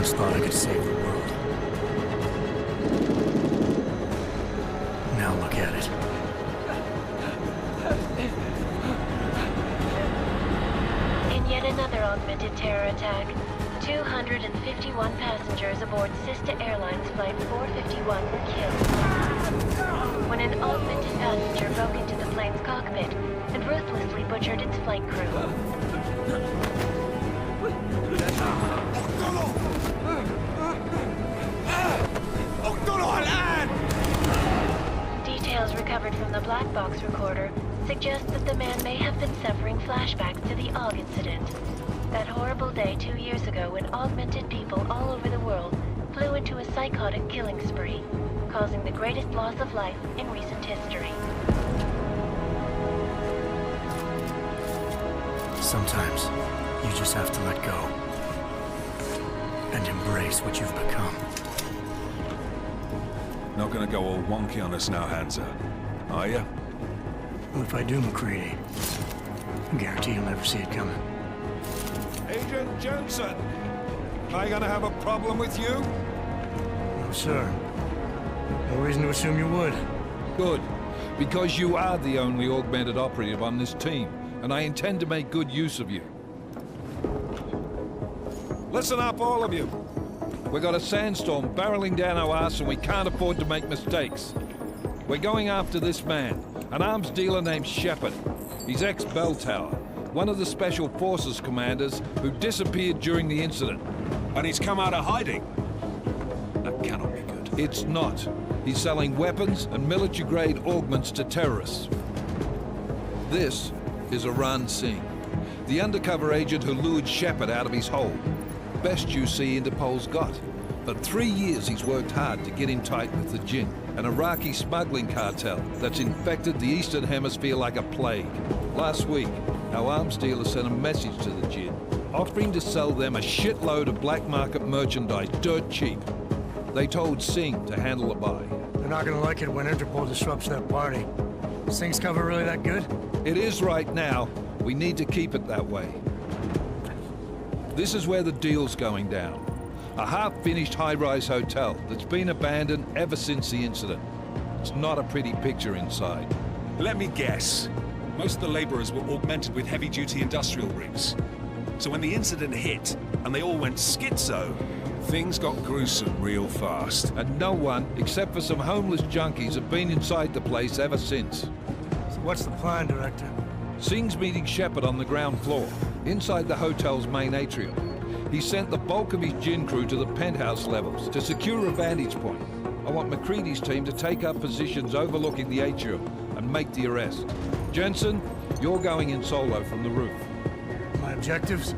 always thought I could save the world. Now look at it. In yet another augmented terror attack, 251 passengers aboard Sister Airlines Flight 451 were killed when an augmented passenger broke into the plane's cockpit and ruthlessly butchered its flight crew. Details recovered from the black box recorder suggest that the man may have been suffering flashbacks to the AUG incident. That horrible day 2 years ago when augmented people all over the world flew into a psychotic killing spree, causing the greatest loss of life in recent history. Sometimes, you just have to let go. And embrace what you've become. Not gonna go all wonky on us now, Hansa, are you? Well, if I do, McCready, I guarantee you'll never see it coming. Agent Jensen! Am I gonna have a problem with you? No, sir. No reason to assume you would. Good. Because you are the only augmented operative on this team, and I intend to make good use of you. Listen up, all of you. We got a sandstorm barreling down our ass and we can't afford to make mistakes. We're going after this man, an arms dealer named Shepard. He's ex-Bell Tower, one of the Special Forces commanders who disappeared during the incident. And he's come out of hiding. That cannot be good. It's not. He's selling weapons and military-grade augments to terrorists. This is Aran Singh, the undercover agent who lured Shepard out of his hole. Best you see Interpol's got. For 3 years he's worked hard to get in tight with the Jinn, an Iraqi smuggling cartel that's infected the Eastern Hemisphere like a plague. Last week, our arms dealer sent a message to the Jinn, offering to sell them a shitload of black market merchandise dirt cheap. They told Singh to handle the buy. They're not gonna like it when Interpol disrupts their party. Is Singh's cover really that good? It is right now. We need to keep it that way. This is where the deal's going down. A half-finished high-rise hotel that's been abandoned ever since the incident. It's not a pretty picture inside. Let me guess. Most of the laborers were augmented with heavy-duty industrial rigs. So when the incident hit, and they all went schizo, things got gruesome real fast. And no one, except for some homeless junkies, have been inside the place ever since. So what's the plan, Director? Singh's meeting Shepard on the ground floor, inside the hotel's main atrium. He sent the bulk of his Jinn crew to the penthouse levels to secure a vantage point. I want McCready's team to take up positions overlooking the atrium and make the arrest. Jensen, you're going in solo from the roof. My objectives?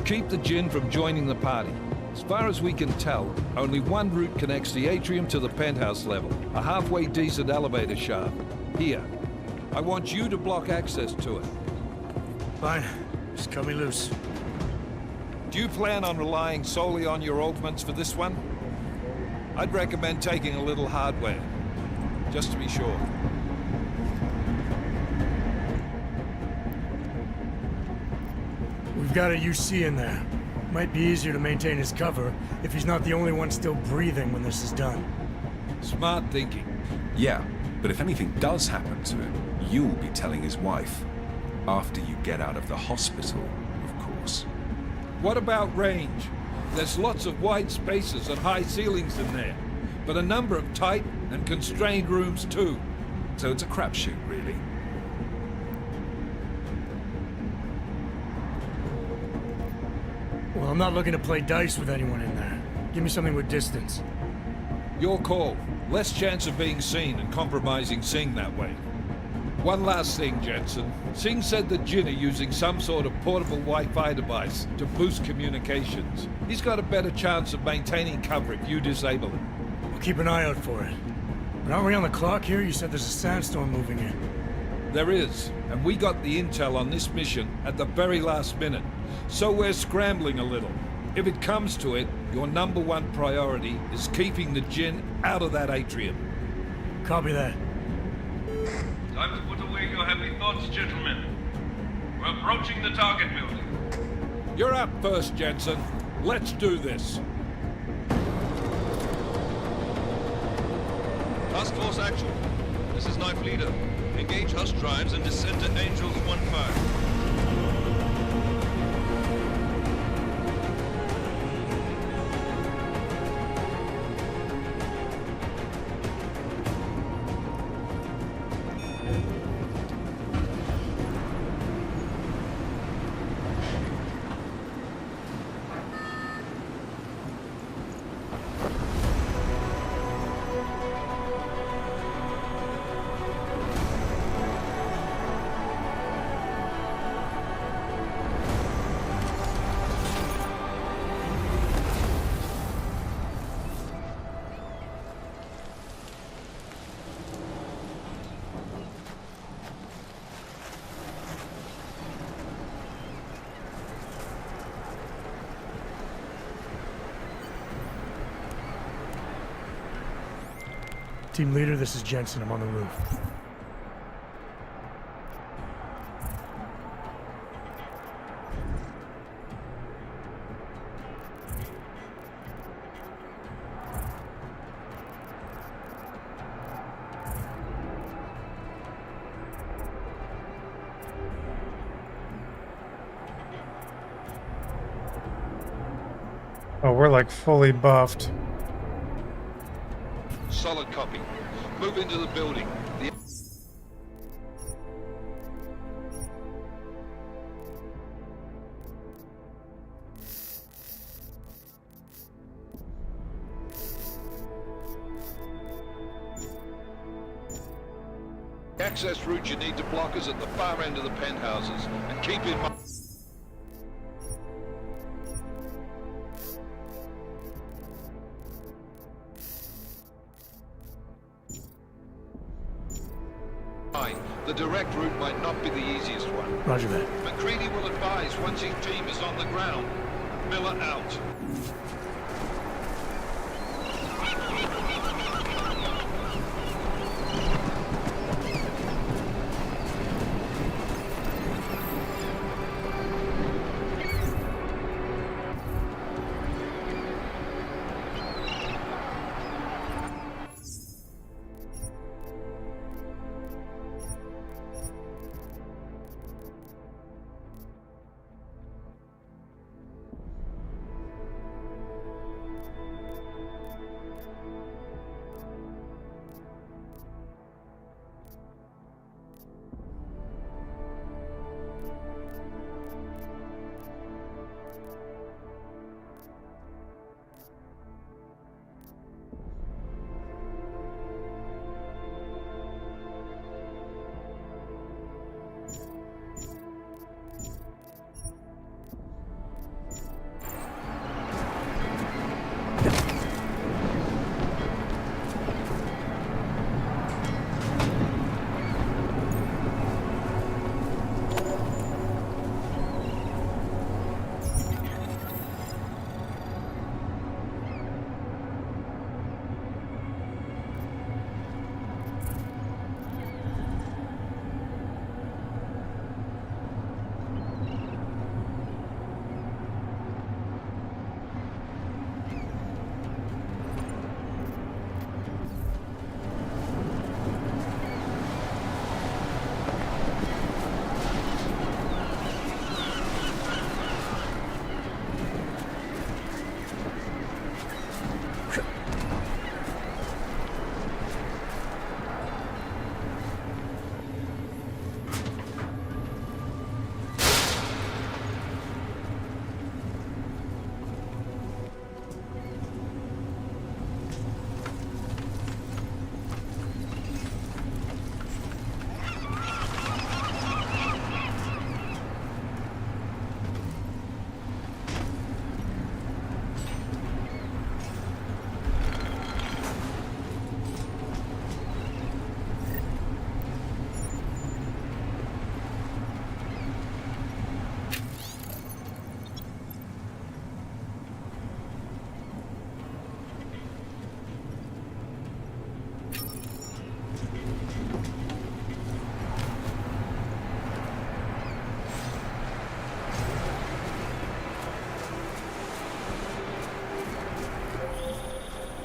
Keep the Jinn from joining the party. As far as we can tell, only one route connects the atrium to the penthouse level, a halfway decent elevator shaft. Here. I want you to block access to it. Fine. Just cut me loose. Do you plan on relying solely on your augments for this one? I'd recommend taking a little hardware, just to be sure. We've got a UC in there. Might be easier to maintain his cover if he's not the only one still breathing when this is done. Smart thinking. Yeah, but if anything does happen to him, you'll be telling his wife. After you get out of the hospital, of course. What about range? There's lots of wide spaces and high ceilings in there, but a number of tight and constrained rooms too. So it's a crapshoot, really. Well, I'm not looking to play dice with anyone in there. Give me something with distance. Your call. Less chance of being seen and compromising Singh that way. One last thing, Jensen. Singh said the Jinn are using some sort of portable Wi-Fi device to boost communications. He's got a better chance of maintaining cover if you disable it. We'll keep an eye out for it. But aren't we on the clock here? You said there's a sandstorm moving in. There is, and we got the intel on this mission at the very last minute. So we're scrambling a little. If it comes to it, your #1 priority is keeping the Jinn out of that atrium. Copy that. Time to put away your heavy thoughts, gentlemen. We're approaching the target building. You're up first, Jensen. Let's do this. Task Force Actual. This is Knife Leader. Engage Hush drives and descend to Angels 1-5. Team leader, this is Jensen. I'm on the roof. Oh, we're like fully buffed. Solid copy. Move into the building. The access route you need to block is at the far end of the penthouses, and keep in mind. The direct route might not be the easiest one. Roger that. McCready will advise once his team is on the ground. Miller out.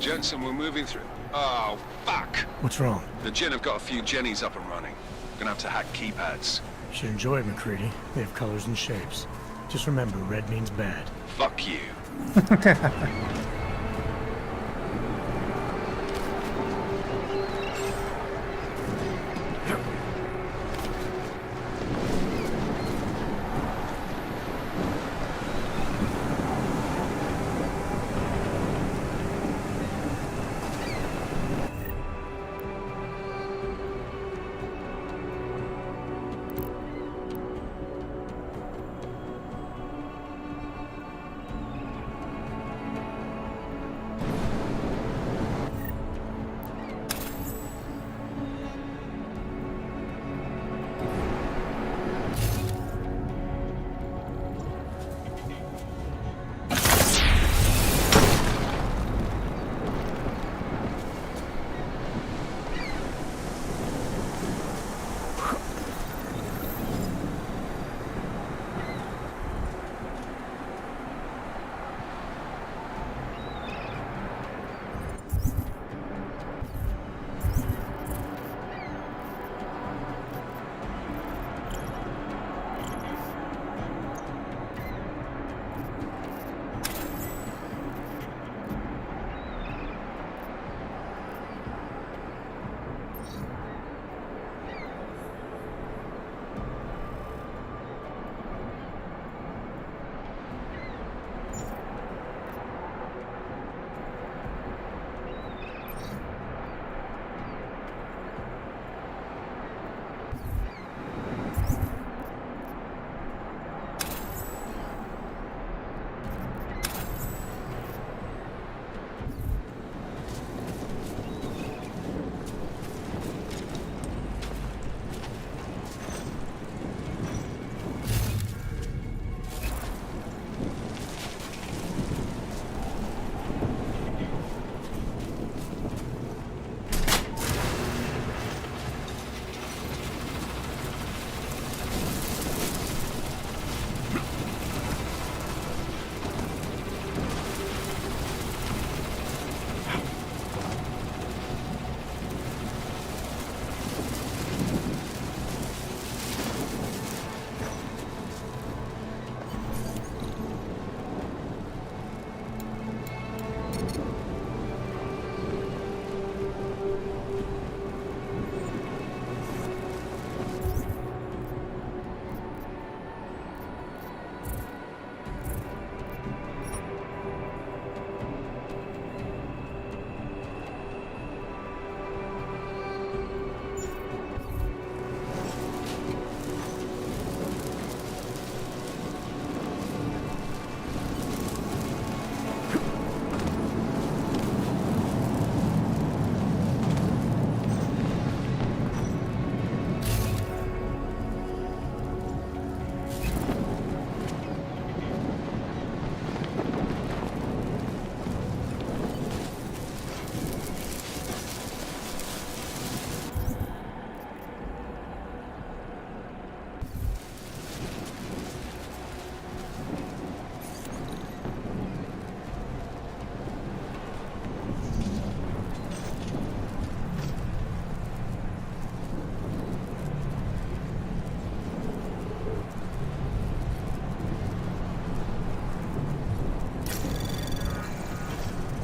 Jensen, we're moving through. Oh, fuck! What's wrong? The Jinn have got a few Jennies up and running. Gonna have to hack keypads. You should enjoy it, McCready. They have colors and shapes. Just remember, red means bad. Fuck you.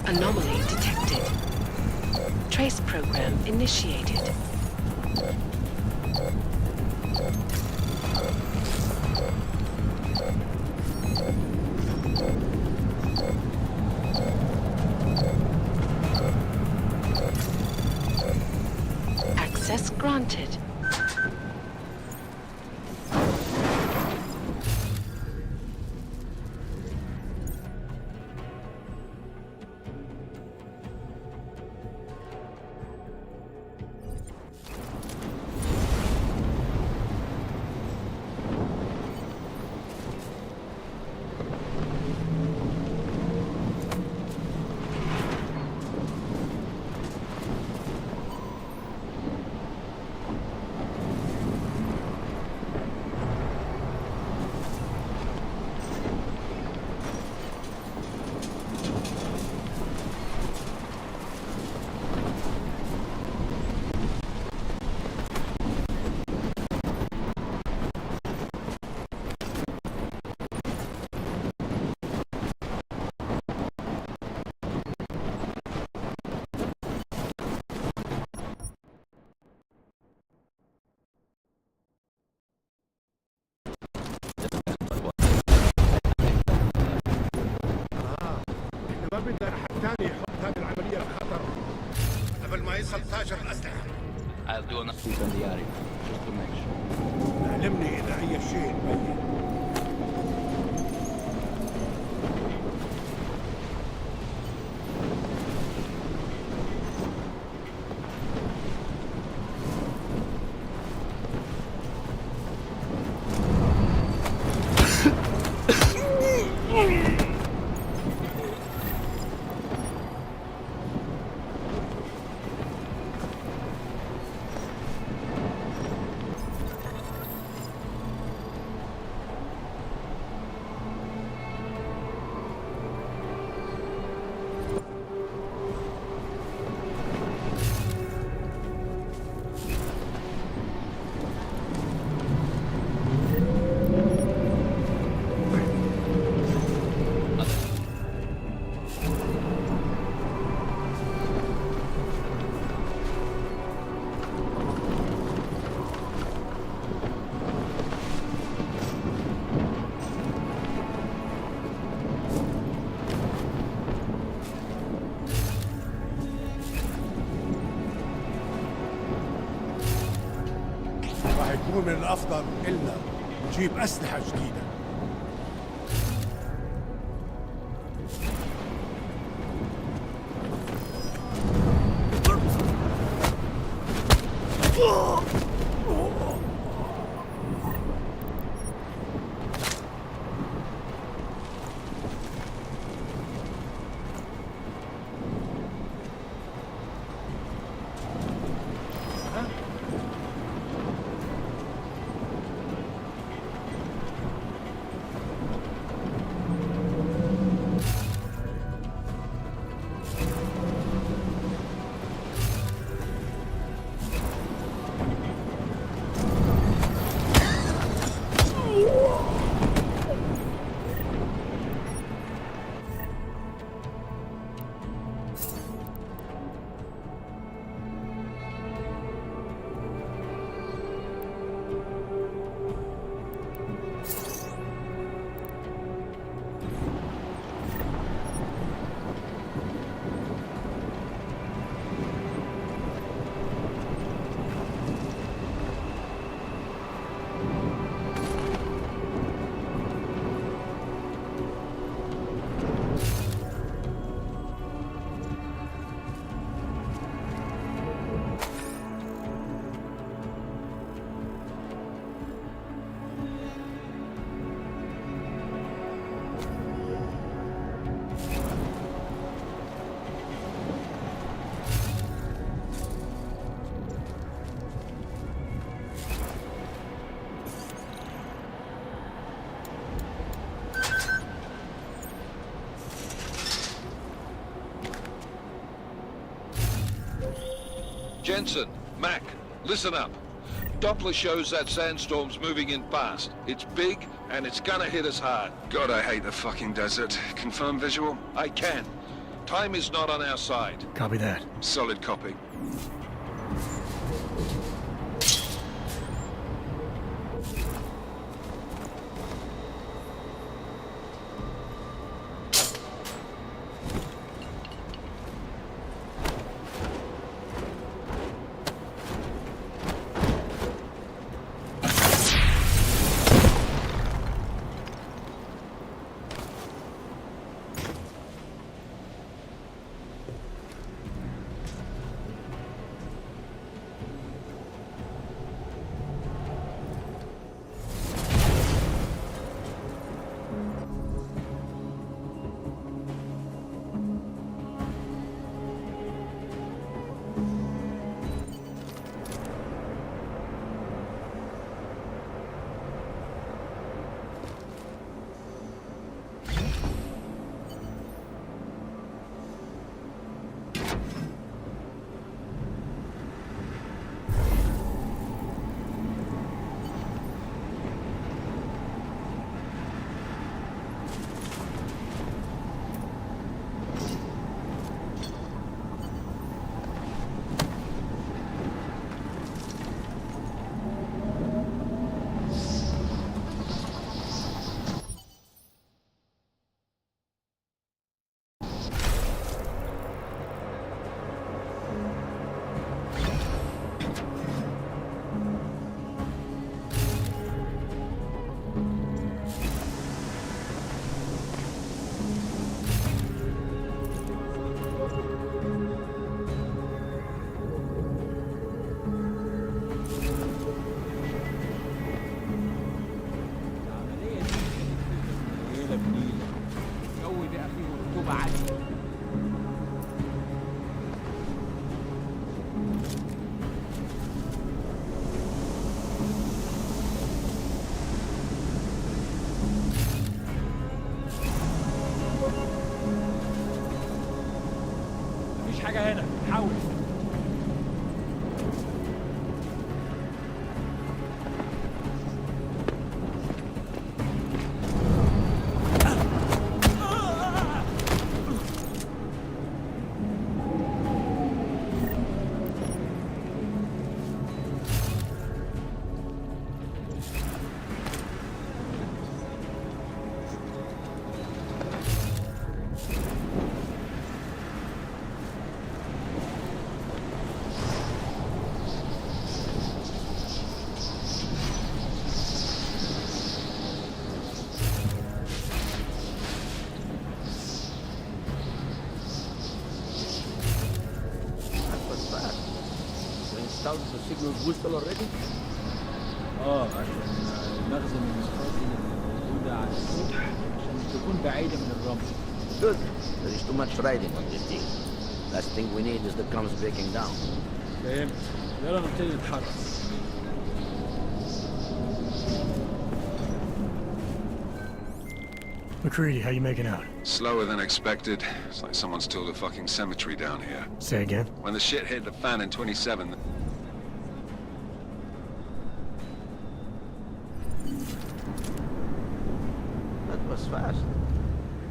Anomaly detected. Trace program initiated. Access granted. ما بدنا أحد تاني يحط هذه العملية بخطر قبل ما يصل تاجر الأسلحة. I'll do an update on the area, just to make sure. علمني إذا أي شيء مبين. راح يكون من الأفضل إلنا نجيب أسلحة جديدة. Jensen, Mac, listen up. Doppler shows that sandstorm's moving in fast. It's big, and it's gonna hit us hard. God, I hate the fucking desert. Confirm visual? I can. Time is not on our side. Copy that. Solid copy. installed the signal booster already? عشان المخزن المخازن اللي موجودة على السطح عشان تكون بعيدة من الرمل. Good. There is too much riding on this thing. Last thing we need is the comms breaking down. فهمت. يلا نبتدي نتحرك. McCready, how you making out? Slower than expected. It's like someone's tilled a fucking cemetery down here. Say again? When the shit hit the fan in 27... That was fast.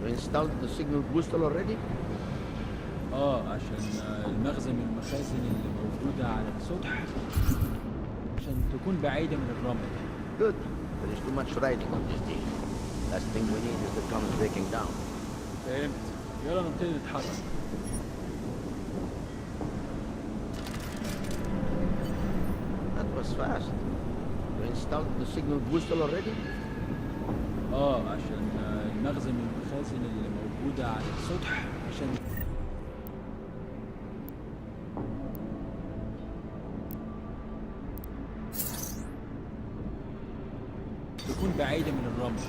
You installed the signal booster already? عشان المخزن المخازن اللي موجودة على السطح عشان تكون بعيدة من الرمل. Good. There is too much riding on this thing. Last thing we need is the comms breaking down. فهمت. يلا نبتدي نتحرك. That was fast. You installed the signal booster already? عشان المخزن المخازن اللي موجودة على السطح عشان تكون بعيدة من الرمل.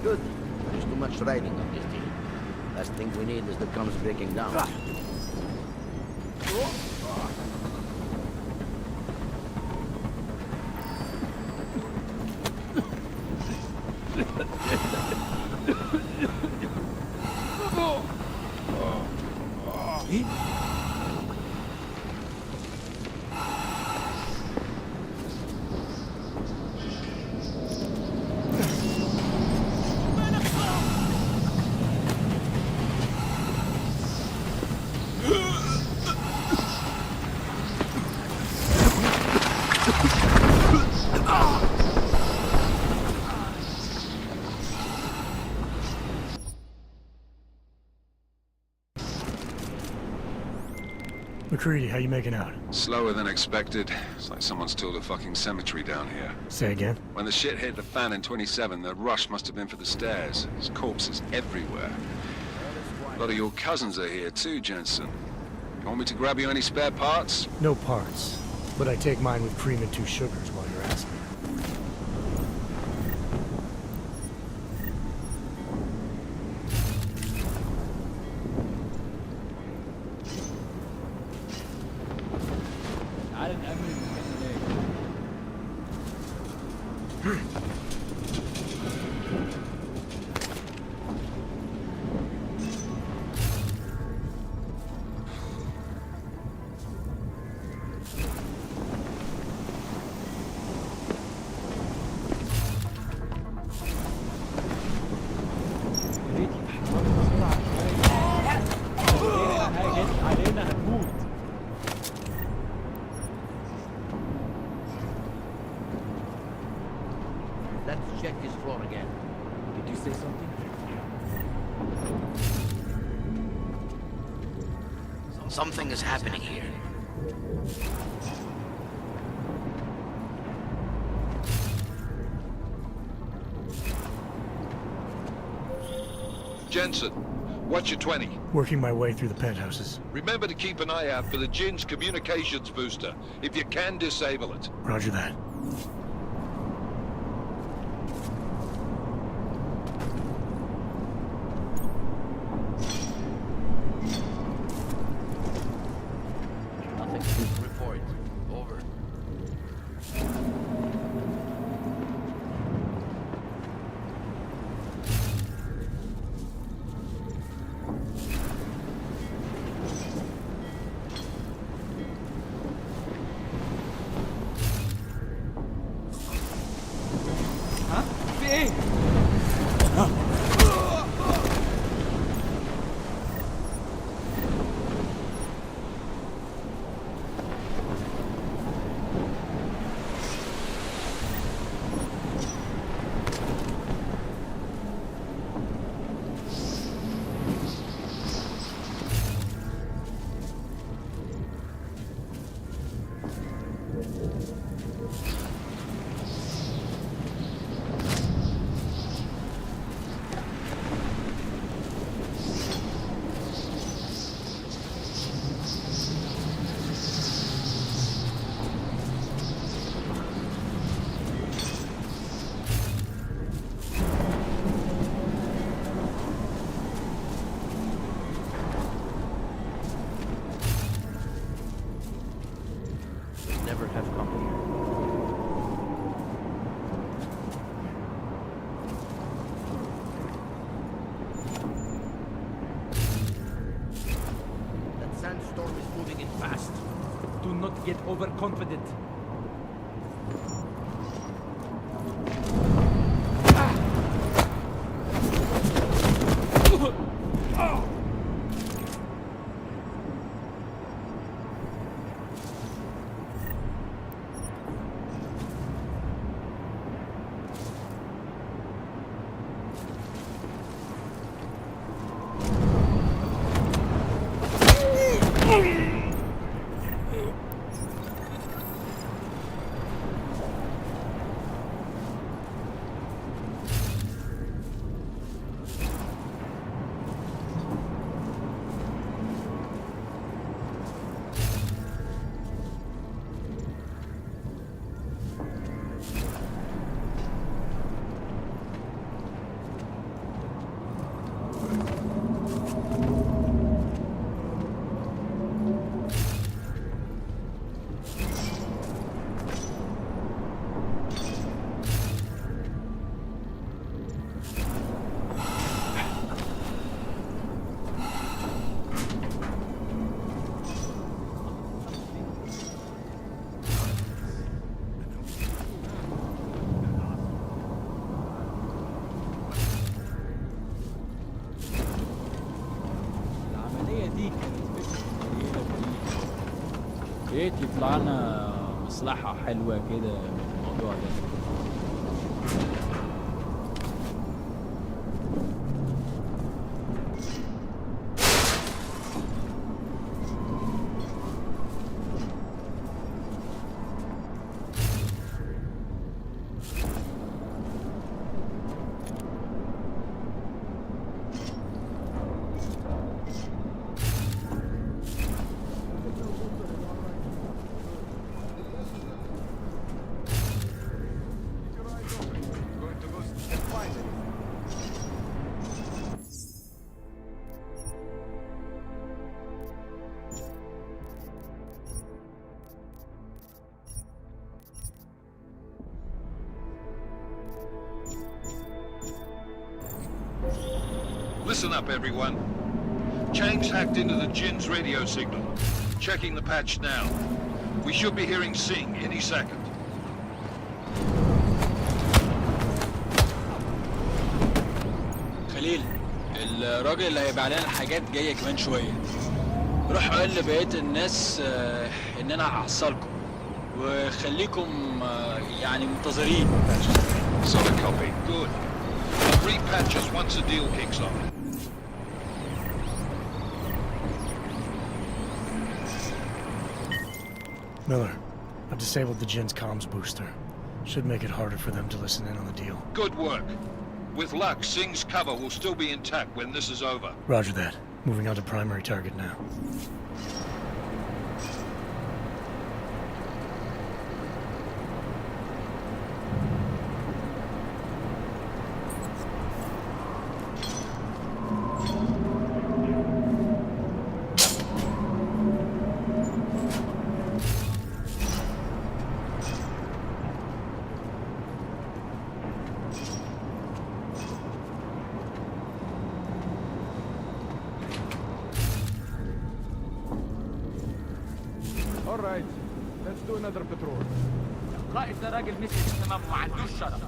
Good. There is too much riding on this thing. Last thing we need is the comms breaking down. McCready, how you making out? Slower than expected. It's like someone's tilled a fucking cemetery down here. Say again? When the shit hit the fan in 27, the rush must have been for the stairs. There's corpses everywhere. A lot of your cousins are here too, Jensen. You want me to grab you any spare parts? No parts. But I take mine with cream and 2 sugars while you're asking. تعال نأمن المكان علينا هنموت. Let's check this floor again. Did you say something? Something is happening here. Jensen, what's your 20? Working my way through the penthouses. Remember to keep an eye out for the Jin's communications booster. If you can, disable it. Roger that. Nothing to report. Over. overconfident. ريت يطلع لنا مصلحة حلوة كده من الموضوع ده. Listen up, everyone. Chang's hacked into the Jinn's radio signal. Checking the patch now. We should be hearing Sing any second. خليل، الراجل اللي هيبيع لنا الحاجات جاية كمان شوية. روح قول لبقية الناس إن أنا هحصلكم وخليكم يعني منتظرين. Solid copy. Good. I'll repatch us once the deal kicks off. Miller, I've disabled the Jinn's comms booster. Should make it harder for them to listen in on the deal. Good work. With luck, Sing's cover will still be intact when this is over. Roger that. Moving on to primary target now. All right, let's do another patrol. القائد ده راجل مثل تمام وما عندوش شرف.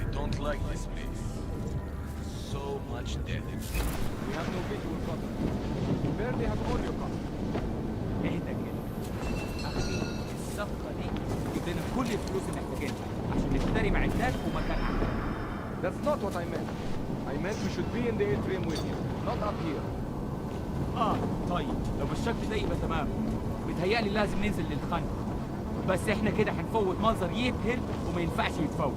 I don't like this place. So much death. We have no visual cover. We barely have audio cover. اهدى كده. أخي الصفقة دي تجيب لنا كل الفلوس اللي محتاجينها عشان نشتري معدات ومكانها. That's not what I meant. I meant we should be in the atrium with you, not up here. طيب لو بالشكل ده يبقى تمام. بيتهيألي لازم ننزل للخندق. بس احنا كده هنفوت منظر يبهر وما ينفعش يتفوت.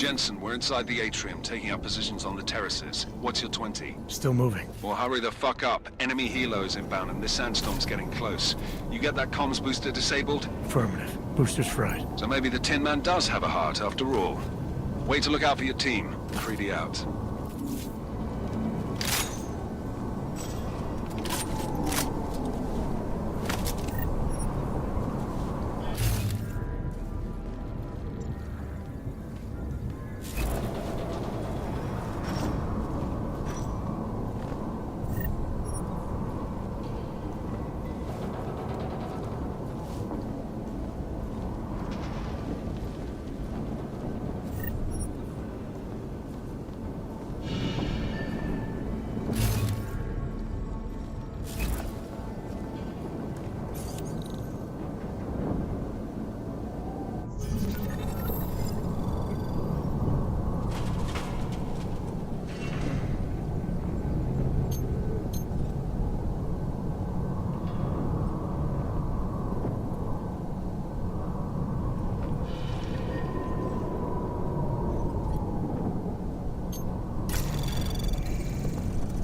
Jensen, we're inside the atrium, taking up positions on the terraces. What's your 20? Still moving. Well, hurry the fuck up. Enemy helos inbound and this sandstorm's getting close. You get that comms booster disabled? Affirmative. Booster's fried. So maybe the Tin Man does have a heart after all. Way to look out for your team. Creedy out.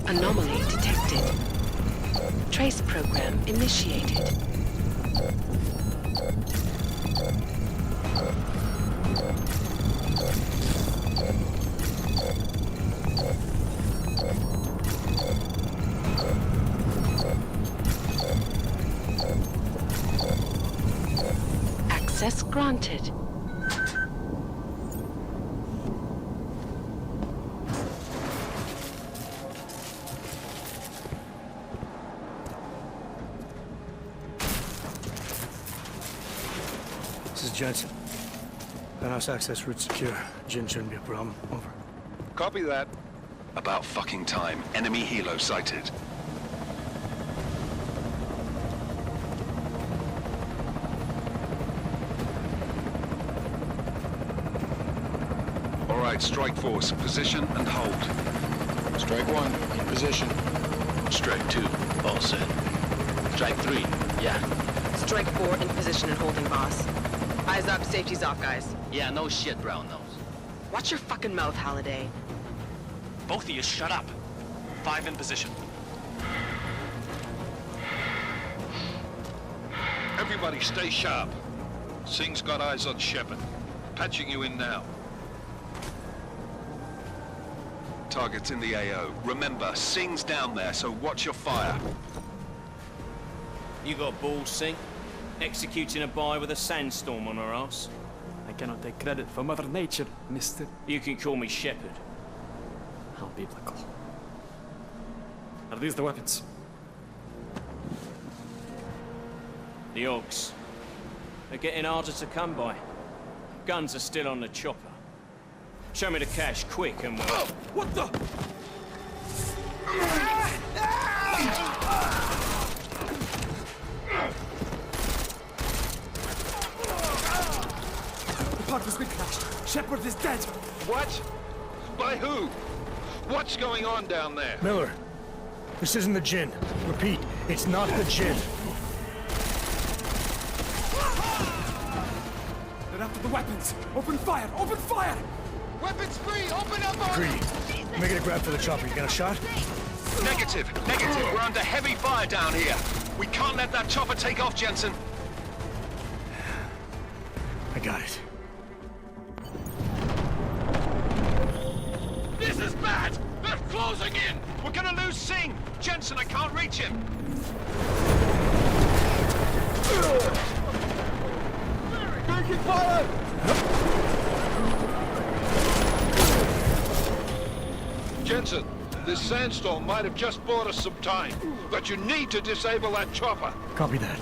Anomaly detected. Trace program initiated. Access granted. This is Jensen. Penthouse access route secure. Jin shouldn't be a problem. Over. Copy that. About fucking time. Enemy helo sighted. All right, Strike Force. Position and hold. Strike 1, in position. Strike 2, all set. Strike 3, yeah. Strike 4 in position and holding, boss. Eyes up, safety's off, guys. Yeah, no shit, brown nose. Watch your fucking mouth, Halliday. Both of you shut up. 5 in position. Everybody stay sharp. Singh's got eyes on Shepard. Patching you in now. Target's in the AO. Remember, Singh's down there, so watch your fire. You got balls, Singh? Executing a buy with a sandstorm on our ass? I cannot take credit for Mother Nature, mister. You can call me Shepard. How biblical. Are these the weapons? The Augs. They're getting harder to come by. Guns are still on the chopper. Show me the cash, quick, and we'll... Oh, what the? The part has been crashed. Shepard is dead. What? By who? What's going on down there? Miller, this isn't the Jinn. Repeat, it's not the Jinn. They're after the weapons. Open fire! Open fire! Weapons free! Open up on Greedy. Making a grab for the chopper. You got a shot? Negative. We're under heavy fire down here. We can't let that chopper take off, Jensen. I got it. This is bad! They're closing in! We're gonna lose Singh! Jensen, I can't reach him! Taking fire! Jensen, this sandstorm might have just bought us some time, but you need to disable that chopper. Copy that.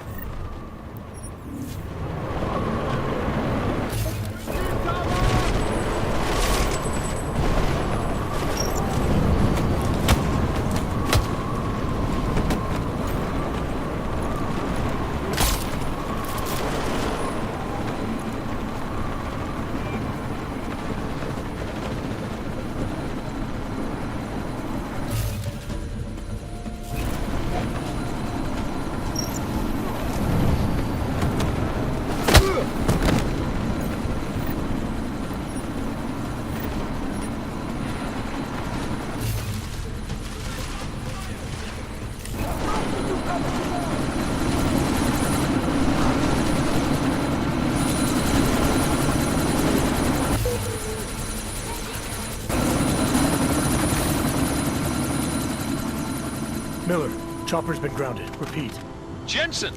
Miller, chopper's been grounded. Repeat. Jensen!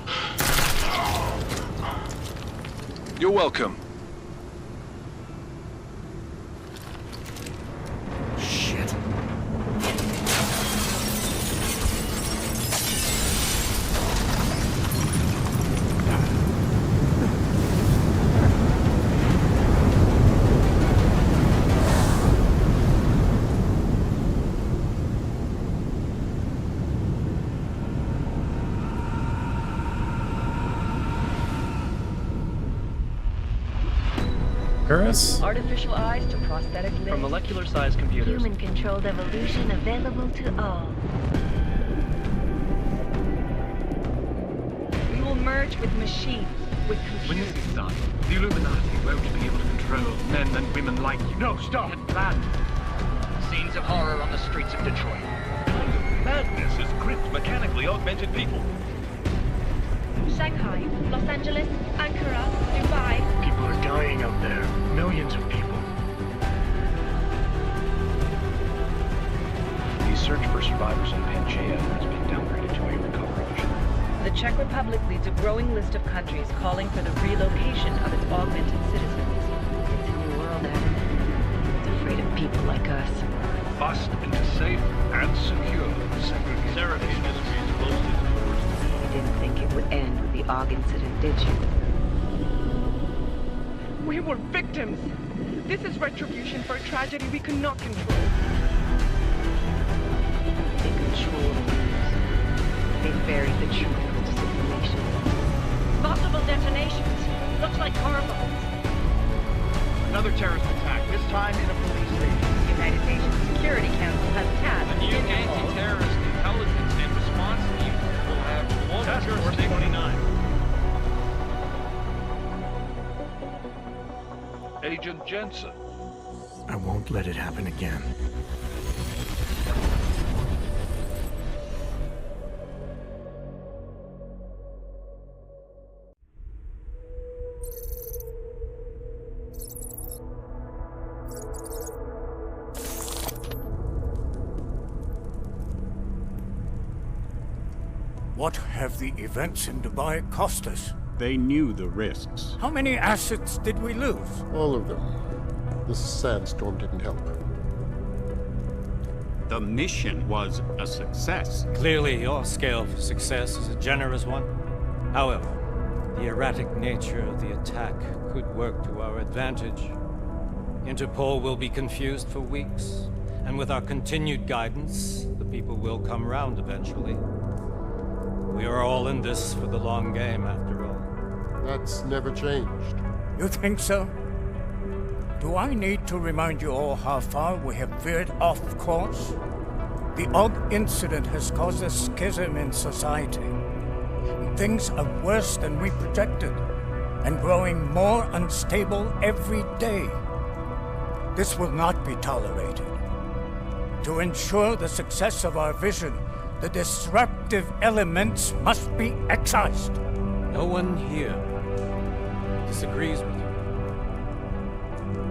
You're welcome. Shit. Artificial eyes to prosthetic limbs. From molecular-sized computers. Human-controlled evolution available to all. We will merge with machines, with When computers. this is done, the Illuminati won't be able to control men and women like you. No, stop! And planned. Scenes of horror on the streets of Detroit. Madness has gripped mechanically augmented people. Shanghai, Los Angeles, Ankara, Dubai. People are dying out there. Millions of people. The search for survivors in Pangaea has been downgraded to a recovery mission. The Czech Republic leads a growing list of countries calling for the relocation of its augmented citizens. It's a new world, Adam. It's afraid of people like us. Bust into safe and secure segregation industries closely to the doors. You didn't think it would end with the AUG incident, did you? We were victims. This is retribution for a tragedy we could not control. They control the news. They buried the truth with disinformation. Multiple detonations. Looks like car bombs. Another terrorist attack, this time in a police station. The United Nations Security Council has tasked The new anti-terrorist intelligence and response team will have global jurisdiction. 29. Agent Jensen. I won't let it happen again. What have the events in Dubai cost us? They knew the risks. How many assets did we lose? All of them. This sandstorm didn't help. The mission was a success. Clearly, your scale for success is a generous one. However, the erratic nature of the attack could work to our advantage. Interpol will be confused for weeks, and with our continued guidance, the people will come round eventually. We are all in this for the long game, after all. That's never changed. You think so? Do I need to remind you all how far we have veered off course? The AUG incident has caused a schism in society. Things are worse than we projected, and growing more unstable every day. This will not be tolerated. To ensure the success of our vision, the disruptive elements must be excised. No one here disagrees with you.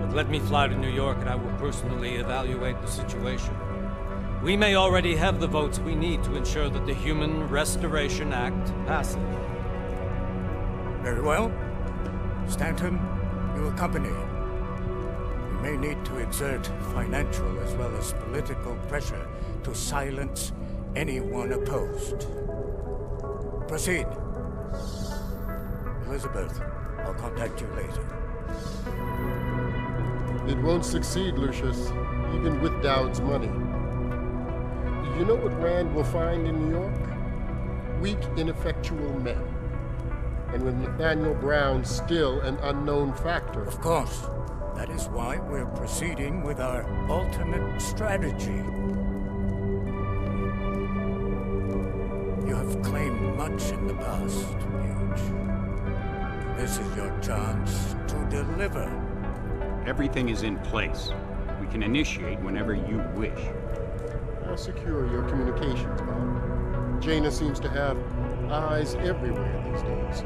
But let me fly to New York and I will personally evaluate the situation. We may already have the votes we need to ensure that the Human Restoration Act passes. Very well. Stanton, you accompany. We may need to exert financial as well as political pressure to silence anyone opposed. Proceed. Elizabeth, I'll contact you later. It won't succeed, Lucius, even with Dowd's money. You know what Rand will find in New York? Weak, ineffectual men. And with Nathaniel Brown still an unknown factor. Of course. That is why we're proceeding with our alternate strategy. You have claimed much in the past, Huge. This is your chance to deliver. Everything is in place. We can initiate whenever you wish. I'll secure your communications, Bob. Jaina seems to have eyes everywhere these days.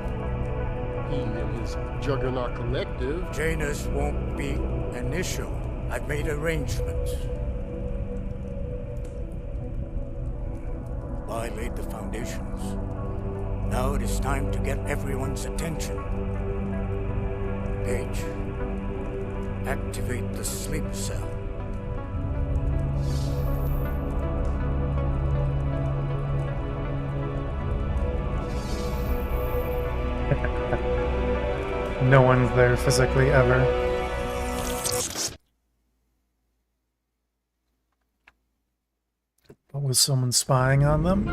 He and his Juggernaut Collective... Jaina's won't be an issue. I've made arrangements. Dubai laid the foundations. Now it is time to get everyone's attention. Page, activate the sleep cell. No one's there physically ever. But was someone spying on them?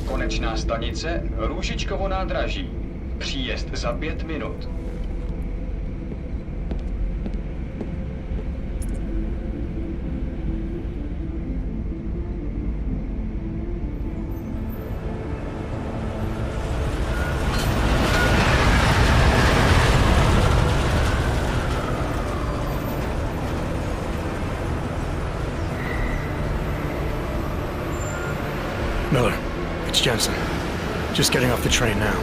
Konečná stanice Růžičkovo nádraží. Příjezd za 5 minut. Miller, it's Jensen. Just getting off the train now.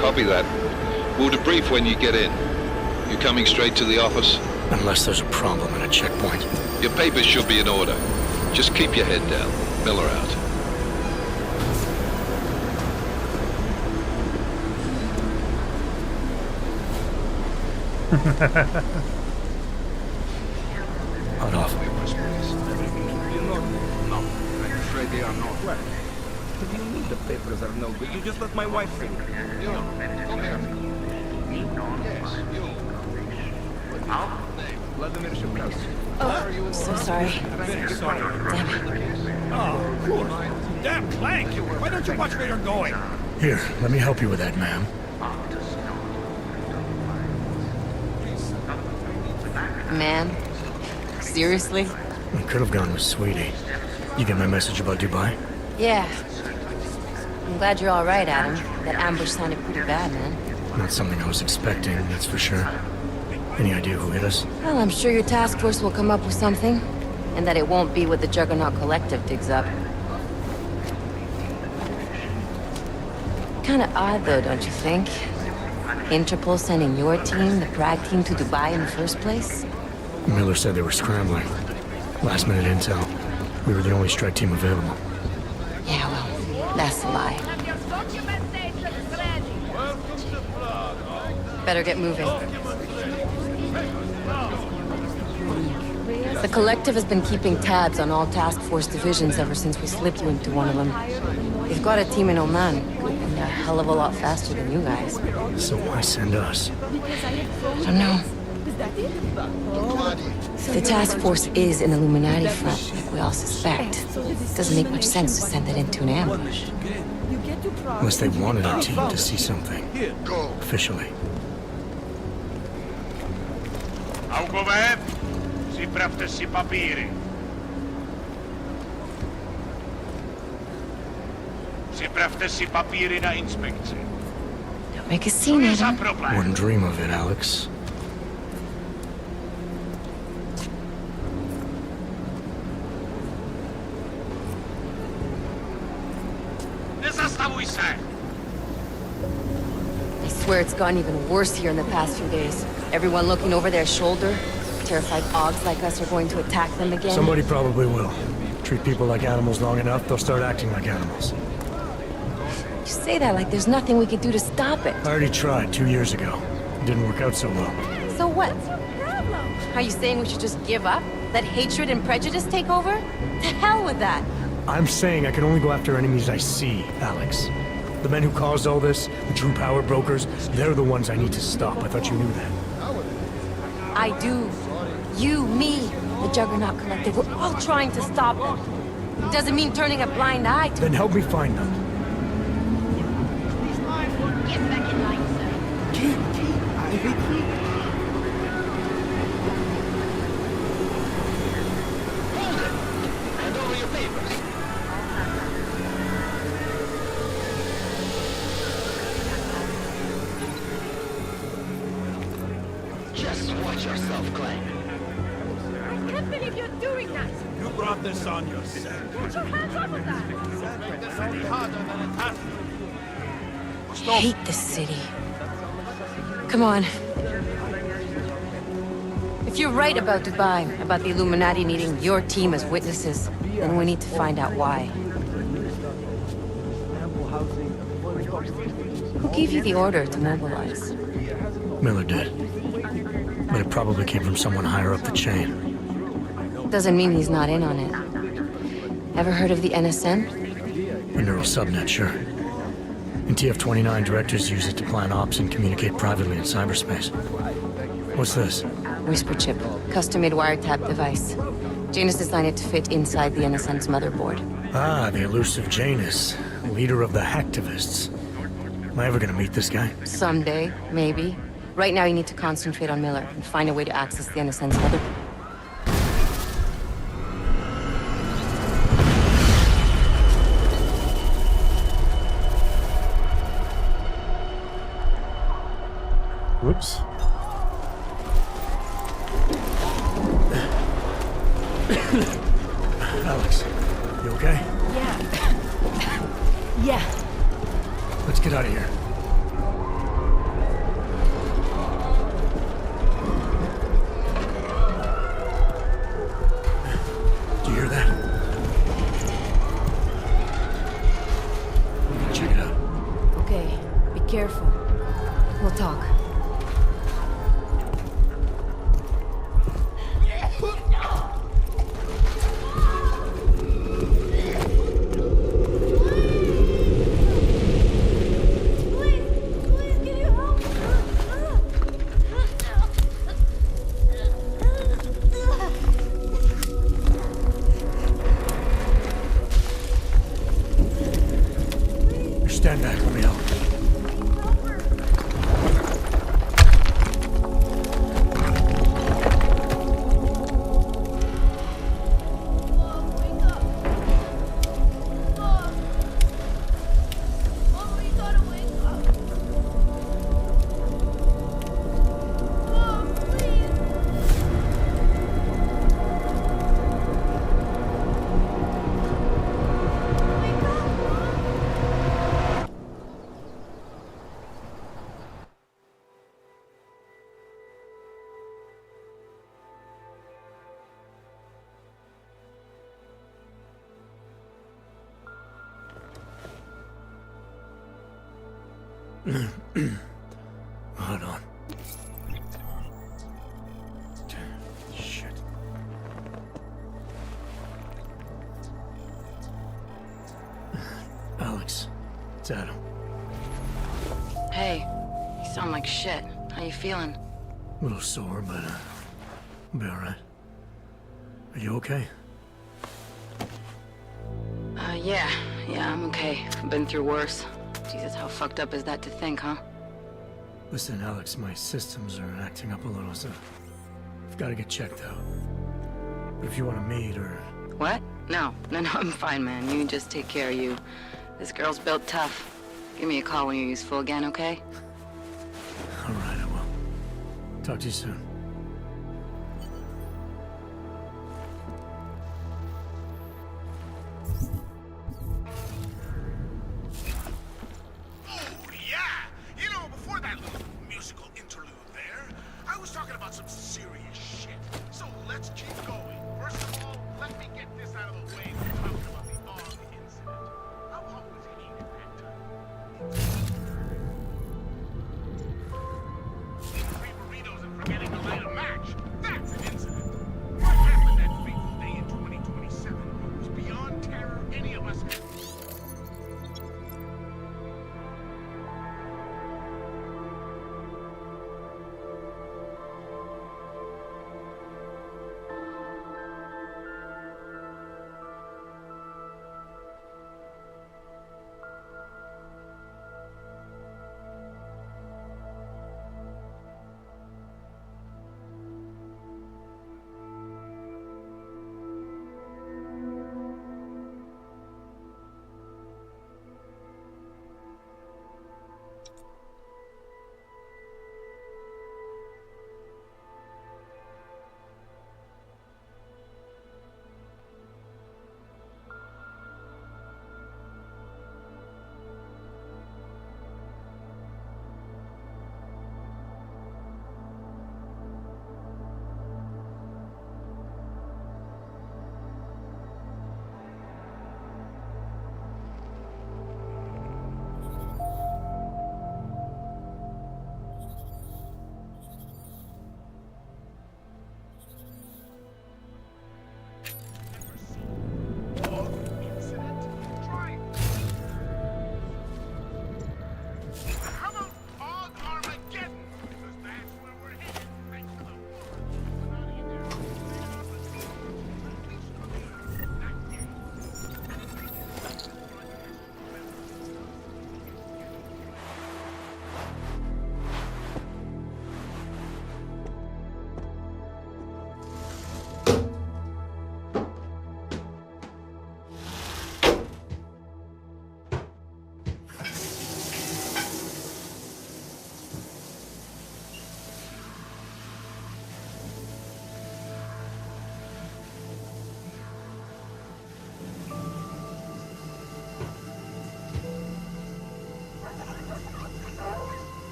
Copy that. We'll debrief when you get in. You coming straight to the office? Unless there's a problem at a checkpoint. Your papers should be in order. Just keep your head down. Miller out. Hot off. No, I'm afraid they are not. What do you mean the papers are no good? You just let my wife read. Vladimir Shukowski. Oh, so sorry. Damn it. Oh, poor. Damn plank! Why don't you watch where you're going? Here, let me help you with that, ma'am. Man? Seriously? I could have gone with Sweetie. You get my message about Dubai? Yeah. I'm glad you're all right, Adam. That ambush sounded pretty bad, man. Not something I was expecting, that's for sure. Any idea who hit us? Well, I'm sure your task force will come up with something. And that it won't be what the Juggernaut Collective digs up. Kinda odd, though, don't you think? Interpol sending your team, the Prague team, to Dubai in the first place? Miller said they were scrambling. Last minute intel. We were the only strike team available. Yeah, well, that's a lie. Better get moving. The Collective has been keeping tabs on all task force divisions ever since we slipped you into one of them. They've got a team in Oman, and they're a hell of a lot faster than you guys. So why send us? I don't know. If the task force is an Illuminati front, like we all suspect, it doesn't make much sense to send it into an ambush. Unless they wanted our team to see something. Officially. Augové, připravte si papíry. Připravte si papíry na inspekci. Don't make a scene, Adam. Wouldn't dream of it, Alex. Nezastavuj se! I swear it's gotten even worse here in the past few days. Everyone looking over their shoulder. Terrified Augs like us are going to attack them again. Somebody probably will. Treat people like animals long enough, they'll start acting like animals. You say that like there's nothing we could do to stop it. I already tried 2 years ago. It didn't work out so well. So what? Are you saying we should just give up? Let hatred and prejudice take over? To hell with that! I'm saying I can only go after enemies I see, Alex. The men who caused all this, the true power brokers, they're the ones I need to stop. I thought you knew that. I do. You, me, the Juggernaut Collective, we're all trying to stop them. It doesn't mean turning a blind eye to... Then help me find them. Get back in line, sir. I repeat. Hold it! Hand over your papers. Just watch yourself, Clank. I can't believe you're doing that! You brought this on yourself. Put your hands off of that! Make this any harder than it has to be. I hate this city. Come on. If you're right about Dubai, about the Illuminati needing your team as witnesses, then we need to find out why. housing, Who gave you the order to mobilize? Miller did. But it probably came from someone higher up the chain. Doesn't mean he's not in on it. Ever heard of the NSN? A neural subnet, sure. And TF-29 directors use it to plan ops and communicate privately in cyberspace. What's this? Whisper chip. Custom-made wiretap device. Janus designed it to fit inside the NSN's motherboard. Ah, the elusive Janus. Leader of the hacktivists. Am I ever gonna meet this guy? Someday, maybe. Right now you need to concentrate on Miller and find a way to access the NSN's motherboard. Whoops. Alex, you okay? Yeah. Yeah. Let's get out of here. Do you hear that? Check it out. Okay, be careful. We'll talk. Stand back, let me help. Hold on. Shit. Alex, it's Adam. Hey, you sound like shit. How you feeling? A little sore, but I'll be alright. Are you okay? Yeah, I'm okay. I've been through worse. Jesus, how fucked up is that to think, huh? Listen, Alex, my systems are acting up a little, so I've got to get checked out. But if you want to meet or... What? No, I'm fine, man. You just take care of you. This girl's built tough. Give me a call when you're useful again, okay? Alright, I will. Talk to you soon. Forgetting the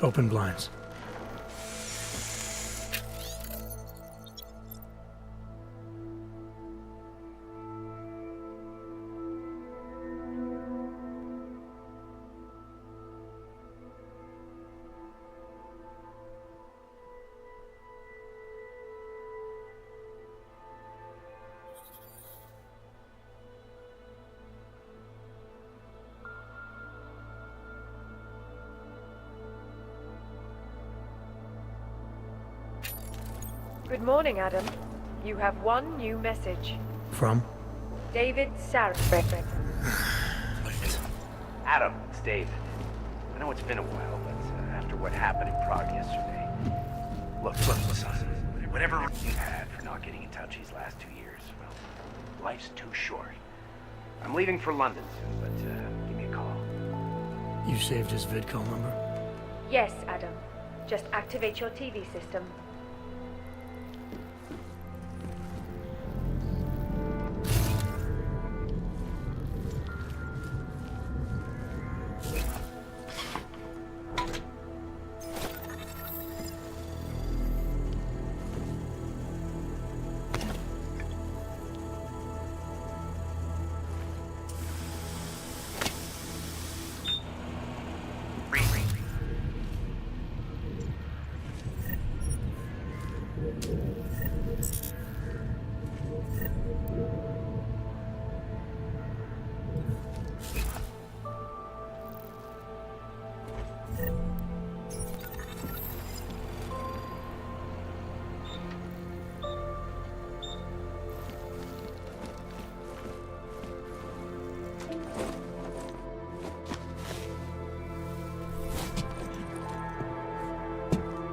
Open blinds. Good morning, Adam. You have one new message. From? David Sarek. Adam, it's David. I know it's been a while, but after what happened in Prague yesterday... Look, listen. Whatever you had for not getting in touch these last 2 years, well, life's too short. I'm leaving for London soon, but give me a call. You saved his vidcall number? Yes, Adam. Just activate your TV system.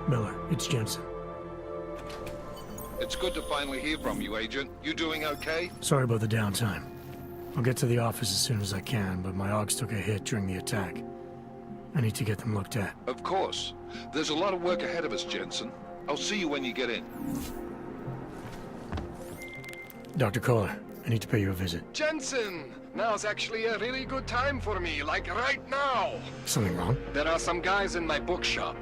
Miller, it's Jensen. It's good to finally hear from you, Agent. You doing okay? Sorry about the downtime. I'll get to the office as soon as I can, but my Augs took a hit during the attack. I need to get them looked at. Of course. There's a lot of work ahead of us, Jensen. I'll see you when you get in. Dr. Kohler, I need to pay you a visit. Jensen! Now's actually a really good time for me, like right now! Something wrong? There are some guys in my bookshop.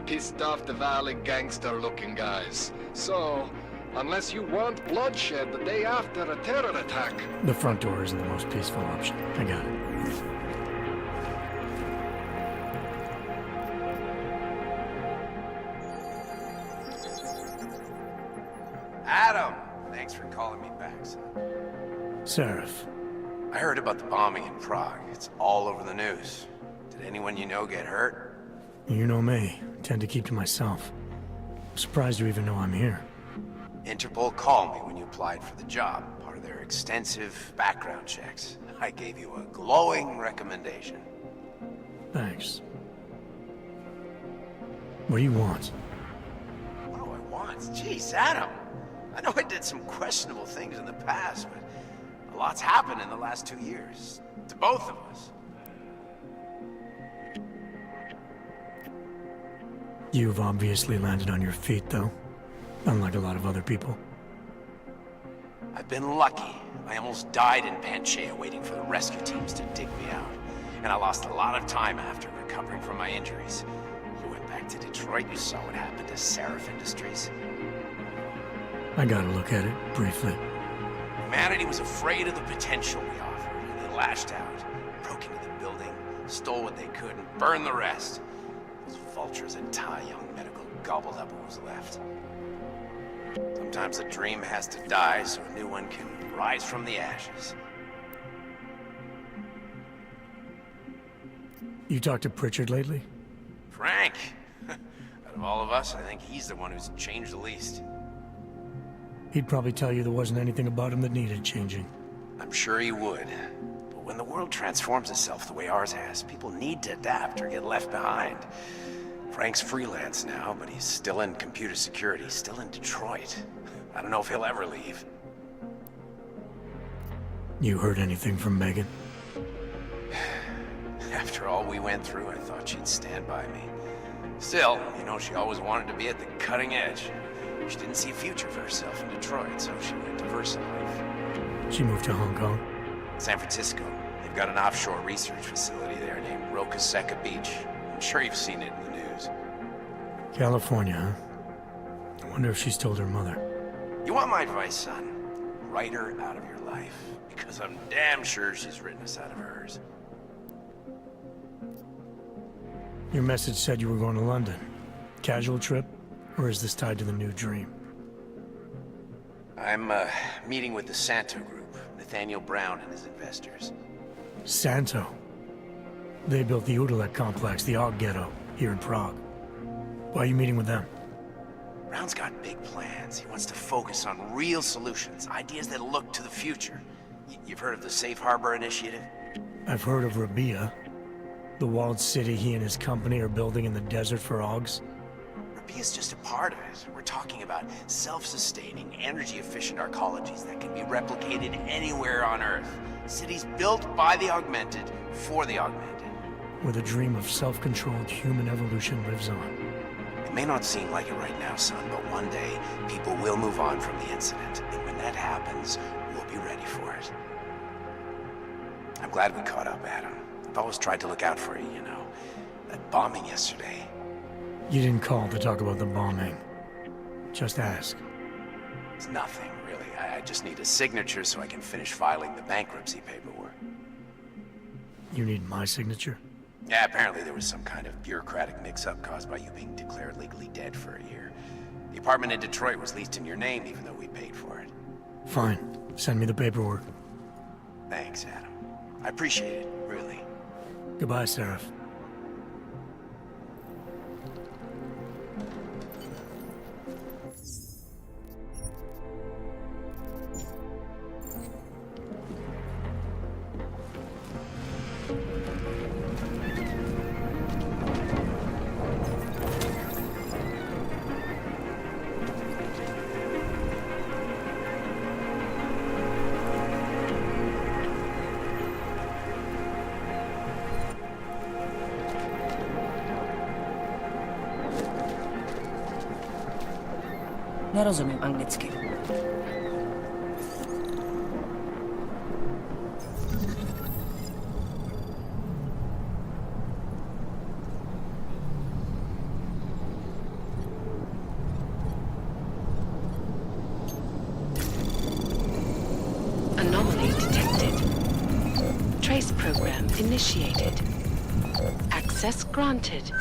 Pissed off the Valley gangster-looking guys. So, unless you want bloodshed the day after a terror attack... The front door isn't the most peaceful option. I got it. Adam! Thanks for calling me back, son. Seraph. I heard about the bombing in Prague. It's all over the news. Did anyone you know get hurt? You know me. Tend to keep to myself. I'm surprised you even know I'm here. Interpol called me when you applied for the job, part of their extensive background checks. I gave you a glowing recommendation. Thanks. What do you want? What do I want? Jeez, Adam. I know I did some questionable things in the past, but a lot's happened in the last 2 years. To both of us. You've obviously landed on your feet, though. Unlike a lot of other people. I've been lucky. I almost died in Panchea waiting for the rescue teams to dig me out. And I lost a lot of time after recovering from my injuries. You went back to Detroit, you saw what happened to Seraph Industries. I got a look at it, briefly. Humanity was afraid of the potential we offered, and they lashed out, broke into the building, stole what they could, and burned the rest. Those vultures at Tai Young Medical gobbled up what was left. Sometimes a dream has to die so a new one can rise from the ashes. You talked to Pritchard lately? Frank! Out of all of us, I think he's the one who's changed the least. He'd probably tell you there wasn't anything about him that needed changing. I'm sure he would. But when the world transforms itself the way ours has, people need to adapt or get left behind. Frank's freelance now, but he's still in computer security, still in Detroit. I don't know if he'll ever leave. You heard anything from Megan? After all we went through, I thought she'd stand by me. Still, you know, she always wanted to be at the cutting edge. She didn't see a future for herself in Detroit, so she went to VersaLife. She moved to Hong Kong? San Francisco. They've got an offshore research facility there named Rokaseca Beach. I'm sure you've seen it in the news. California, huh? I wonder if she's told her mother. You want my advice, son? Write her out of your life. Because I'm damn sure she's written us out of hers. Your message said you were going to London. Casual trip? Or is this tied to the new dream? I'm, meeting with the Santo Group. Nathaniel Brown and his investors. Santo? They built the Udalek complex, the Og Ghetto, here in Prague. Why are you meeting with them? Brown's got big plans. He wants to focus on real solutions, ideas that look to the future. You've heard of the Safe Harbor Initiative? I've heard of Rabia, the walled city he and his company are building in the desert for Augs. Rabia's just a part of it. We're talking about self-sustaining, energy-efficient arcologies that can be replicated anywhere on Earth. Cities built by the augmented, for the augmented. Where the dream of self-controlled human evolution lives on. It may not seem like it right now, son, but one day, people will move on from the incident. And when that happens, we'll be ready for it. I'm glad we caught up, Adam. I've always tried to look out for you, you know. That bombing yesterday. You didn't call to talk about the bombing. Just ask. It's nothing, really. I just need a signature so I can finish filing the bankruptcy paperwork. You need my signature? Yeah, apparently there was some kind of bureaucratic mix-up caused by you being declared legally dead for a year. The apartment in Detroit was leased in your name, even though we paid for it. Fine. Send me the paperwork. Thanks, Adam. I appreciate it, really. Goodbye, Seraph. Nerozumím anglicky. Anomaly detected. Trace program initiated. Access granted.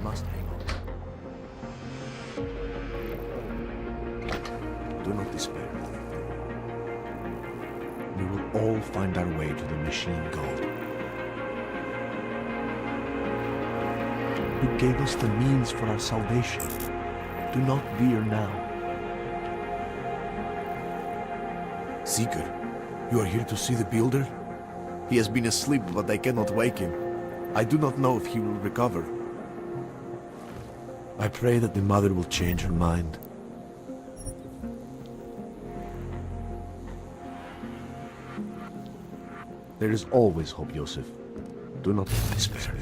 must hang on. Do not despair. We will all find our way to the machine god. Who gave us the means for our salvation. Do not veer now. Seeker, you are here to see the builder? He has been asleep, but I cannot wake him. I do not know if he will recover. I pray that the mother will change her mind. There is always hope, Joseph. Do not despair.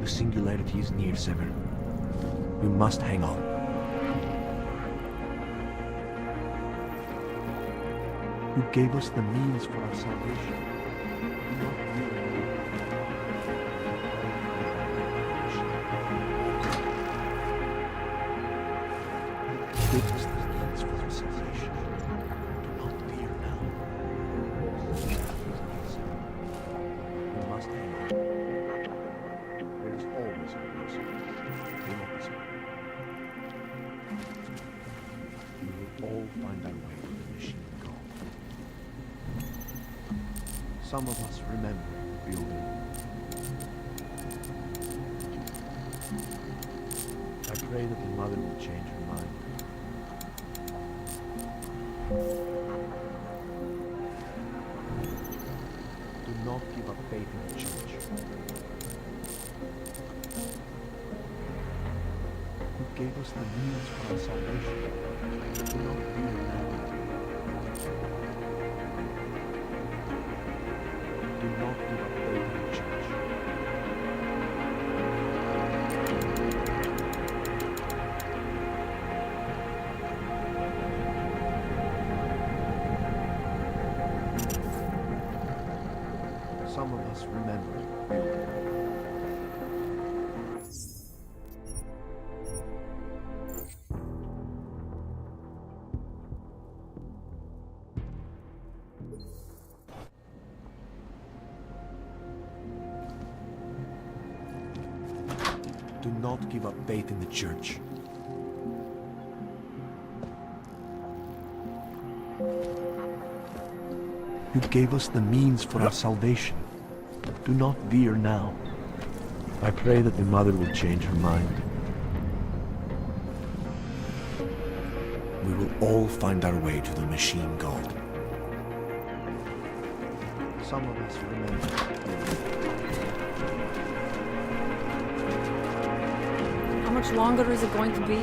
The singularity is near, Sever. We must hang on. You gave us the means for our salvation. Do not fear. You gave us the means for our salvation. Do not fear now. We must hang on. There is always a reason. Do not despair. We will all find our way to the machine goal. Some of us remember the building. I pray that the mother will change her mind. Do not give up faith in the church. Who gave us the means for our salvation. Do not fear now. Do not give up faith in the church. Some of us remember the building. Do not give up faith in the church. You gave us the means for our salvation. Do not veer now. I pray that the mother will change her mind. We will all find our way to the machine god. Some of us remember. How much longer is it going to be?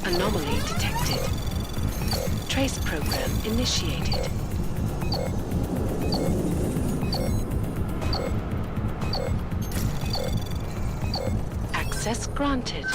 Anomaly detected. Trace program initiated. Access granted.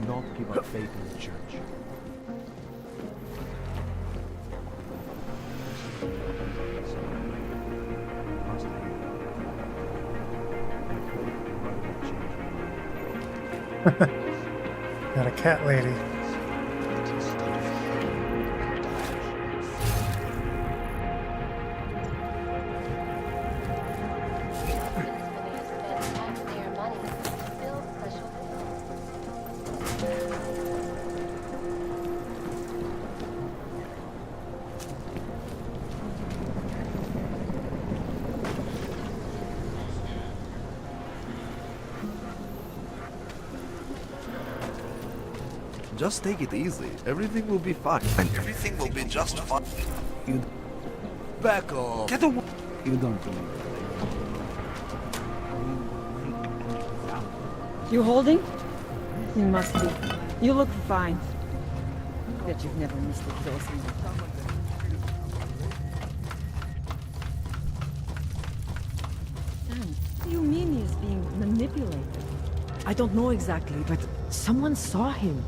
not give up faith in the church. Got a cat lady. Just take it easy. Everything will be fine. And everything will be just fine. You back off. Get away. You don't believe You holding? You must be. You look fine. Bet you've never missed a dose in your stomach. Sam, what do you mean he's being manipulated? I don't know exactly, but someone saw him.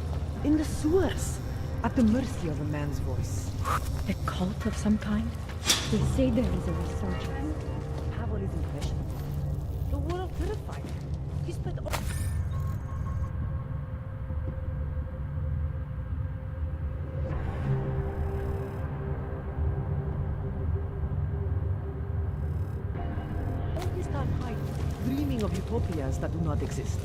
In the sewers. At the mercy of a man's voice. A cult of some kind? They say there is a resurgence. Have all his impressions. The world terrified him. He spent all... all this time hiding, dreaming of utopias that do not exist.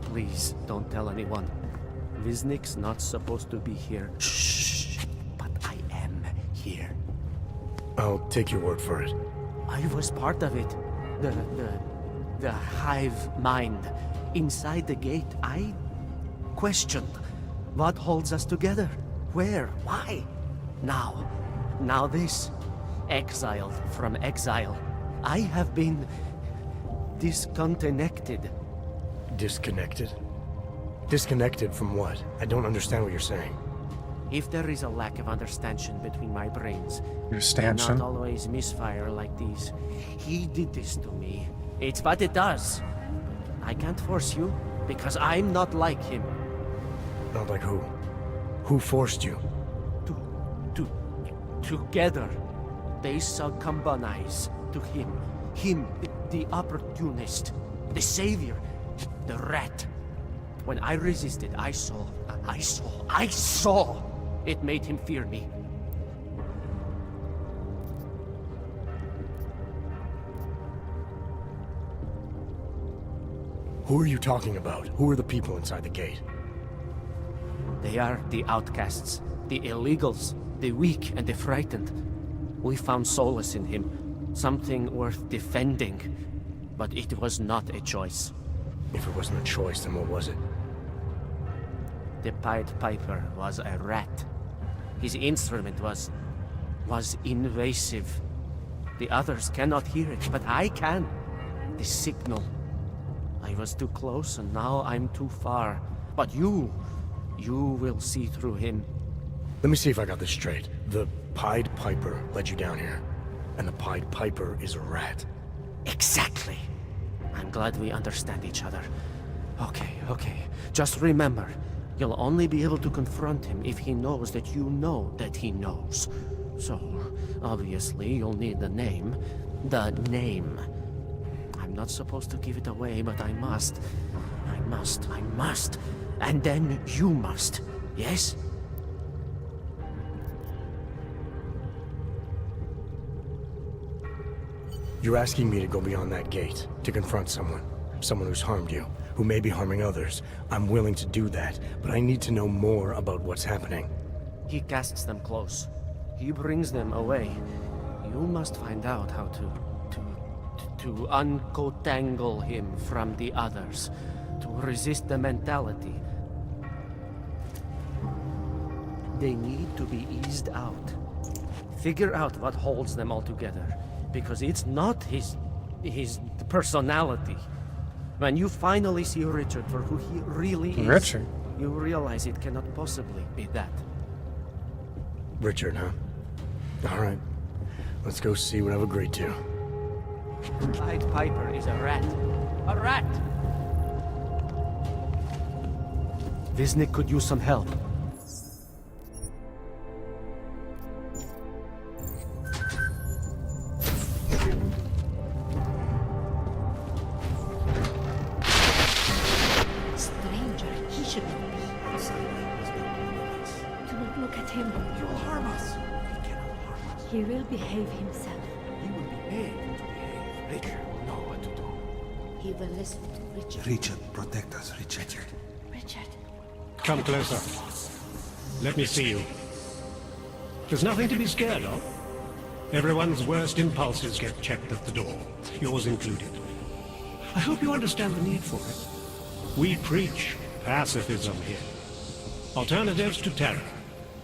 Please, don't tell anyone. Viznik's not supposed to be here. Shh! But I am here. I'll take your word for it. I was part of it. The hive mind. Inside the gate, I questioned what holds us together. Where? Why? Now this. Exiled from exile. I have been disconnected. Disconnected? Disconnected from what? I don't understand what you're saying. If there is a lack of understanding between my brains, Understanding? not always misfire like these. He did this to me. It's what it does. I can't force you, because I'm not like him. Not like who? Who forced you? Together, they succumbanize to him. Him, the opportunist, the savior, the rat. When I resisted, I saw. It made him fear me. Who are you talking about? Who are the people inside the gate? They are the outcasts, the illegals, the weak and the frightened. We found solace in him, something worth defending, but it was not a choice. If it wasn't a choice, then what was it? The Pied Piper was a rat. His instrument was invasive. The others cannot hear it, but I can. The signal. I was too close, and now I'm too far. But you will see through him. Let me see if I got this straight. The Pied Piper led you down here, and the Pied Piper is a rat. Exactly. I'm glad we understand each other. Okay. Just remember, you'll only be able to confront him if he knows that you know that he knows. So, obviously, you'll need the name. The name. I'm not supposed to give it away, but I must. And then you must. Yes? You're asking me to go beyond that gate, to confront someone. Someone who's harmed you, who may be harming others. I'm willing to do that, but I need to know more about what's happening. He casts them close. He brings them away. You must find out how to uncotangle him from the others, to resist the mentality. They need to be eased out. Figure out what holds them all together, because it's not his personality. When you finally see Richard for who he really is, Richard? You realize it cannot possibly be that. Richard, huh? All right. Let's go see what I've agreed to. Pied Piper is a rat. A rat! Visnik could use some help. Stranger, he should not be. Do not look at him. He will harm us. He cannot harm us. He will behave himself. He will behave to behave. Richard will know what to do. He will listen to Richard. Richard, protect us, Richard. Richard. Come closer. Let me see you. There's nothing to be scared of. Everyone's worst impulses get checked at the door, yours included. I hope you understand the need for it. We preach pacifism here. Alternatives to terror.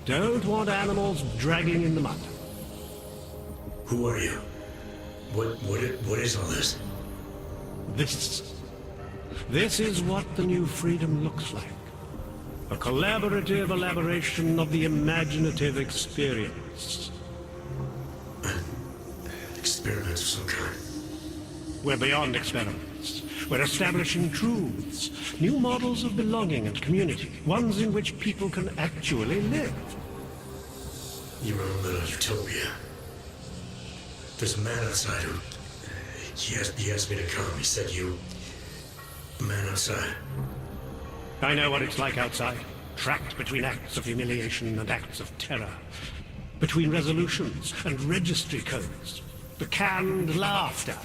Don't want animals dragging in the mud. Who are you? What is all this? This is what the new freedom looks like. A collaborative elaboration of the imaginative experience. Experiments of some kind. We're beyond experiments. We're establishing truths, new models of belonging and community, ones in which people can actually live. You're in a little utopia. There's a man outside who... He asked me to come. He said you... A man outside. I know what it's like outside. Trapped between acts of humiliation and acts of terror. Between resolutions and registry codes. The canned laughter.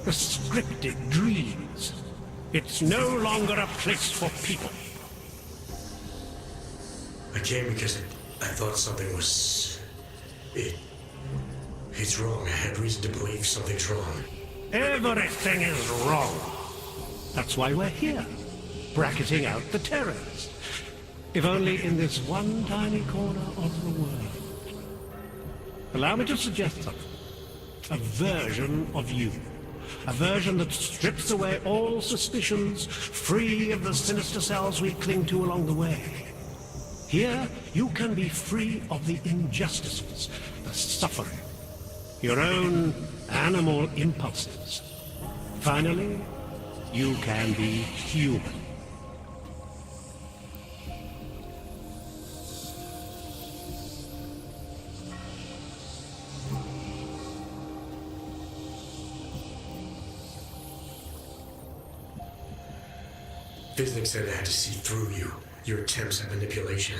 The scripted dreams. It's no longer a place for people. I came because I thought something was... It's wrong. I had reason to believe something's wrong. Everything is wrong. That's why we're here. Bracketing out the terrors. If only in this one tiny corner of the world. Allow me to suggest something. A version of you. A version that strips away all suspicions, free of the sinister cells we cling to along the way. Here, you can be free of the injustices, the suffering, your own animal impulses. Finally, you can be human. Visnik said I had to see through you, your attempts at manipulation,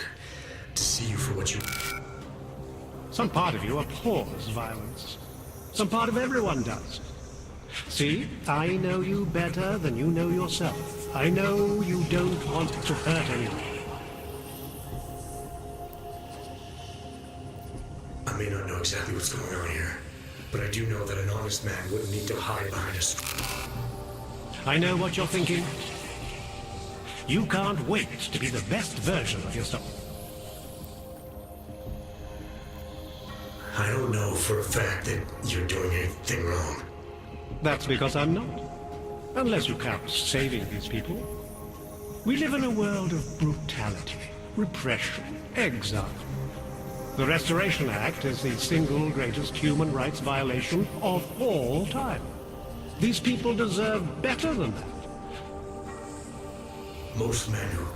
to see you for what you... Some part of you abhors violence. Some part of everyone does. See, I know you better than you know yourself. I know you don't want to hurt anyone. I may not know exactly what's going on here, but I do know that an honest man wouldn't need to hide behind us. I know what you're thinking. You can't wait to be the best version of yourself. I don't know for a fact that you're doing anything wrong. That's because I'm not. Unless you count saving these people. We live in a world of brutality, repression, exile. The Restoration Act is the single greatest human rights violation of all time. These people deserve better than that. Most men who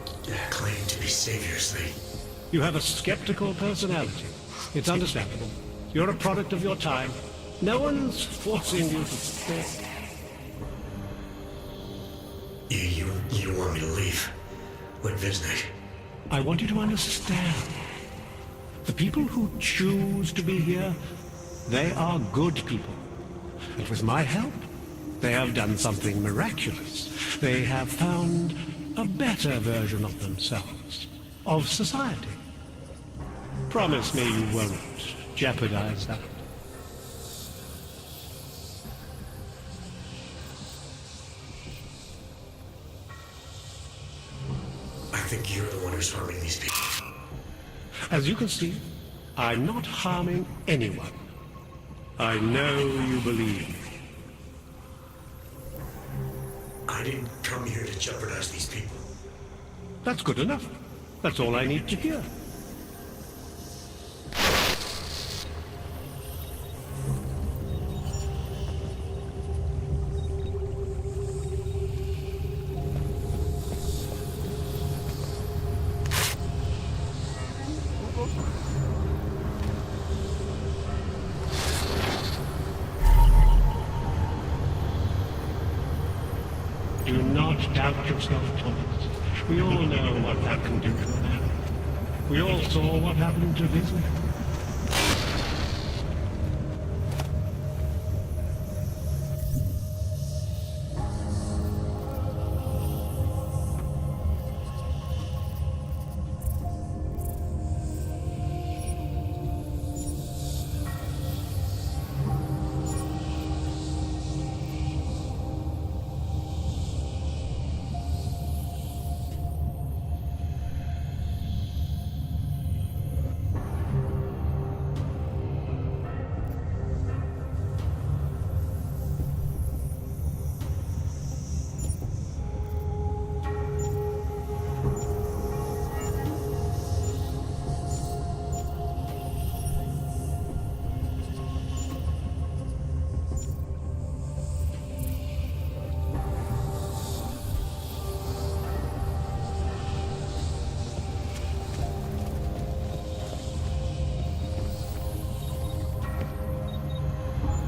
claim to be saviors, You have a skeptical personality. It's understandable. You're a product of your time. No one's forcing you to stay. You want me to leave? Like Visnik? I want you to understand. The people who choose to be here, they are good people. And with my help, they have done something miraculous. They have found a better version of themselves, of society. Promise me you won't jeopardize that. I think you're the one who's harming these people. As you can see, I'm not harming anyone. I know you believe me. I didn't come here to jeopardize these people. That's good enough. That's all I need to hear. Do not doubt yourself, Thomas. We all know what that can do to a man. We all saw what happened to Disney.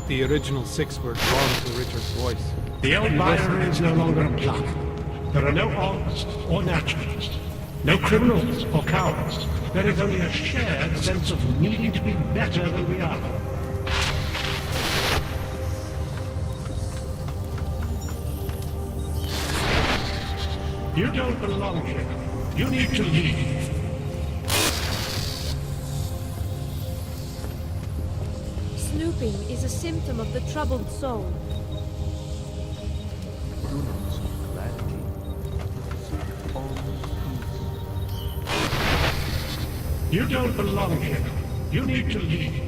The original 6 were drawn to Richard's voice. The Elvira is no longer a plot. There are no odds or naturalists, no criminals or cowards. There is only a shared sense of needing to be better than we are. You don't belong here. You need to leave. Snooping is a symptom of the troubled soul. Do not seek clarity. Seek always peace. You don't belong here. You need to leave.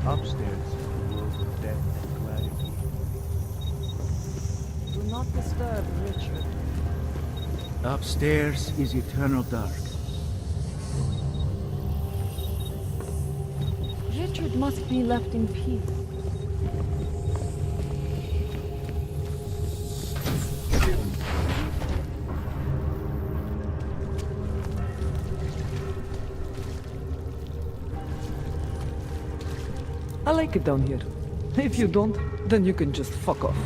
Upstairs, the world of death and clarity. Do not disturb Richard. Upstairs is eternal dark. Richard must be left in peace. I like it down here. If you don't, then you can just fuck off.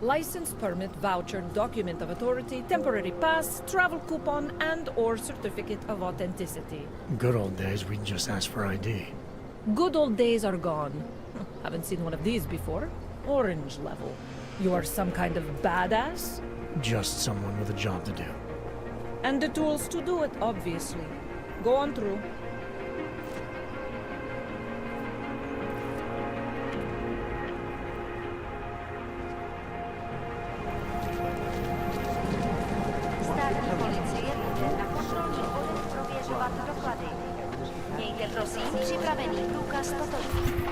License, permit, voucher, document of authority, temporary pass, travel coupon, and/or certificate of authenticity. Good old days, we'd just ask for ID. Good old days are gone. Haven't seen one of these before. Orange level. You are some kind of badass? Just someone with a job to do. And the tools to do it, obviously. Go on through. Státní policie bude na kontrolní odez prověřovat doklady. Mějte prosím připravený průkaz totožnosti.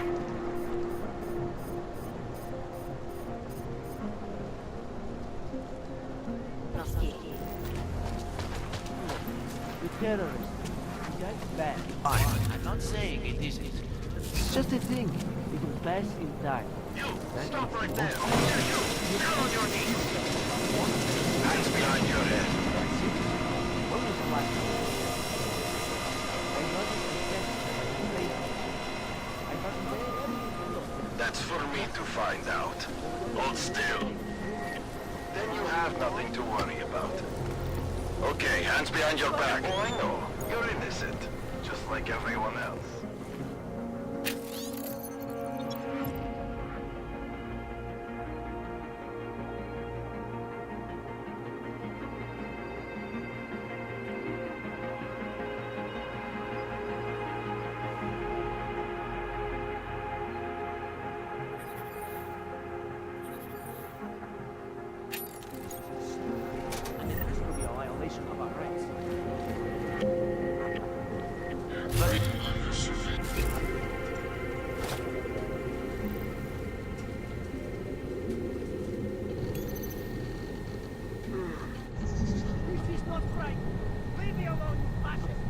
The terrorists. That's bad. I'm not saying it isn't. It's just a thing. It will pass in time. You! Stop right there! You! Down on your knees! Hands behind your head! When was the last time? I noticed the steps too late. I wasn't there. That's for me to find out. Hold still. Then you have nothing to worry about. Okay, hands behind your back. Oh, I know. You're innocent. Just like everyone else. This is not right. Leave me alone, you fascist.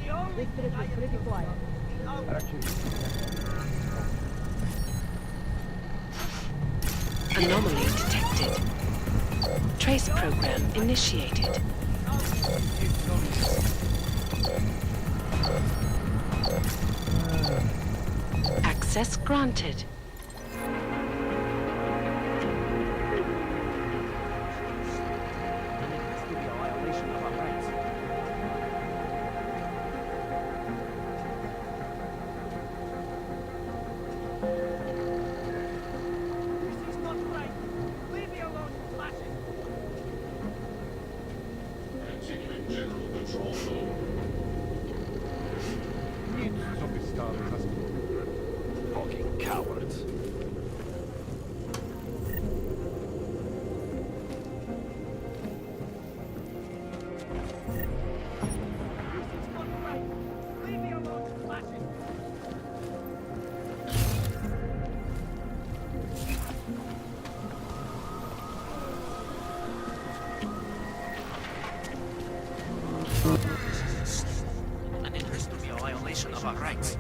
The only thing I am pretty quiet. Anomaly detected. Trace program initiated. Access granted. This is not right. Leave me alone, you fascist. Continuing general control zone. Fucking cowards. Leave me alone, you fascist. And it has to be a violation of our rights.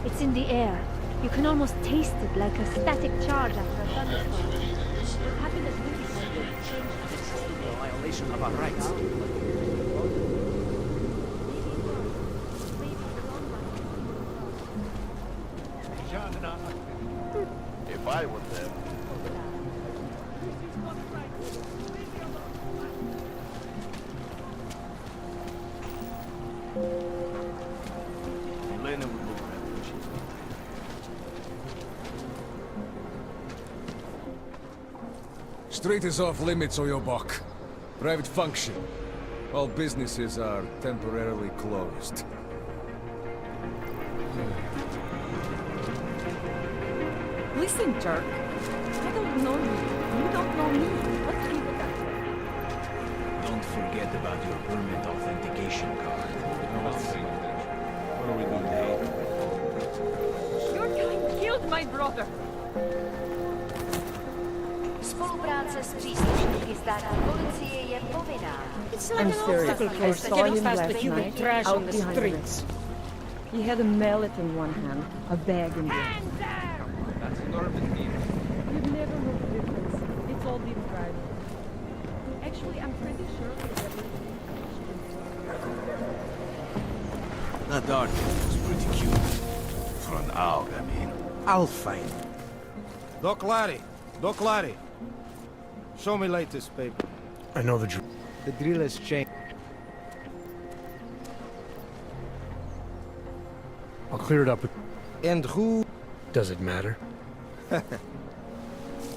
It's in the air. You can almost taste it like a static charge after a thunderstorm. What happened at This has to be a violation of our rights. If I were them, Lena would look better when she's not there. Street is off limits, Oyobok. Private function. All businesses are temporarily closed. Listen, jerk. I don't know you. You don't know me. Let's keep it that way. Don't forget about your permit authentication card. What do we do, Dave? killed my brother. Spolupráce s příslušníky státní policie je povinná. I'm serious. I saw him last night out behind the ring. He had a mallet in one hand, a bag in the other. That's an urban demon. You'd never know the difference. It's all deep fried. Actually, I'm pretty sure that That dark is pretty cute. For an AUG, I mean. I'll find him. Doc Larry. Show me latest paper. I know the drill. The drill has changed. I'll clear it up. And who? Does it matter?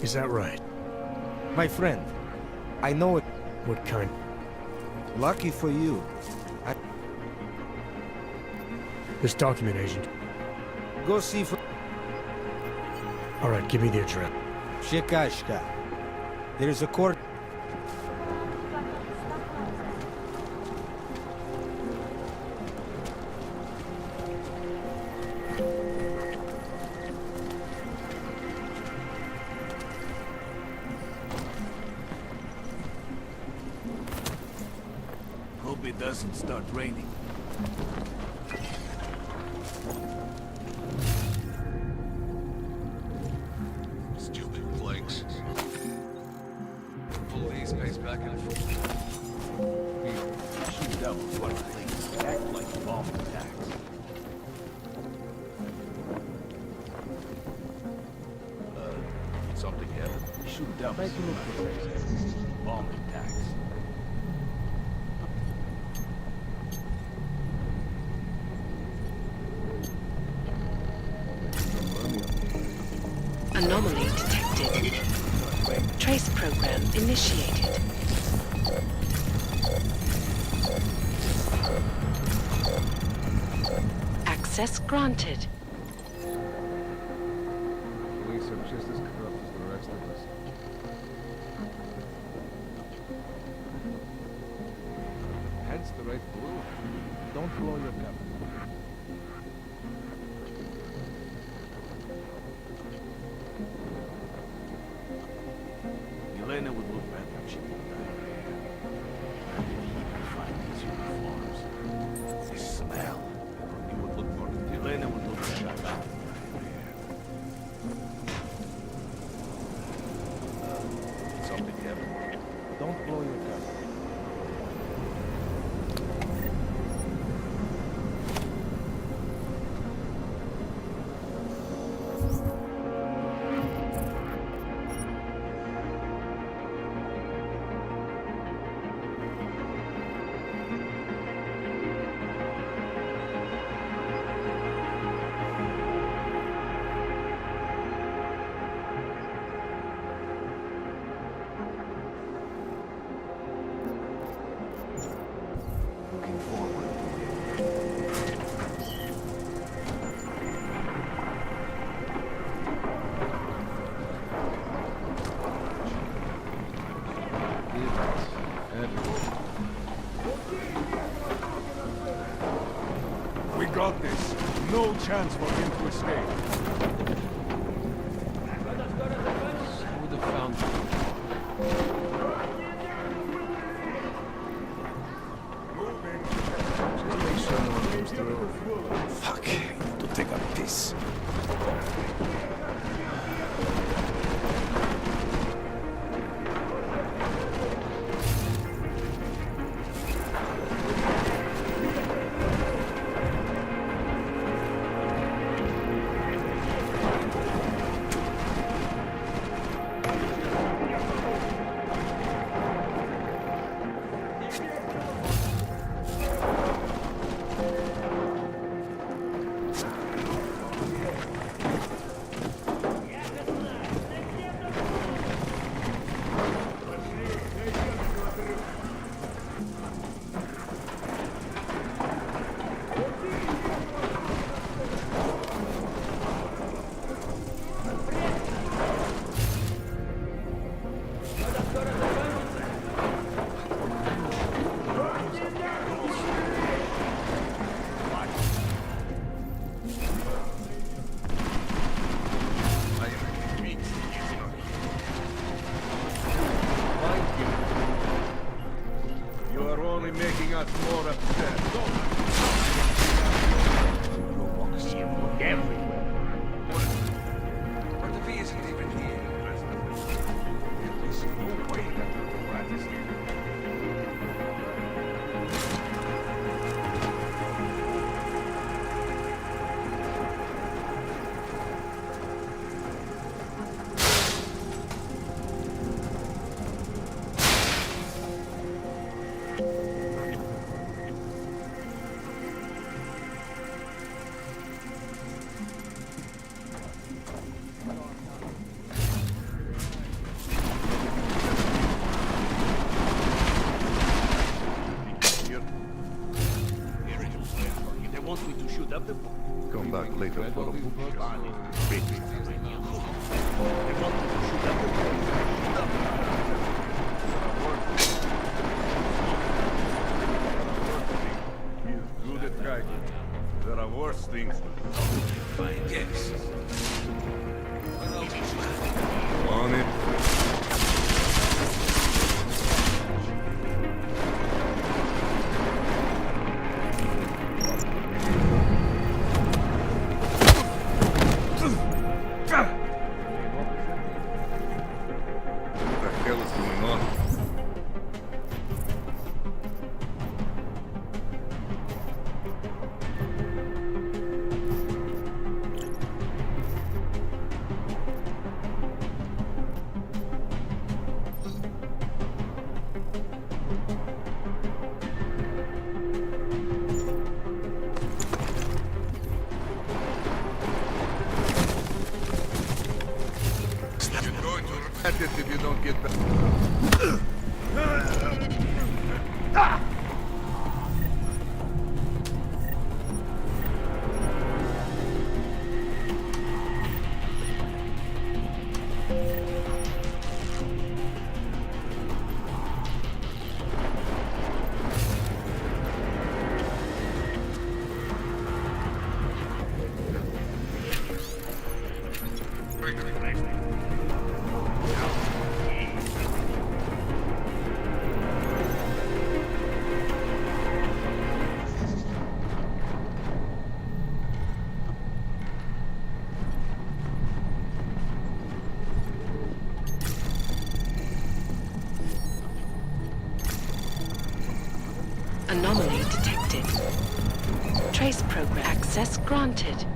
Is that right? My friend. I know it. What kind? Lucky for you. This document, Agent. Go see for... All right, give me the address. Shikashka. There is a court... Hope it doesn't start raining. Stupid planks. Pull these guys back and forth. Shoot down one thing. Act like bomb attacks. Something happened. Shoot down bomb attacks. Anomaly detected. Trace program initiated. Access granted. Police are just as corrupt as the rest of us. Hence the right blue. Don't blow your cover. Elena would look better if she would die. And if he could find these uniforms, the smell, he would look more. Elena would look shut up. Something happened. Don't blow your cover. Looking forward. We got this. No chance for him to escape. Who would have found you? Just make sure no one comes through. Fuck. To take a piss. only making us more upset. Everywhere. But the V isn't even here. There's no way that the rat is here. Come back later for a book. He's good at guiding. There are worse things to do. Yes. On it. What the hell is going on? You're going to regret it if you don't get back. Anomaly detected. Trace program access granted.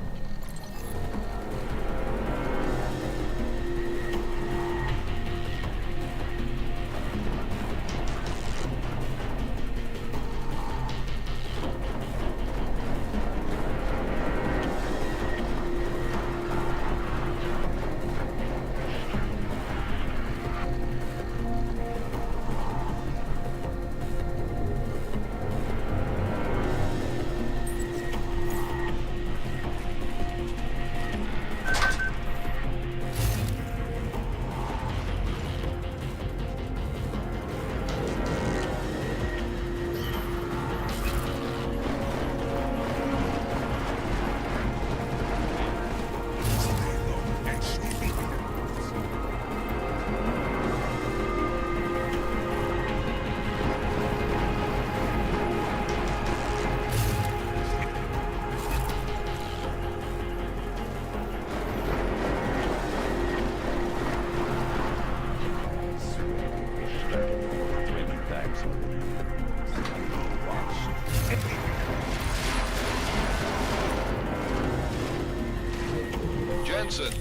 Jensen,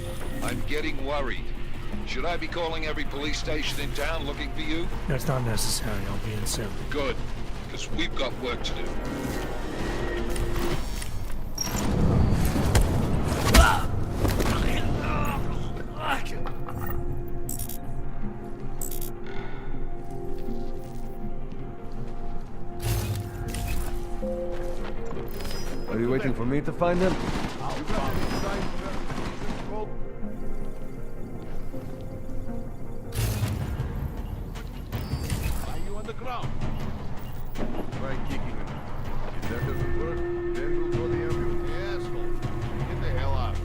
I'm getting worried. Should I be calling every police station in town looking for you? That's not necessary. I'll be in soon. Good, because we've got work to do. Are you waiting for me to find him? Are you on the ground? Try kicking him. If that doesn't work, then we'll call the ambulance. Yeah, asshole. Get the hell out.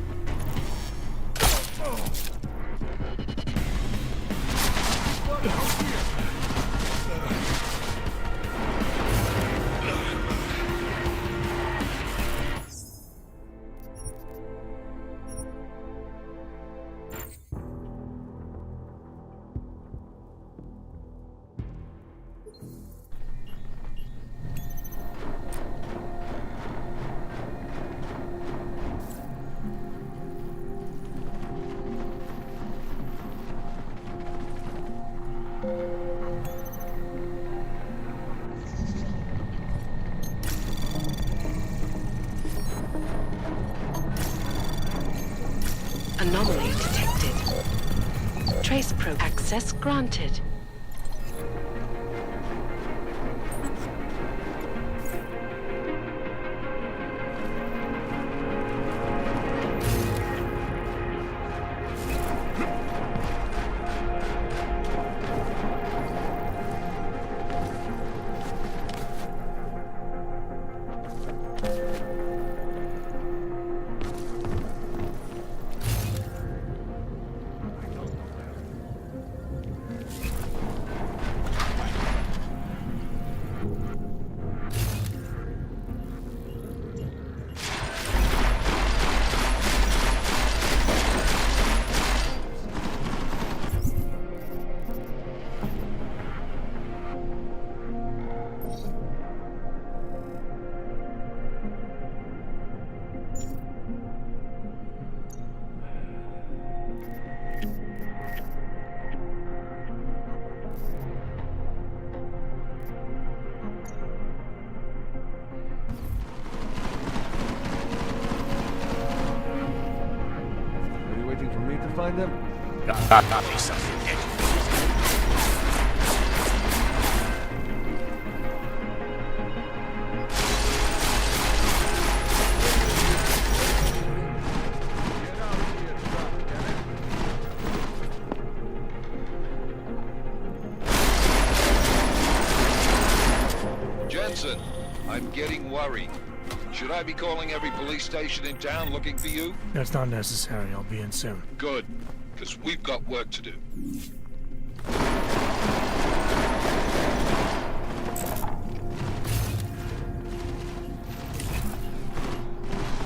Anomaly detected. Trace probe access granted. Are you waiting for me to find them? Copy something. Jensen, I'm getting worried. Should I be calling every police station in town looking for you? That's not necessary. I'll be in soon. Good, because we've got work to do.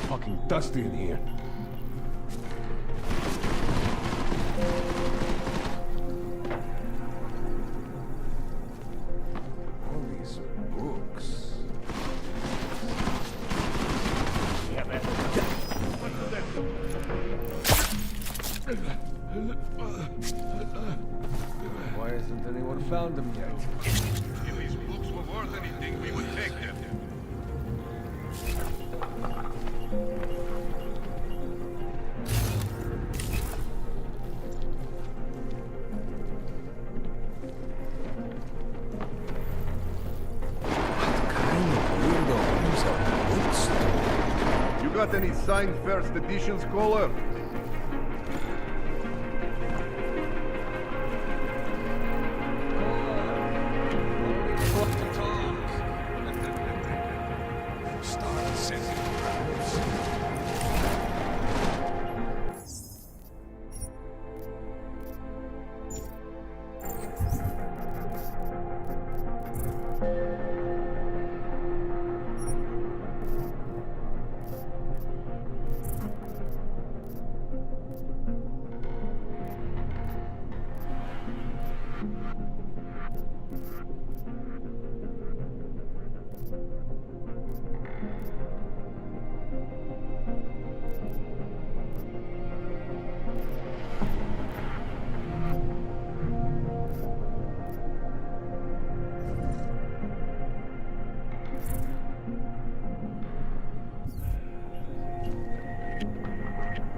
Fucking dusty in here. All these books. Why hasn't anyone found them yet? If these books were worth anything, we would take them. You got any signed first editions, caller? Start sending crowds.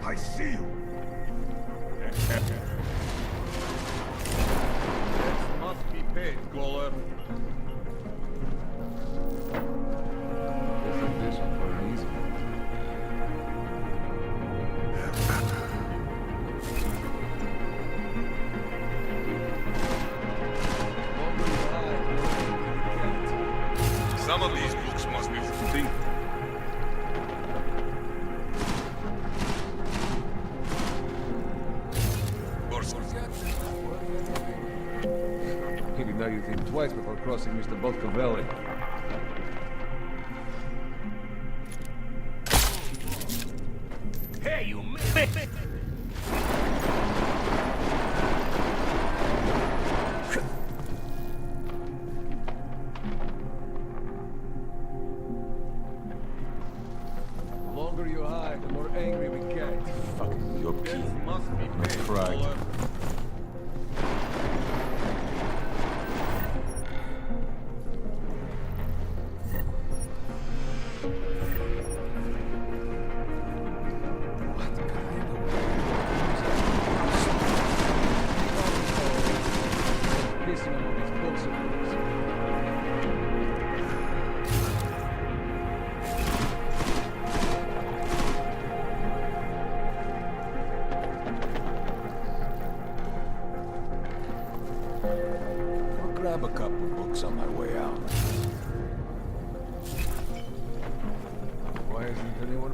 I see you. Debts must be paid, caller. This one for an easy. Some of these books must be think. Maybe now you think twice before crossing Mr. Botcavelli. Hey, you The longer you hide, the more angry we get. fucking yuppie. Debts must be paid, Cried. caller.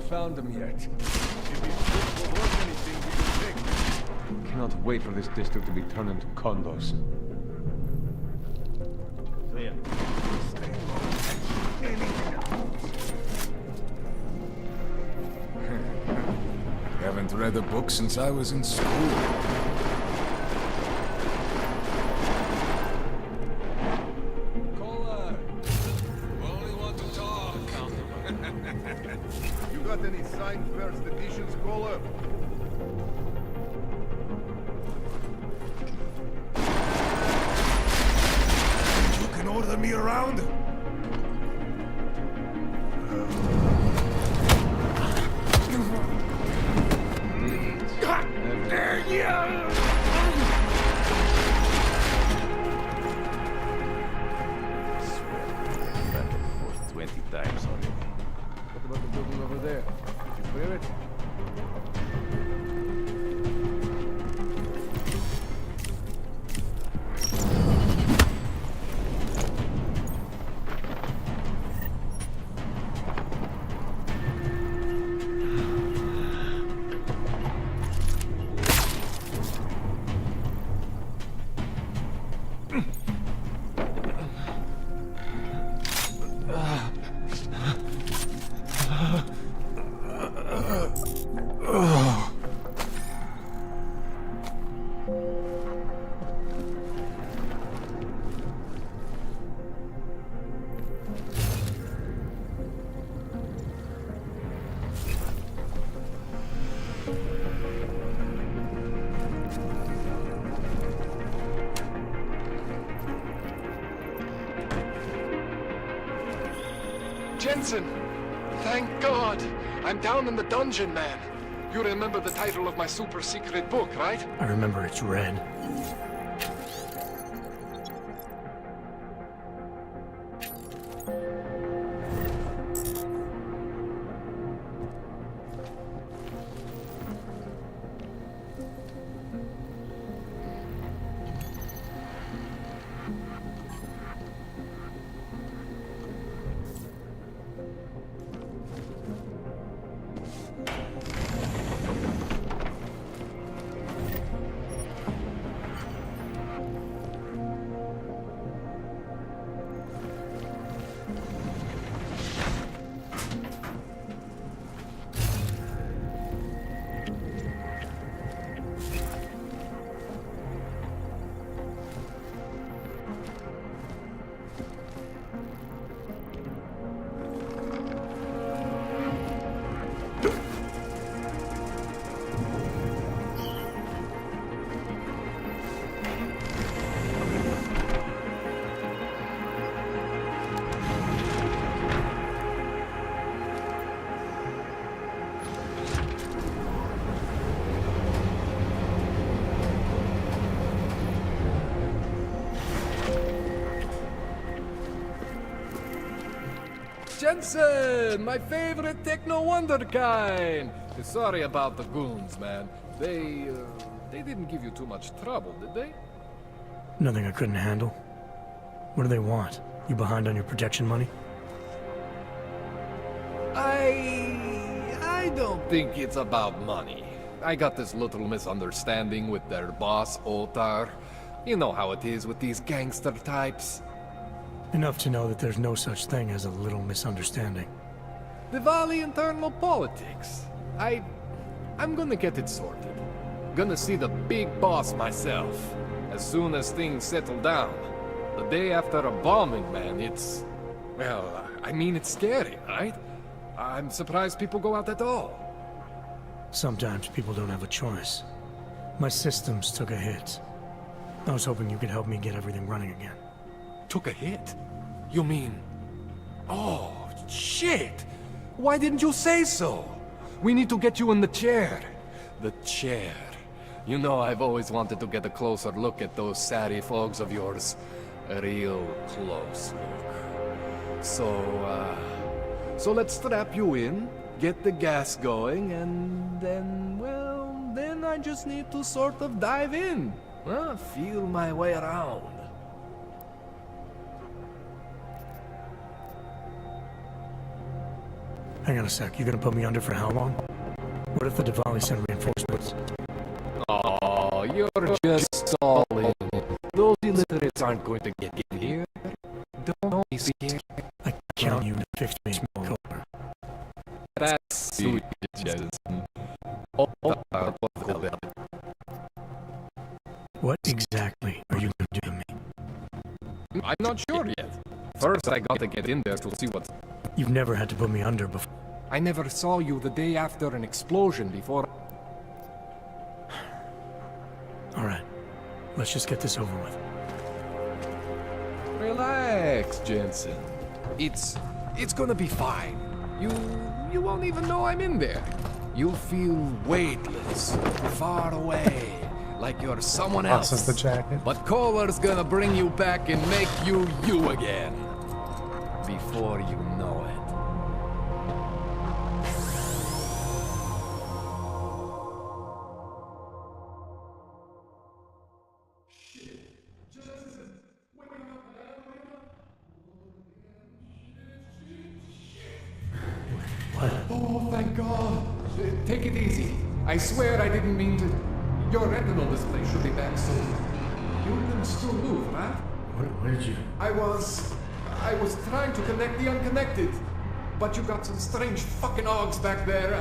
found them yet. Cannot wait for this district to be turned into condos. Haven't read a book since I was in school. You got any signed first editions, Caller? You can order me around? Back and forth 20 times already. What about the building over there? Did you clear it? Jensen! Thank God! I'm down in the dungeon, man. You remember the title of my super secret book, right? I remember it's red. Jensen, my favorite techno wonderkind. Sorry about the goons, man. They didn't give you too much trouble, did they? Nothing I couldn't handle. What do they want? You behind on your protection money? I don't think it's about money. I got this little misunderstanding with their boss, Otar. You know how it is with these gangster types. Enough to know that there's no such thing as a little misunderstanding. The Valley internal politics. I'm gonna get it sorted. Gonna see the big boss myself. As soon as things settle down. The day after a bombing, man, it's... Well, I mean, it's scary, right? I'm surprised people go out at all. Sometimes people don't have a choice. My systems took a hit. I was hoping you could help me get everything running again. Took a hit? You mean... Oh, shit! Why didn't you say so? We need to get you in the chair. The chair. You know I've always wanted to get a closer look at those Sari folks of yours. A real close look. So let's strap you in, get the gas going, and then, well, then I just need to sort of dive in. Feel my way around. Hang on a sec. You gonna put me under for how long? What if the Diwali send reinforcements? Oh, you're just stalling. Those illiterates aren't going to get in here. Don't be scared. I count you to 50 small color. That's sweet, Jensen. What exactly are you gonna do to me? I'm not sure yet. First, I gotta get in there to see what's... You've never had to put me under before. I never saw you the day after an explosion before... Alright. Let's just get this over with. Relax, Jensen. It's gonna be fine. You won't even know I'm in there. You'll feel weightless, far away, like you're someone else. Passes the jacket. But Kohler's gonna bring you back and make you you again. Before you know it. What? Oh, thank God. Take it easy. I swear I didn't mean to... Your retinal display should be back soon. You can still move, right? Where did you... I was trying to connect the unconnected. But you got some strange fucking ogs back there.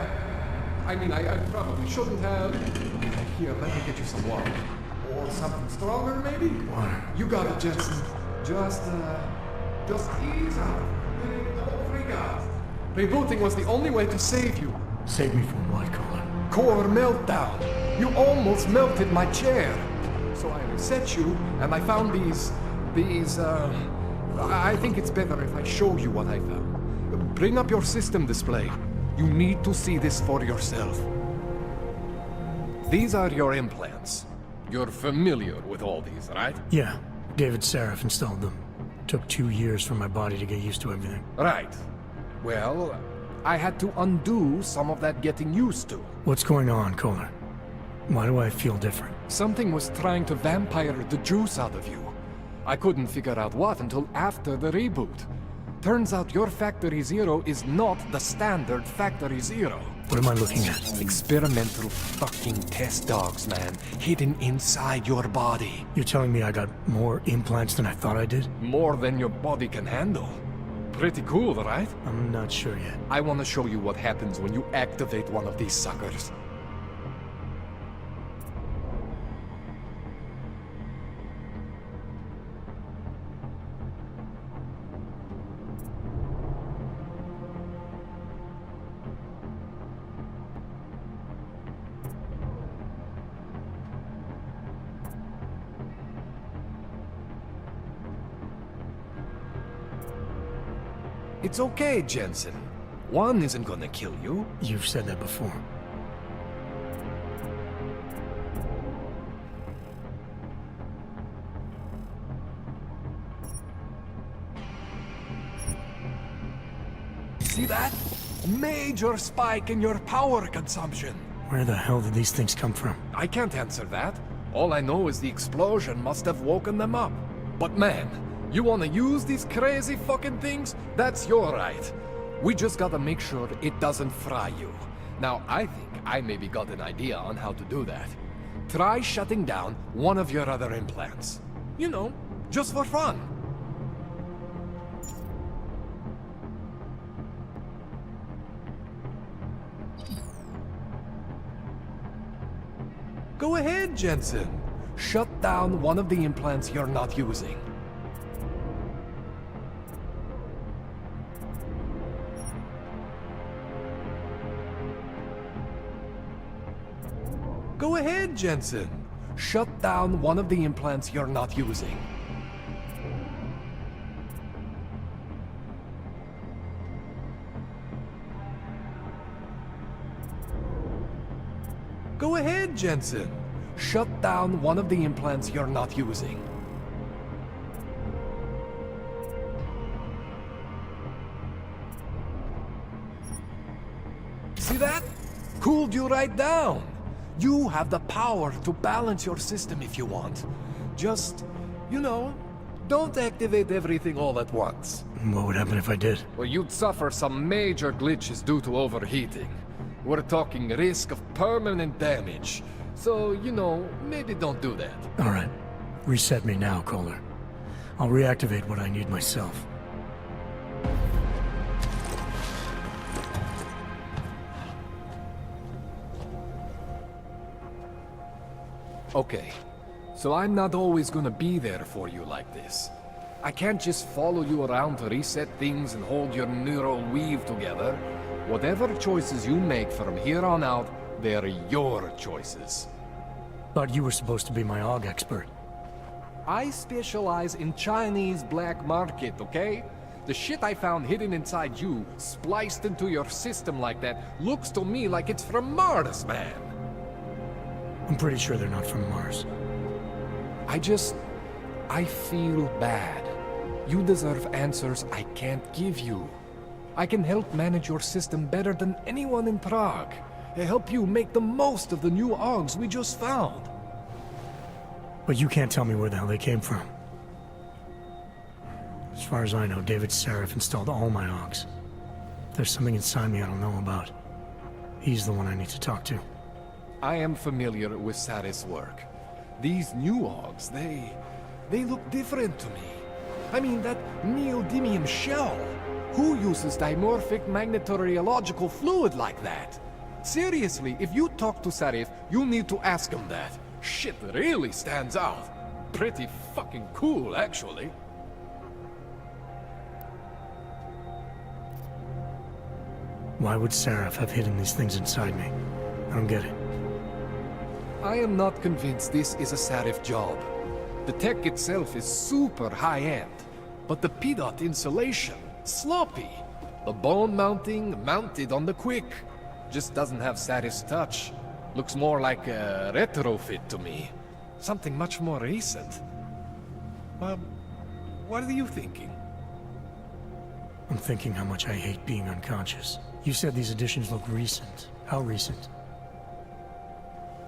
I mean, I probably shouldn't have... Here, let me get you some water. Or something stronger, maybe? Water. You got it, Jensen. Just ease out. Don't freak out. Rebooting was the only way to save you. Save me from what, Kohler? Core meltdown. You almost melted my chair. So I reset you, and I found these... I think it's better if I show you what I found. Bring up your system display. You need to see this for yourself. These are your implants. You're familiar with all these, right? Yeah. David Seraph installed them. Took 2 years for my body to get used to everything. Right. Well, I had to undo some of that getting used to. What's going on, Kohler? Why do I feel different? Something was trying to vampire the juice out of you. I couldn't figure out what until after the reboot. Turns out your Factory Zero is not the standard Factory Zero. What am I looking at? Experimental fucking test dogs, man. Hidden inside your body. You're telling me I got more implants than I thought I did? More than your body can handle. Pretty cool, right? I'm not sure yet. I want to show you what happens when you activate one of these suckers. It's okay, Jensen. One isn't gonna kill you. You've said that before. See that? Major spike in your power consumption. Where the hell did these things come from? I can't answer that. All I know is the explosion must have woken them up. But man, you wanna use these crazy fucking things? That's your right. We just gotta make sure it doesn't fry you. Now, I think I maybe got an idea on how to do that. Try shutting down one of your other implants. You know, just for fun. Go ahead, Jensen. Shut down one of the implants you're not using. Go ahead, Jensen. Shut down one of the implants you're not using. Go ahead, Jensen. Shut down one of the implants you're not using. See that? Cooled you right down. You have the power to balance your system if you want. Just, you know, don't activate everything all at once. What would happen if I did? Well, you'd suffer some major glitches due to overheating. We're talking risk of permanent damage. So, you know, maybe don't do that. Alright. Reset me now, Kohler. I'll reactivate what I need myself. Okay. So I'm not always gonna be there for you like this. I can't just follow you around to reset things and hold your neural weave together. Whatever choices you make from here on out, they're your choices. Thought you were supposed to be my AUG expert. I specialize in Chinese black market, okay? The shit I found hidden inside you, spliced into your system like that, looks to me like it's from Mars, man. I'm pretty sure they're not from Mars. I feel bad. You deserve answers I can't give you. I can help manage your system better than anyone in Prague. I help you make the most of the new AUGs we just found. But you can't tell me where the hell they came from. As far as I know, David Seraph installed all my AUGs. There's something inside me I don't know about. He's the one I need to talk to. I am familiar with Sarah's work. These new AUGs, they look different to me. I mean, that neodymium shell. Who uses dimorphic magnetorheological fluid like that? Seriously, if you talk to Sarif, you need to ask him that. Shit really stands out. Pretty fucking cool, actually. Why would Seraph have hidden these things inside me? I don't get it. I am not convinced this is a Sarif job. The tech itself is super high-end, but the PDOT insulation, sloppy. The bone mounting, mounted on the quick. Just doesn't have Sarif's touch. Looks more like a retrofit to me. Something much more recent. Well, what are you thinking? I'm thinking how much I hate being unconscious. You said these additions look recent. How recent?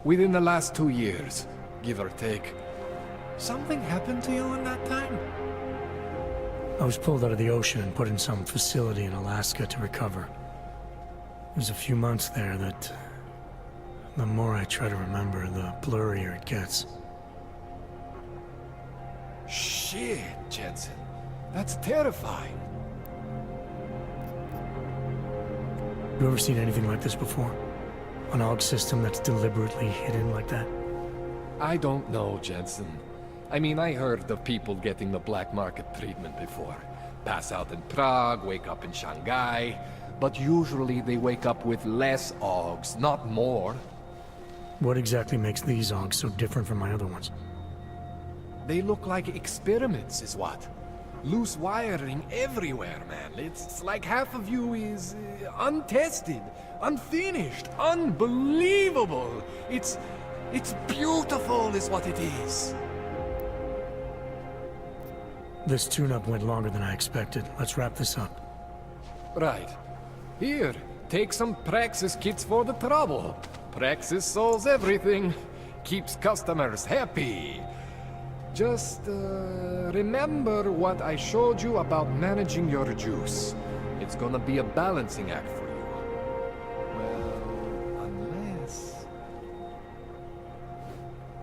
Within the last 2 years, give or take. Something happened to you in that time? I was pulled out of the ocean and put in some facility in Alaska to recover. It was a few months there that... the more I try to remember, the blurrier it gets. Shit, Jensen. That's terrifying. You ever seen anything like this before? An AUG system that's deliberately hidden like that? I don't know, Jensen. I mean, I heard of people getting the black market treatment before. Pass out in Prague, wake up in Shanghai. But usually they wake up with less AUGs, not more. What exactly makes these AUGs so different from my other ones? They look like experiments, is what. Loose wiring everywhere, man. It's like half of you is untested, unfinished, unbelievable. It's beautiful is what it is. This tune-up went longer than I expected. Let's wrap this up. Right. Here, take some Praxis kits for the trouble. Praxis solves everything. Keeps customers happy. Just, remember what I showed you about managing your juice. It's gonna be a balancing act for you. Well, unless...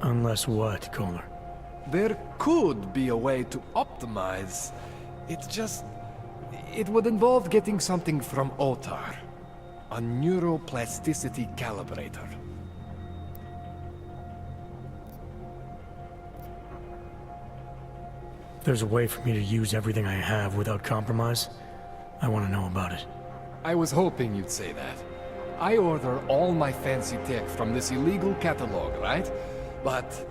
Unless what, Kohler? There could be a way to optimize. It would involve getting something from Otar. A neuroplasticity calibrator. If there's a way for me to use everything I have without compromise, I want to know about it. I was hoping you'd say that. I order all my fancy tech from this illegal catalog, right? But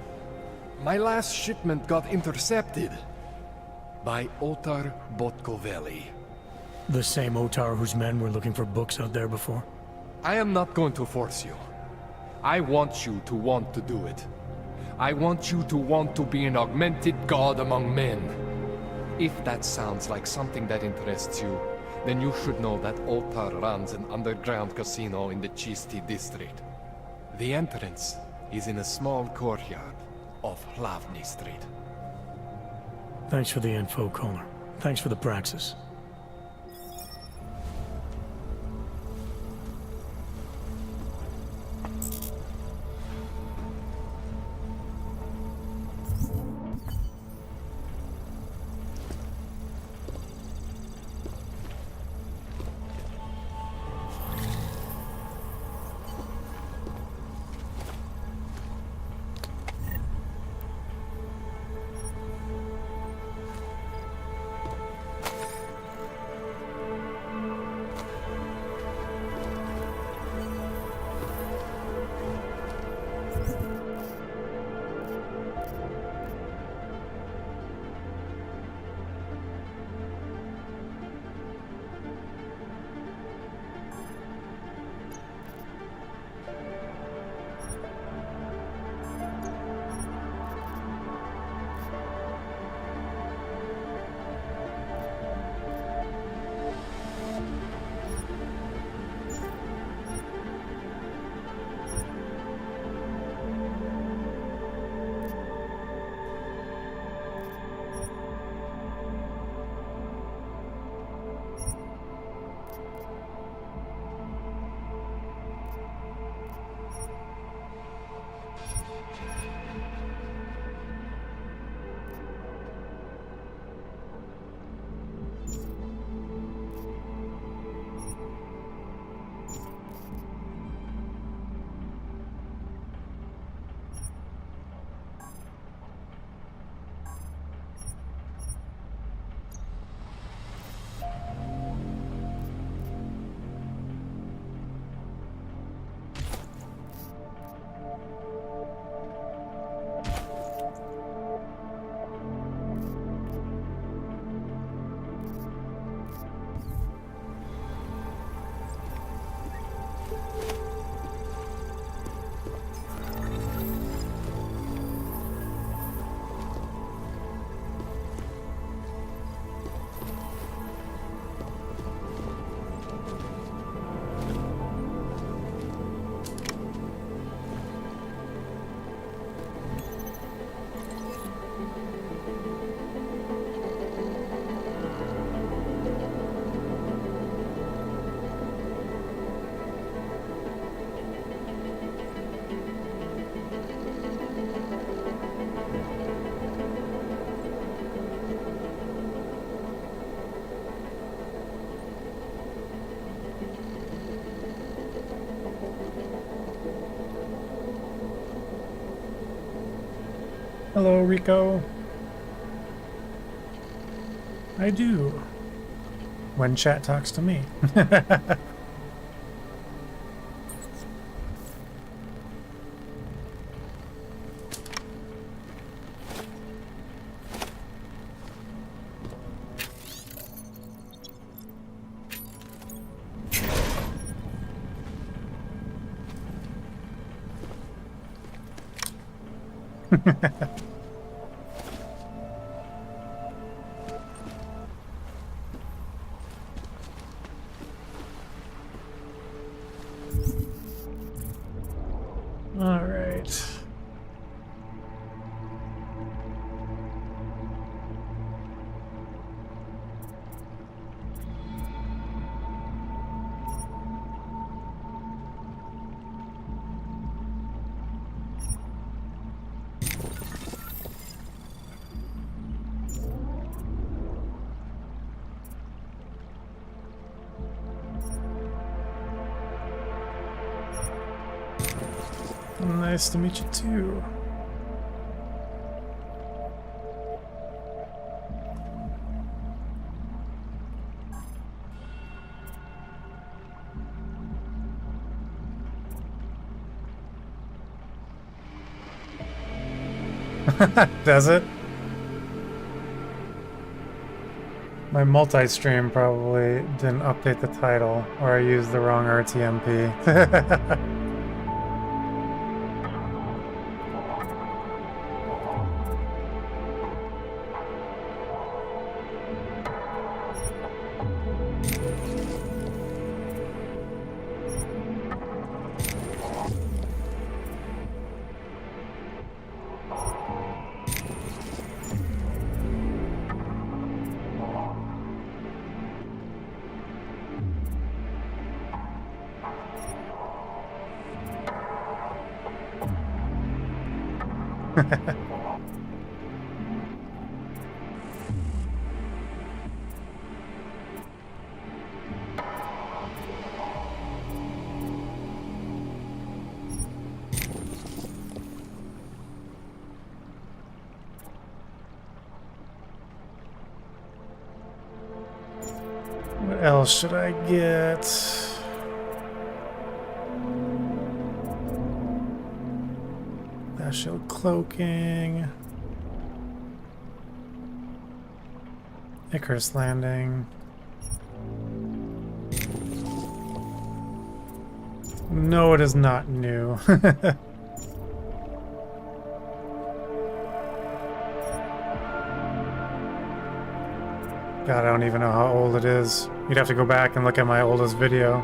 my last shipment got intercepted by Otar Botkoveli. The same Otar whose men were looking for books out there before? I am not going to force you. I want you to want to do it. I want you to want to be an augmented god among men. If that sounds like something that interests you, then you should know that Otar runs an underground casino in the Chisti district. The entrance is in a small courtyard off Hlavny Street. Thanks for the info, Kohler. Thanks for the praxis. Hello, Rico. I do. When chat talks to me. All right. Nice to meet you too. Does it? My multi-stream probably didn't update the title, or I used the wrong RTMP. What else should I get? Special cloaking. Icarus landing. No, it is not new. God, I don't even know how old it is. You'd have to go back and look at my oldest video.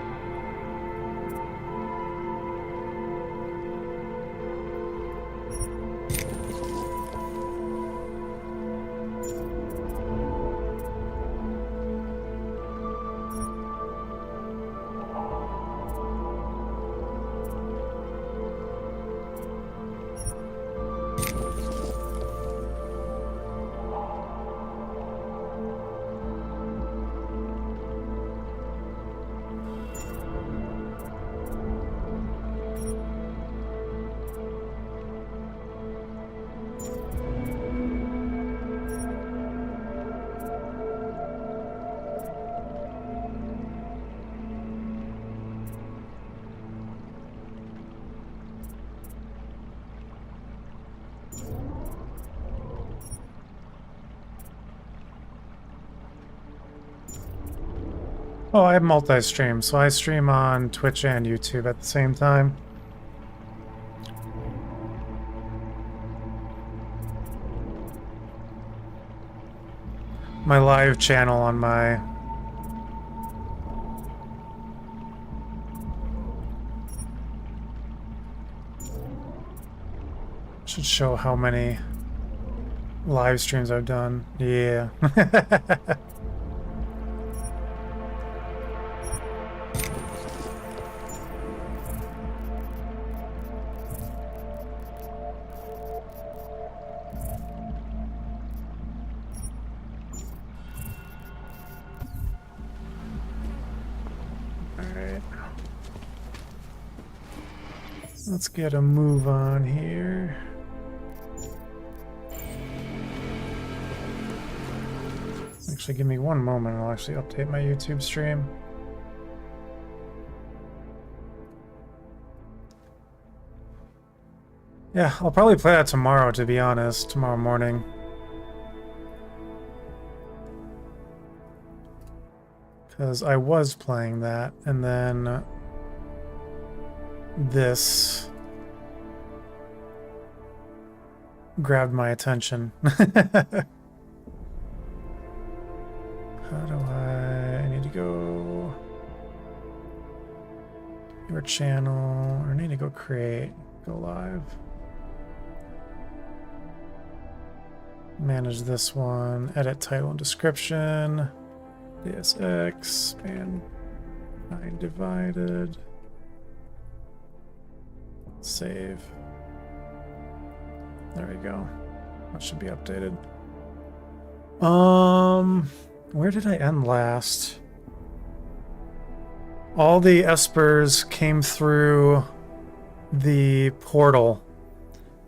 Oh, I have multi-stream, so I stream on Twitch and YouTube at the same time. My live channel on my should show how many live streams I've done. Yeah. Let's get a move on here. Actually, give me one moment and I'll actually update my YouTube stream. Yeah, I'll probably play that tomorrow, to be honest. Tomorrow morning. Because I was playing that, and then this grabbed my attention. How do I need to go your channel, or I need to go create, go live. Manage this one, edit title and description, DSX, span 9 divided, save. There we go. That should be updated. Where did I end last? All the espers came through the portal,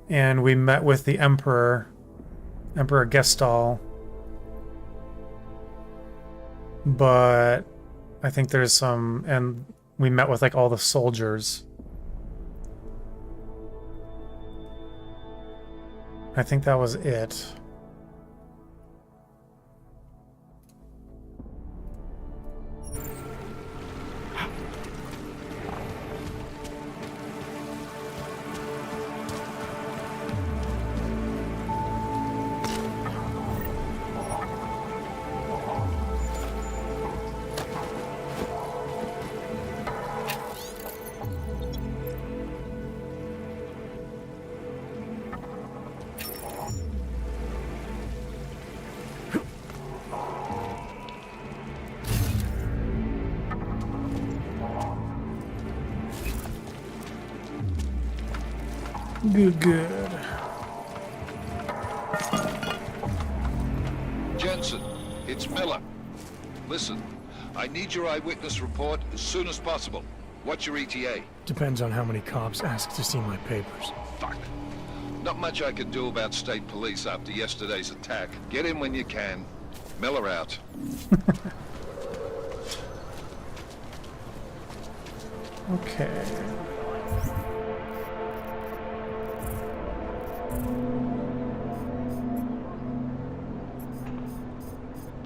and we met with the Emperor Gestal. But I think there's some, and we met with like all the soldiers. I think that was it. Good. Jensen, it's Miller. Listen, I need your eyewitness report as soon as possible. What's your ETA? Depends on how many cops ask to see my papers. Fuck. Not much I can do about state police after yesterday's attack. Get in when you can. Miller out. Okay.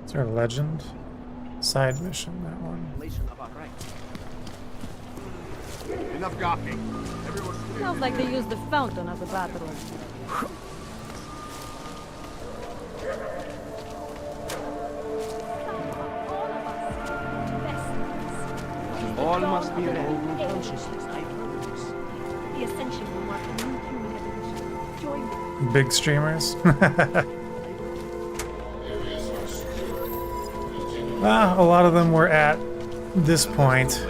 Is there a legend? Side mission, that one. Enough gawking. Everyone. Sounds like they used the fountain as a bathroom. All must be ready. Consciousness, I promise. The ascension will mark a new human evolution. Join me. Big streamers. A lot of them were at this point.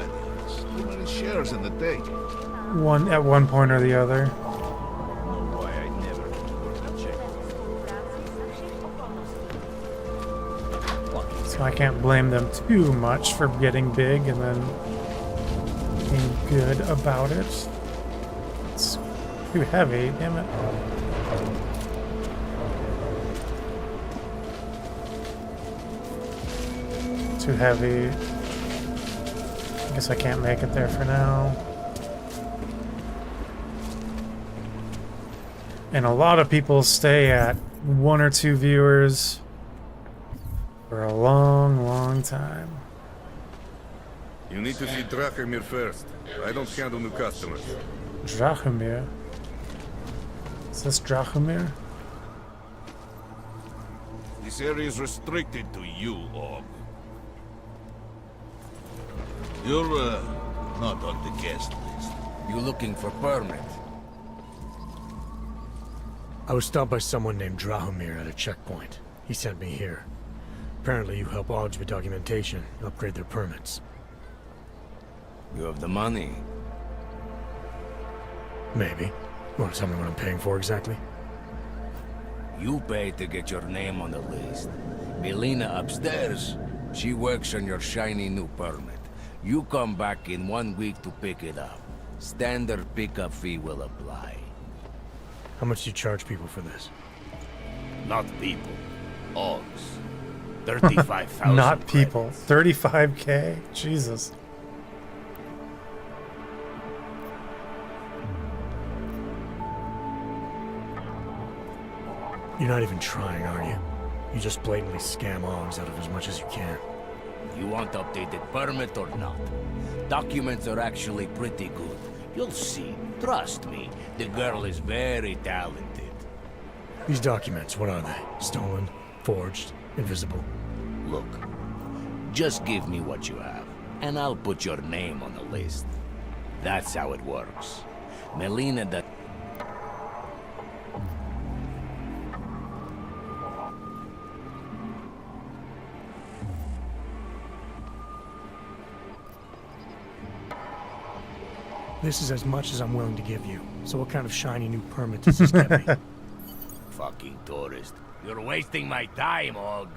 Too many shares in the day. At one point or the other. Boy, I never check. So I can't blame them too much for getting big and then being good about it. It's too heavy, damn it. Too heavy. I guess I can't make it there for now. And a lot of people stay at 1 or 2 viewers for a long, long time. You need to see Drachimir first. I don't handle new customers. Drachimir? Is this Drachimir? This area is restricted to you, Orb. You're, not on the guest list. You looking for permit? I was stopped by someone named Drahomir at a checkpoint. He sent me here. Apparently you help Augs with documentation, upgrade their permits. You have the money? Maybe. Want to tell me what I'm paying for exactly? You pay to get your name on the list. Melina upstairs, she works on your shiny new permit. You come back in 1 week to pick it up. Standard pickup fee will apply. How much do you charge people for this? Not people. Augs. 35,000 Not people. 35k? Jesus. You're not even trying, are you? You just blatantly scam Augs out of as much as you can. You want updated permit or not? Documents are actually pretty good. You'll see. Trust me. The girl is very talented. These documents, what are they? Stolen? Forged? Invisible? Look, just give me what you have, and I'll put your name on the list. That's how it works. Melina that... This is as much as I'm willing to give you. So what kind of shiny new permit does this get me? Fucking tourist. You're wasting my time, Og.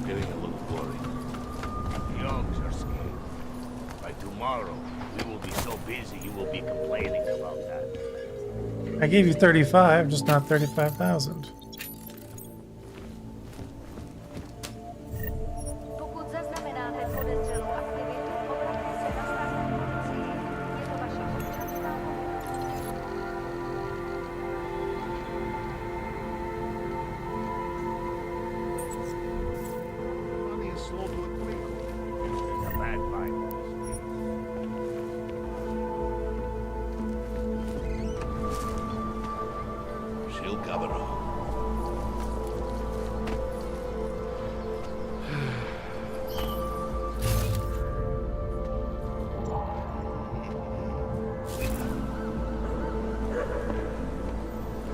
Getting a little boring. The Ogs are scared. By tomorrow, we will be so busy you will be complaining about that. I gave you 35, just not 35,000. Pokud zaznamenáte podezřelou aktivitu, obraťte se na státní policii. Je to vaše občanská Money is slow to agree. It's a bad vibe. She'll cover all.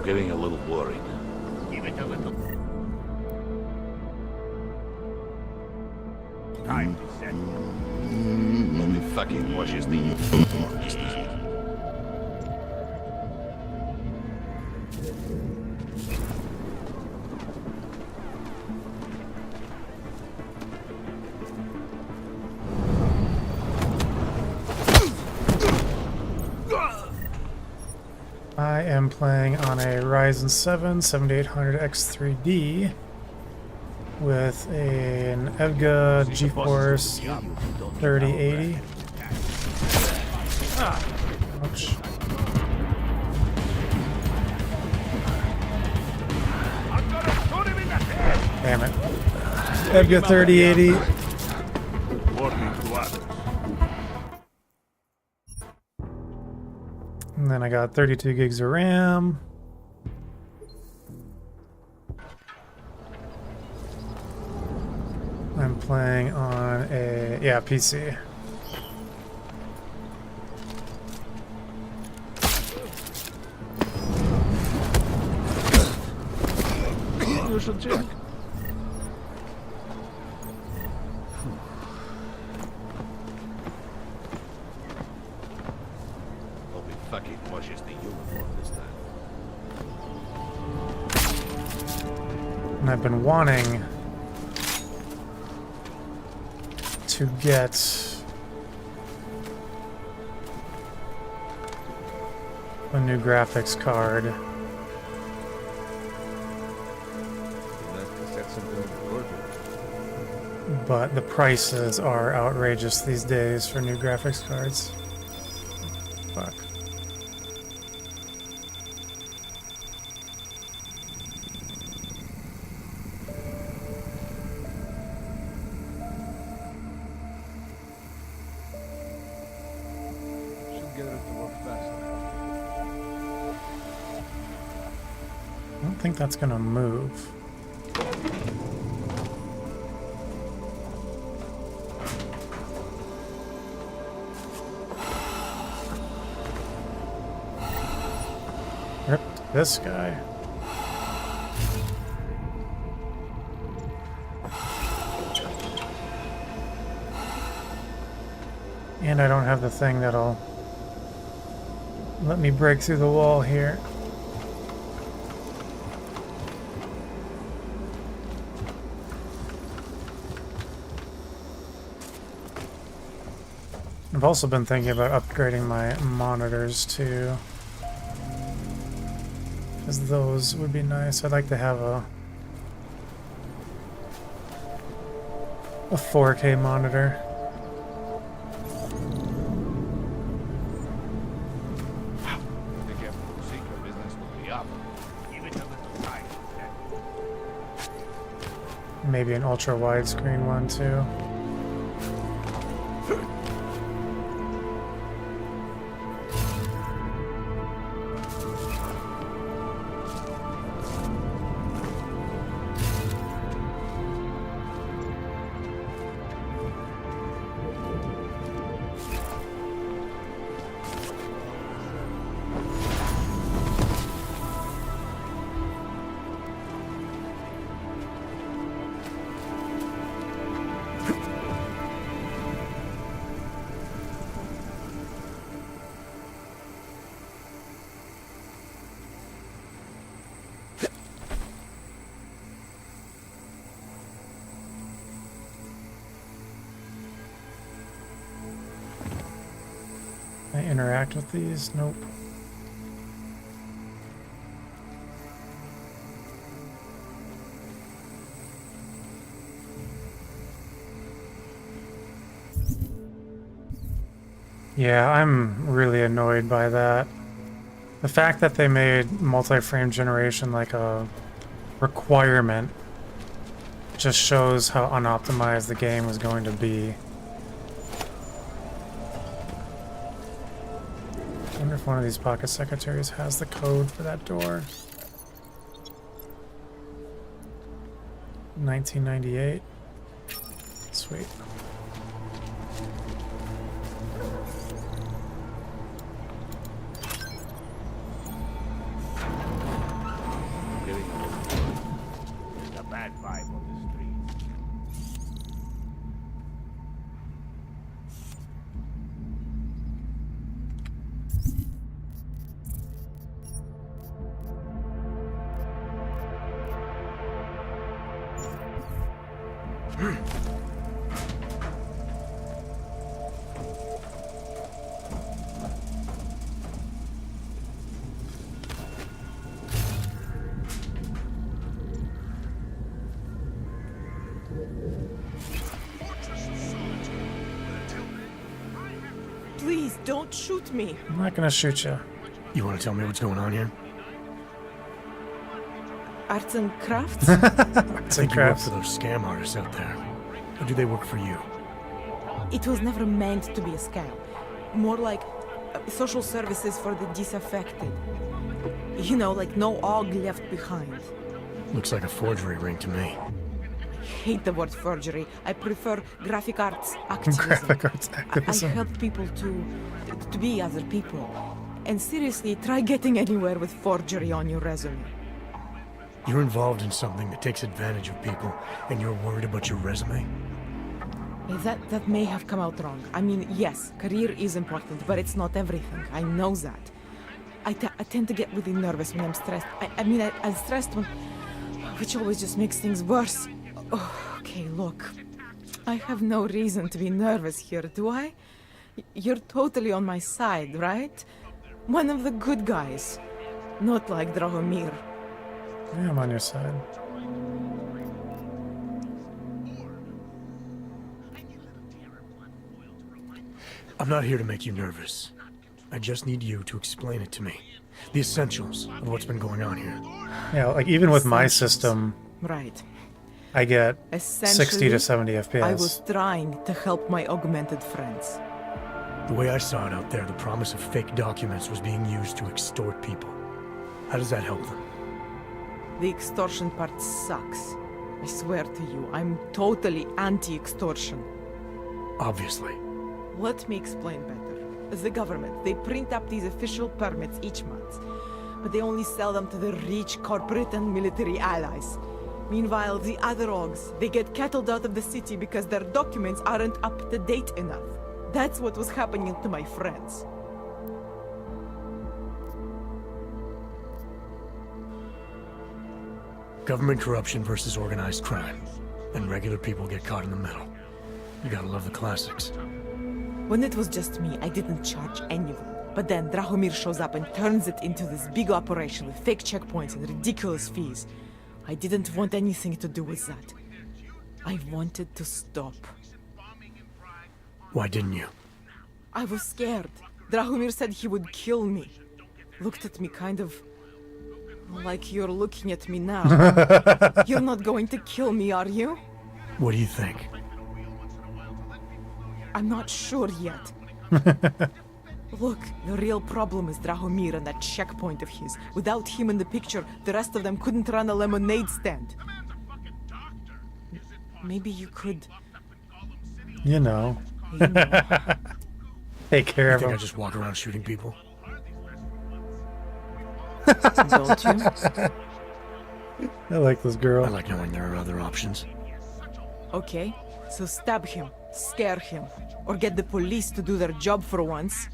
Getting a little boring. Give it a little time to set. Let me fucking watch his thing. I am playing on a Ryzen 7 7800 X3D with an EVGA GeForce 3080. Ouch. Damn it. EVGA 3080. And then I got 32 gigs of RAM. I'm playing on a, yeah, PC. You should check. Hope it fucking washes the uniform this time. And I've been wanting to get a new graphics card. But the prices are outrageous these days for new graphics cards. Fuck. Should get it to work faster. I don't think that's gonna move. Ripped this guy. And I don't have the thing that'll let me break through the wall here. If also been thinking about upgrading my monitors too. Because those would be nice. I'd like to have a 4K monitor. Maybe an ultra widescreen one too. Can I interact with these? Nope. Yeah, I'm really annoyed by that. The fact that they made multi-frame generation like a requirement just shows how unoptimized the game was going to be. I wonder if one of these pocket secretaries has the code for that door. 1998. Sweet. There's a bad vibe on the street. Please, don't shoot me. I'm not gonna shoot you. You want to tell me what's going on here? Arts and crafts? I think you work for those scam artists out there. Or do they work for you? It was never meant to be a scam. More like social services for the disaffected. You know, like no og left behind. Looks like a forgery ring to me. I hate the word forgery. I prefer graphic arts activism. Graphic arts activism. I help people to be other people. And seriously, try getting anywhere with forgery on your resume. You're involved in something that takes advantage of people, and you're worried about your resume? That may have come out wrong. I mean, yes, career is important, but it's not everything. I know that. I tend to get really nervous when I'm stressed. I'm stressed when... which always just makes things worse. Oh, okay, look. I have no reason to be nervous here, do I? You're totally on my side, right? One of the good guys. Not like Drahomir. Yeah, I'm on your side. I'm not here to make you nervous. I just need you to explain it to me. The essentials of what's been going on here. Yeah, like even with my system, right. I get 60 to 70 FPS. I was trying to help my augmented friends. The way I saw it out there, the promise of fake documents was being used to extort people. How does that help them? The extortion part sucks. I swear to you, I'm totally anti-extortion. Obviously. Let me explain better. The government, they print up these official permits each month, but they only sell them to the rich corporate and military allies. Meanwhile, the other Augs, they get cattled out of the city because their documents aren't up to date enough. That's what was happening to my friends. Government corruption versus organized crime. And regular people get caught in the middle. You gotta love the classics. When it was just me, I didn't charge anyone. But then Drahomir shows up and turns it into this big operation with fake checkpoints and ridiculous fees. I didn't want anything to do with that. I wanted to stop. Why didn't you? I was scared. Drahomir said he would kill me. Looked at me kind of like you're looking at me now. You're not going to kill me, are you? What do you think? I'm not sure yet. Look, the real problem is Drahomir and that checkpoint of his. Without him in the picture, the rest of them couldn't run a lemonade stand. Maybe you could... You know. You know. You Take care of think him. I just walk around shooting people? Don't you? I like this girl. I like knowing there are other options. Okay, so stab him, scare him, or get the police to do their job for once.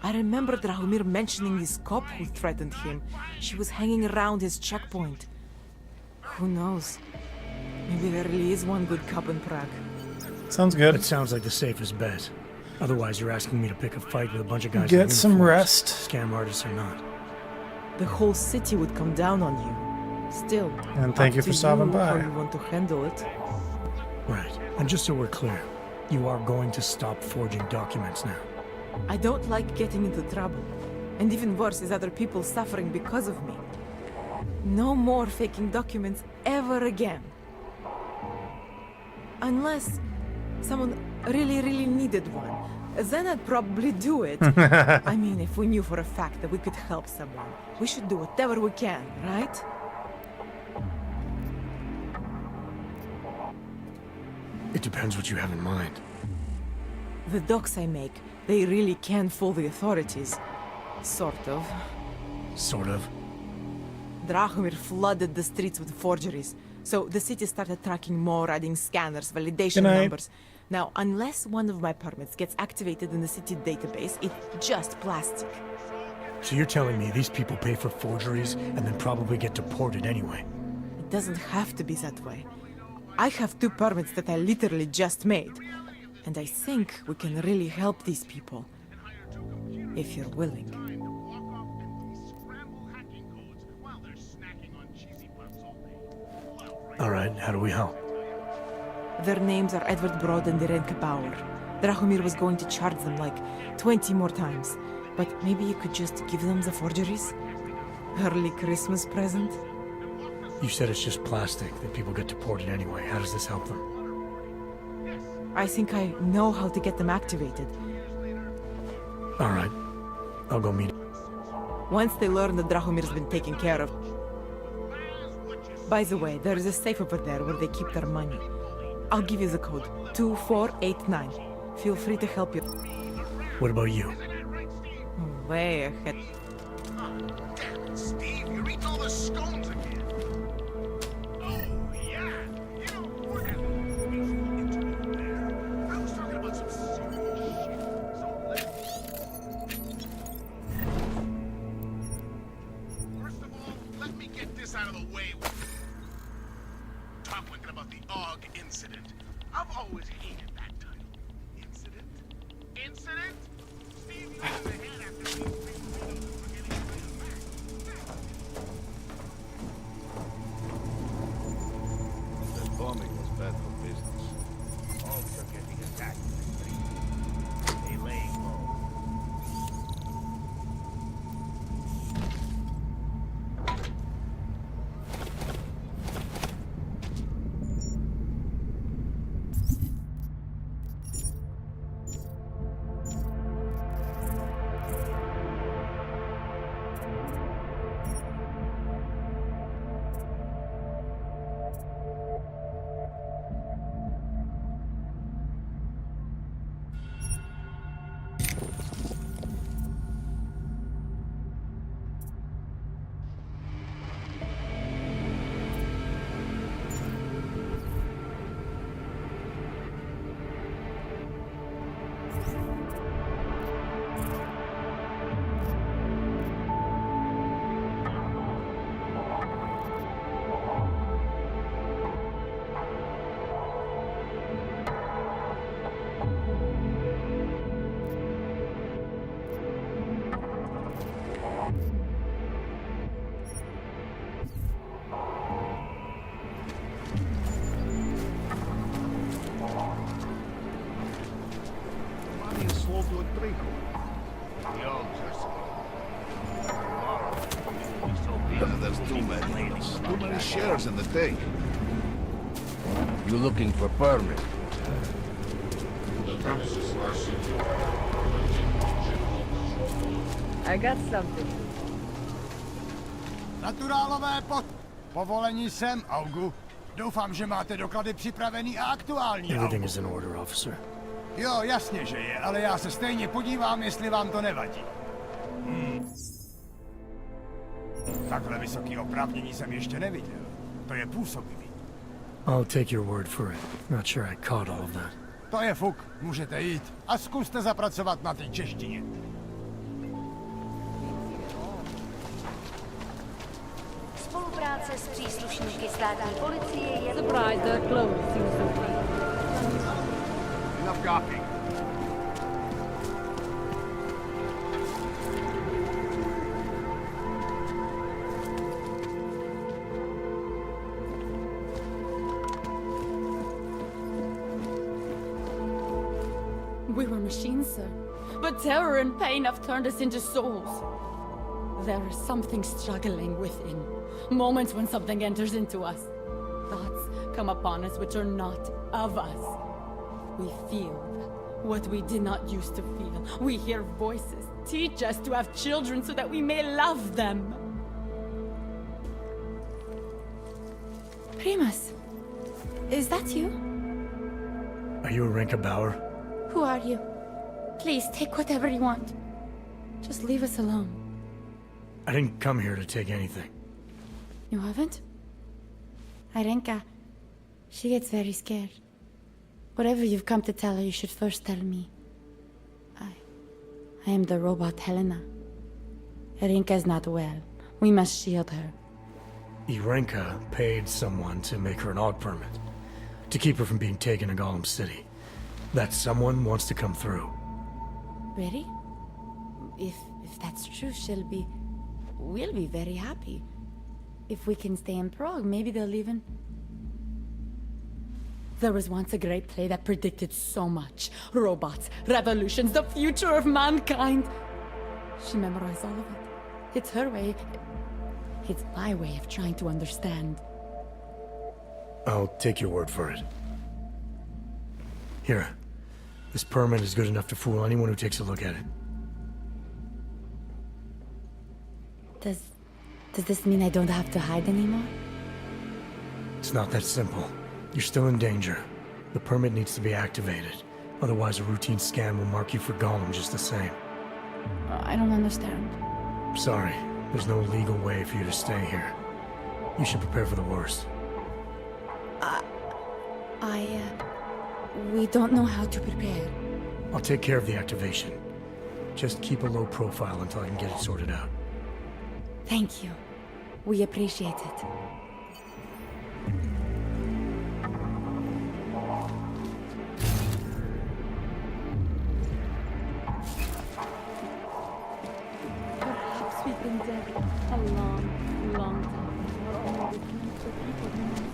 I remember Drahomir mentioning this cop who threatened him. She was hanging around his checkpoint. Who knows? Maybe there really is one good cop in Prague. Sounds good. It sounds like the safest bet. Otherwise, you're asking me to pick a fight with a bunch of guys. Get in some uniforms, rest. Scam artists or not. The whole city would come down on you. Still, And thank up you for to stopping you by. how you want to handle it. Right. And just so we're clear, you are going to stop forging documents now. I don't like getting into trouble. And even worse is other people suffering because of me. No more faking documents ever again. Unless someone really needed one. Then I'd probably do it. I mean, if we knew for a fact that we could help someone, we should do whatever we can, right? It depends what you have in mind. The docs I make, they really can fool the authorities. Sort of. Sort of. Drahomir flooded the streets with forgeries. So the city started tracking more, adding scanners, validation Good night. numbers. Now, unless one of my permits gets activated in the city database, it's just plastic. So you're telling me these people pay for forgeries and then probably get deported anyway? It doesn't have to be that way. I have 2 permits that I literally just made. And I think we can really help these people. If you're willing. Alright, how do we help? Their names are Edward Broad and Irenka Bauer. Drahomir was going to charge them like 20 more times. But maybe you could just give them the forgeries? Early Christmas present? You said it's just plastic, that people get deported anyway. How does this help them? I think I know how to get them activated. Alright. I'll go meet. Once they learn that Drahomir's been taken care of. By the way, there is a safe over there where they keep their money. I'll give you the code. 2489. Feel free to help you. What about you? Way ahead. Steve, you're eating all the scones again. Oh, yeah. You know, we're having there. I was talking about some serious shit. First of all, let me get this out of the way. Talking about the AUG incident. I've always hated that title. Incident? Incident? Steve, you have the hand after these things. That bombing was bad for business. Hogs are getting attacked in the street. They laying low. many. Too many shares in the day. You looking for permit? I got something. Naturálové povolení sem, Augu. Doufám, že máte doklady připravený a aktuální, Everything Augu. is in order, officer. Jo, jasně, že je, ale já se stejně podívám, jestli vám to nevadí. Takhle vysoký oprávnění jsem ještě neviděl. To je působivý. I'll take your word for it. Not sure I caught all of that. To je fuk, můžete jít. A zkuste zapracovat na té češtině. Spolupráce s příslušníky státní policie je... Surprised they're close, Enough gawking. We were machines, sir. But terror and pain have turned us into souls. There is something struggling within. Moments when something enters into us. Thoughts come upon us which are not of us. We feel what we did not used to feel. We hear voices. Teach us to have children so that we may love them. Primus, is that you? Are you Renka Bauer? Who are you? Please, take whatever you want. Just leave us alone. I didn't come here to take anything. You haven't? Arenka, she gets very scared. Whatever you've come to tell her, you should first tell me. I am the robot Helena. Arenka is not well. We must shield her. Irenka paid someone to make her an AUG permit. To keep her from being taken to Gollum City. That someone wants to come through. Really? If that's true, we'll be very happy. If we can stay in Prague, maybe they'll even... There was once a great play that predicted so much. Robots, revolutions, the future of mankind. She memorized all of it. It's her way. It's my way of trying to understand. I'll take your word for it. Here. This permit is good enough to fool anyone who takes a look at it. Does this mean I don't have to hide anymore? It's not that simple. You're still in danger. The permit needs to be activated. Otherwise, a routine scan will mark you for Gollum just the same. I don't understand. Sorry. There's no legal way for you to stay here. You should prepare for the worst. We don't know how to prepare. I'll take care of the activation. Just keep a low profile until I can get it sorted out. Thank you. We appreciate it. Perhaps we've been dead a long, long time. We're only looking for people who know.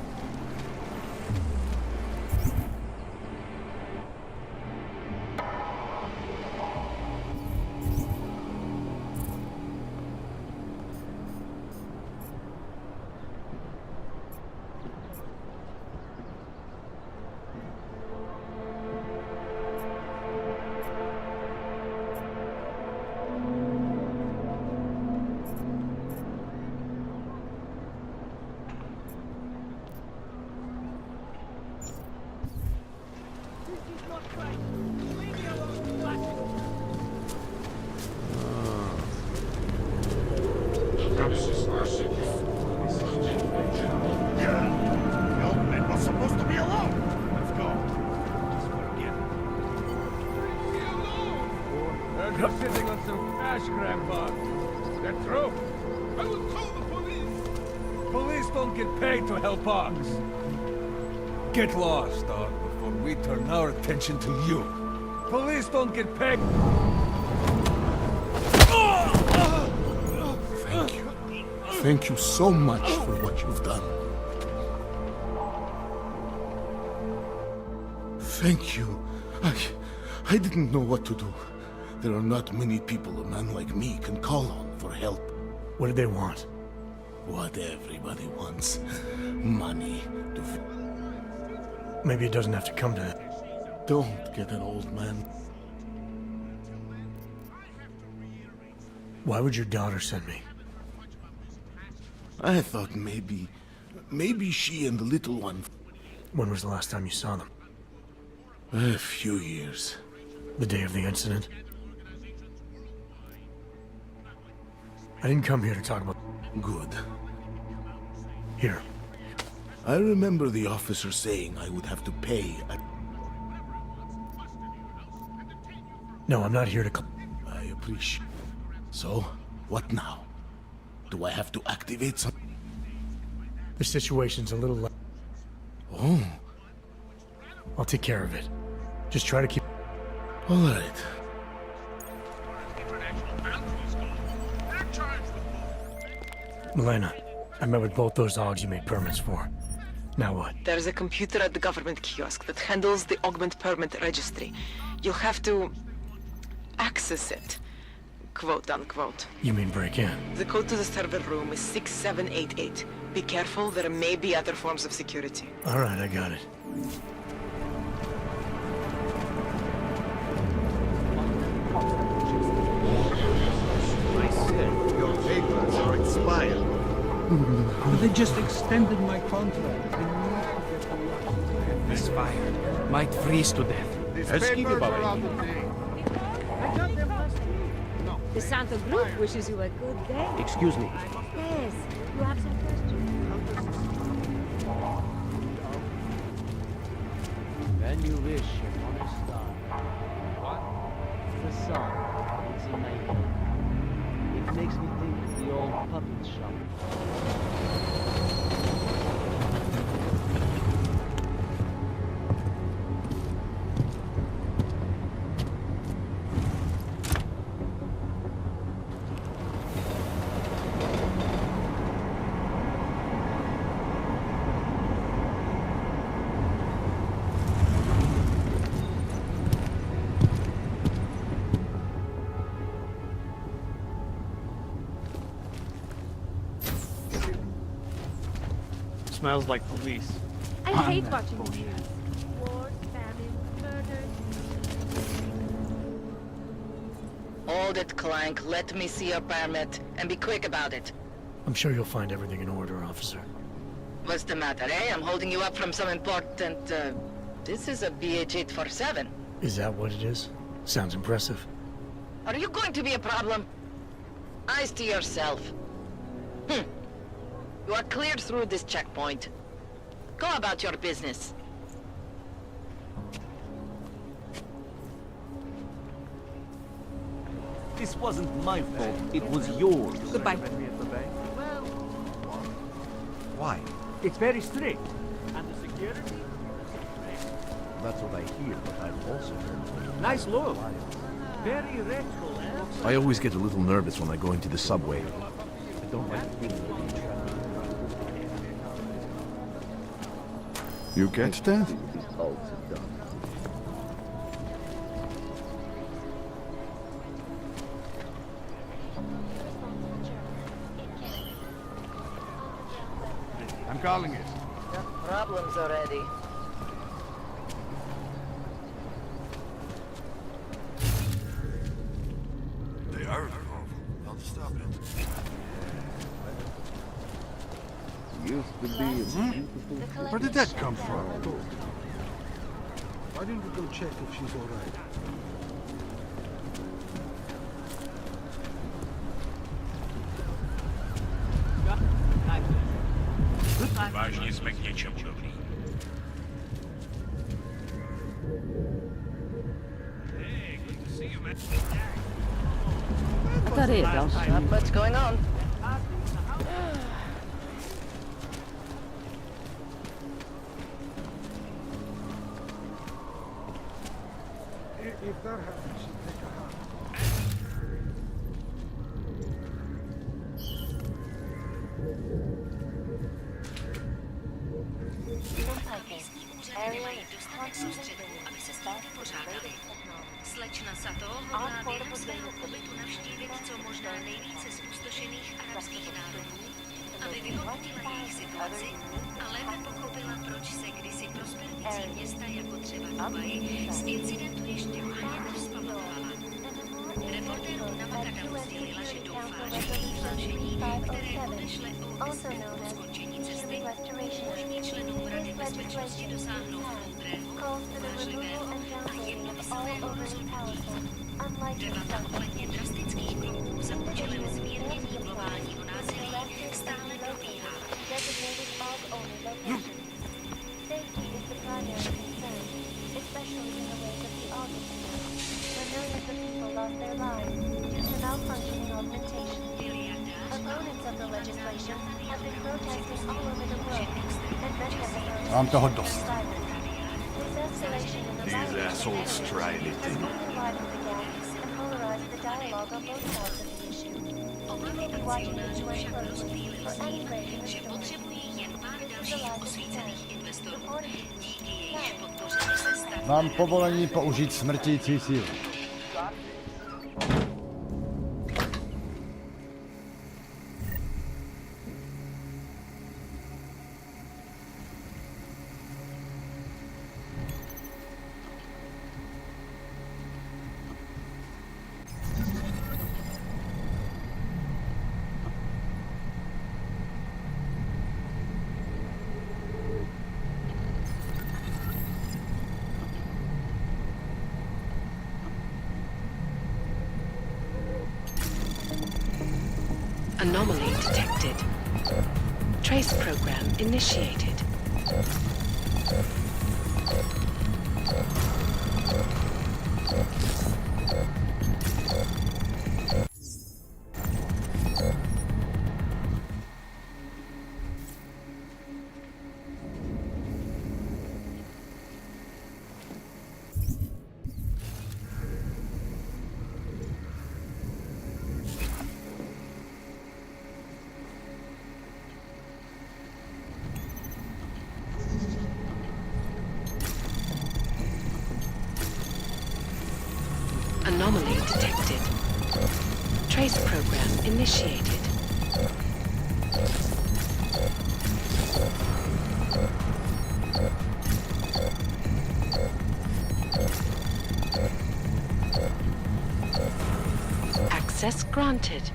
I'm sitting on some cash, Grandpa. Is that true? I will call the police. Police don't get paid to help us. Get lost, dog, before we turn our attention to you. Police don't get paid. Thank you. Thank you so much for what you've done. Thank you. I didn't know what to do. There are not many people a man like me can call on for help. What did they want? What everybody wants. Money. Maybe it doesn't have to come to that. Don't get an old man. Why would your daughter send me? I thought maybe she and the little one. When was the last time you saw them? A few years. The day of the incident? I didn't come here to talk about... Good. Here. I remember the officer saying I would have to pay a... No, I'm not here to... I appreciate... So, what now? Do I have to activate some... The situation's a little... Oh. I'll take care of it. Just try to keep... All right. Milena, I met with both those dogs you made permits for. Now what? There's a computer at the government kiosk that handles the augment permit registry. You'll have to access it, quote unquote. You mean break in? The code to the server room is 6788. Be careful, there may be other forms of security. All right, I got it. I said your papers are expired. But they just extended my contract. Misfired. Might freeze to death. The Santa Group wishes you a good day. Excuse me. Yes, you have some questions. When you wish upon a star. What? The sun is a night. It makes me think of the old puppet shop. Smells like police. I hate watching the news. Wars, famine, murders. Hold it, Clank. Let me see your permit, and be quick about it. I'm sure you'll find everything in order, officer. What's the matter, eh? I'm holding you up from some important, This is a BH-847. Is that what it is? Sounds impressive. Are you going to be a problem? Eyes to yourself. You are cleared through this checkpoint. Go about your business. This wasn't my fault, it was yours. Goodbye. Why? It's very strict. And the security? That's what I hear, but I've also heard. Nice look. Very retro, eh? I always get a little nervous when I go into the subway. I don't like being in traffic. You get that? I'm calling it. Got problems already. They are involved. Don't stop it. Used to be a beautiful... Where did that come from? Why didn't we go check if she's all right? Vážně jsme k něčemu dobrý. Hey, good to see you, man. Not much going on. If that happens, she'll take a hot. Slečna Sato hodlá během svého pobytu navštívit co možná nejvíce zpustošených arabských národů, aby ale nepochopila, proč se kdysi prosperující města jako třeba Dubaj z incidentu ještě ani nevzpamatovala. Reportérům na Makadamu sdělila, že doufá, že její hlášení, které odešle OSN po skončení cesty, umožní členům Rady bezpečnosti dosáhnout moudrého, uvážlivého a jednomyslného rozhodnutí. Debata ohledně drastických kroků za účelem zmírnění globálního násilí stále probíhá. Safety is the primary concern, especially in the wake of the August where millions of people lost their lives due to malfunctioning augmentation. Opponents of the legislation have been protesting all over the world, and many of them Mám toho dost. This escalation in the These violence assholes tried it. has only widened the gap and polarized the dialogue on both sides of the issue. We will be watching the UN closely for any break in the story. This is the last concern. Reporting Mám povolení použít smrtící sílu. Anomaly detected. Trace program initiated. Anomaly detected. Trace program initiated. Access granted.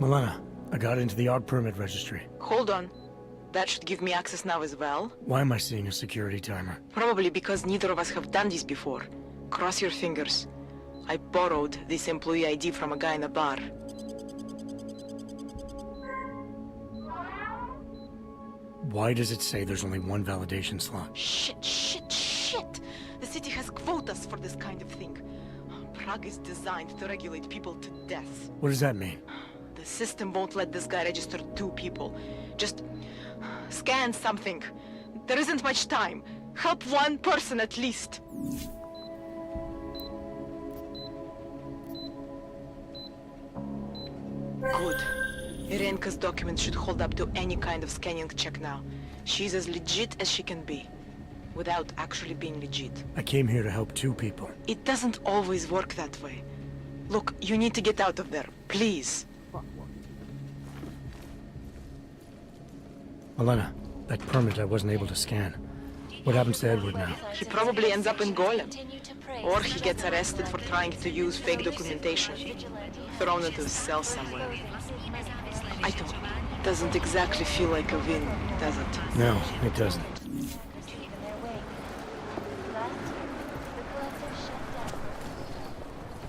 Milena, I got into the ARB permit registry. Hold on. That should give me access now as well. Why am I seeing a security timer? Probably because neither of us have done this before. Cross your fingers. I borrowed this employee ID from a guy in a bar. Why does it say there's only one validation slot? Shit! The city has quotas for this kind of thing. Prague is designed to regulate people to death. What does that mean? The system won't let this guy register 2 people. Just scan something. There isn't much time. Help one person at least. Good. Irenka's documents should hold up to any kind of scanning check now. She's as legit as she can be, without actually being legit. I came here to help 2 people. It doesn't always work that way. Look, you need to get out of there, please. Milena, that permit I wasn't able to scan. What happens to Edward now? He probably ends up in Golem. Or he gets arrested for trying to use fake documentation. Thrown into a cell somewhere. I don't... Doesn't exactly feel like a win, does it? No, it doesn't.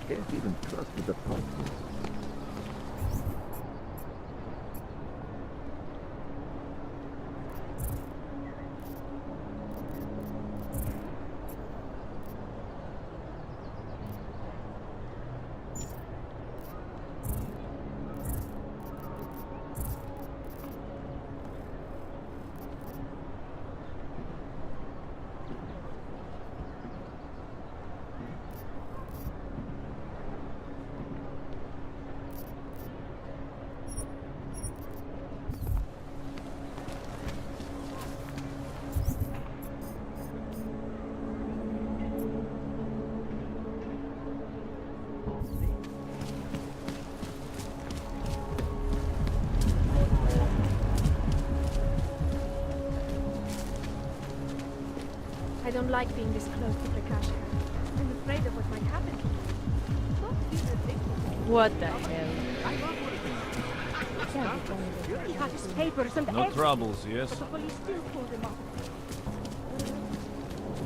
Can't even trust the department. I don't like being this close to Prakashka. I'm afraid of what might happen to me. Don't be ridiculous. What the hell? He had his papers and No everything, troubles, yes? but the police still pulled him up.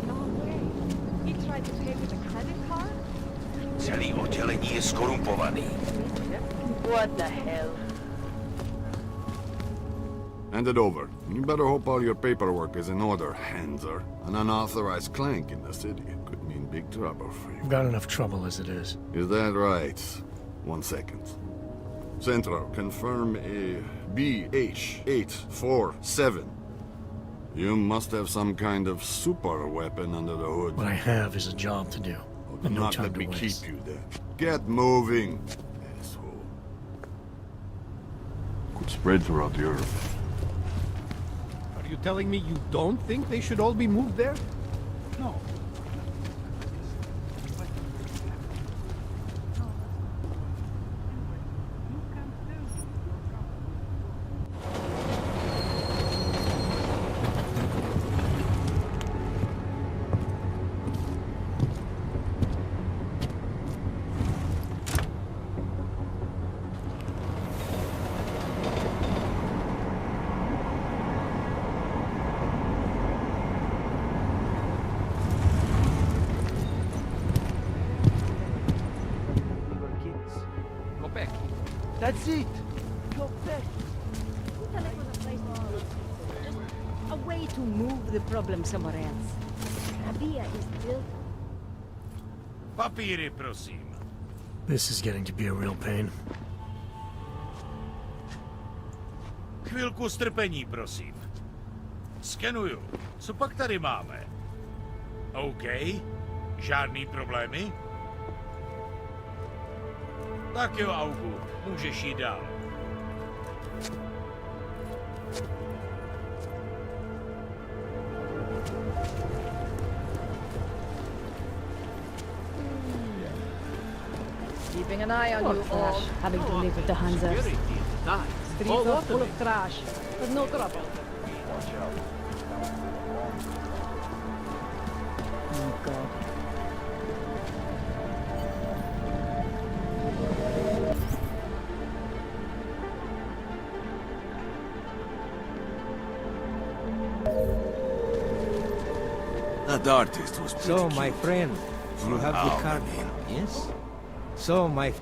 No way. He tried to pay with a credit card? Celý oddělení je skorumpovaný. What the hell? Hand it over. You better hope all your paperwork is in order, Hanser. An unauthorized clank in the city could mean big trouble for you. I've got enough trouble as it is. Is that right? 1 second. Centro, confirm a BH-847. You must have some kind of super weapon under the hood. What I have is a job to do. Do And no not time let to me waste. keep you there. Get moving, asshole. Could spread throughout Europe. Are you telling me you don't think they should all be moved there? No. Go back. That's it. Go back. Italy was a place to move. Just A way to move the problem somewhere else. Rabia is built. Papíry, prosím. This is getting to be a real pain. Chvilku strpení, prosím. Skenuju. Co pak tady máme? OK. Žádný problémy? Tak jo, Augu. Můžeš jít dál. Keeping an eye on Poor you all. Flash, having to live with the Hansers. Streets are full of trash, but no trouble. Oh God. That artist was pretty So, cute. my friend, you have the Now, card. I mean. Yes? So, my...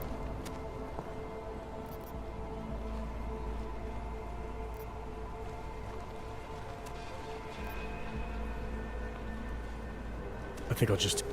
I think I'll just...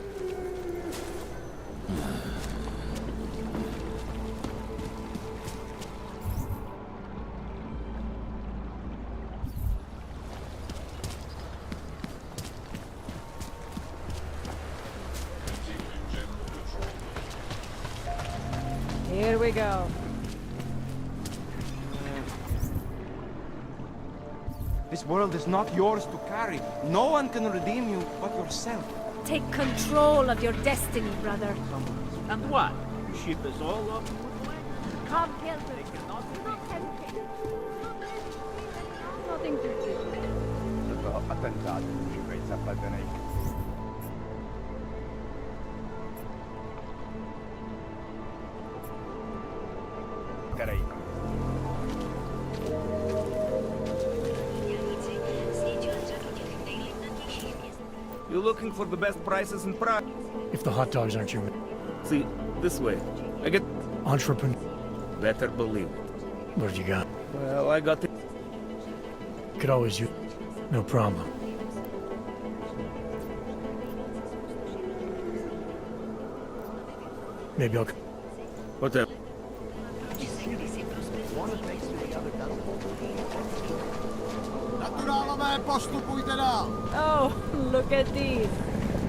Here we go. This world is not yours to carry. No one can redeem you but yourself. Take control of your destiny, brother. And what? You ship us all off? Come, Kelvin. Do not hesitate. Nothing to do. You're looking for the best prices in Prague. If the hot dogs aren't your... See, this way. I get... Entrepreneur... Better believe it. What have you got? Well, I got it. Could always use... No problem. Maybe I'll... Whatever. Oh, look at these.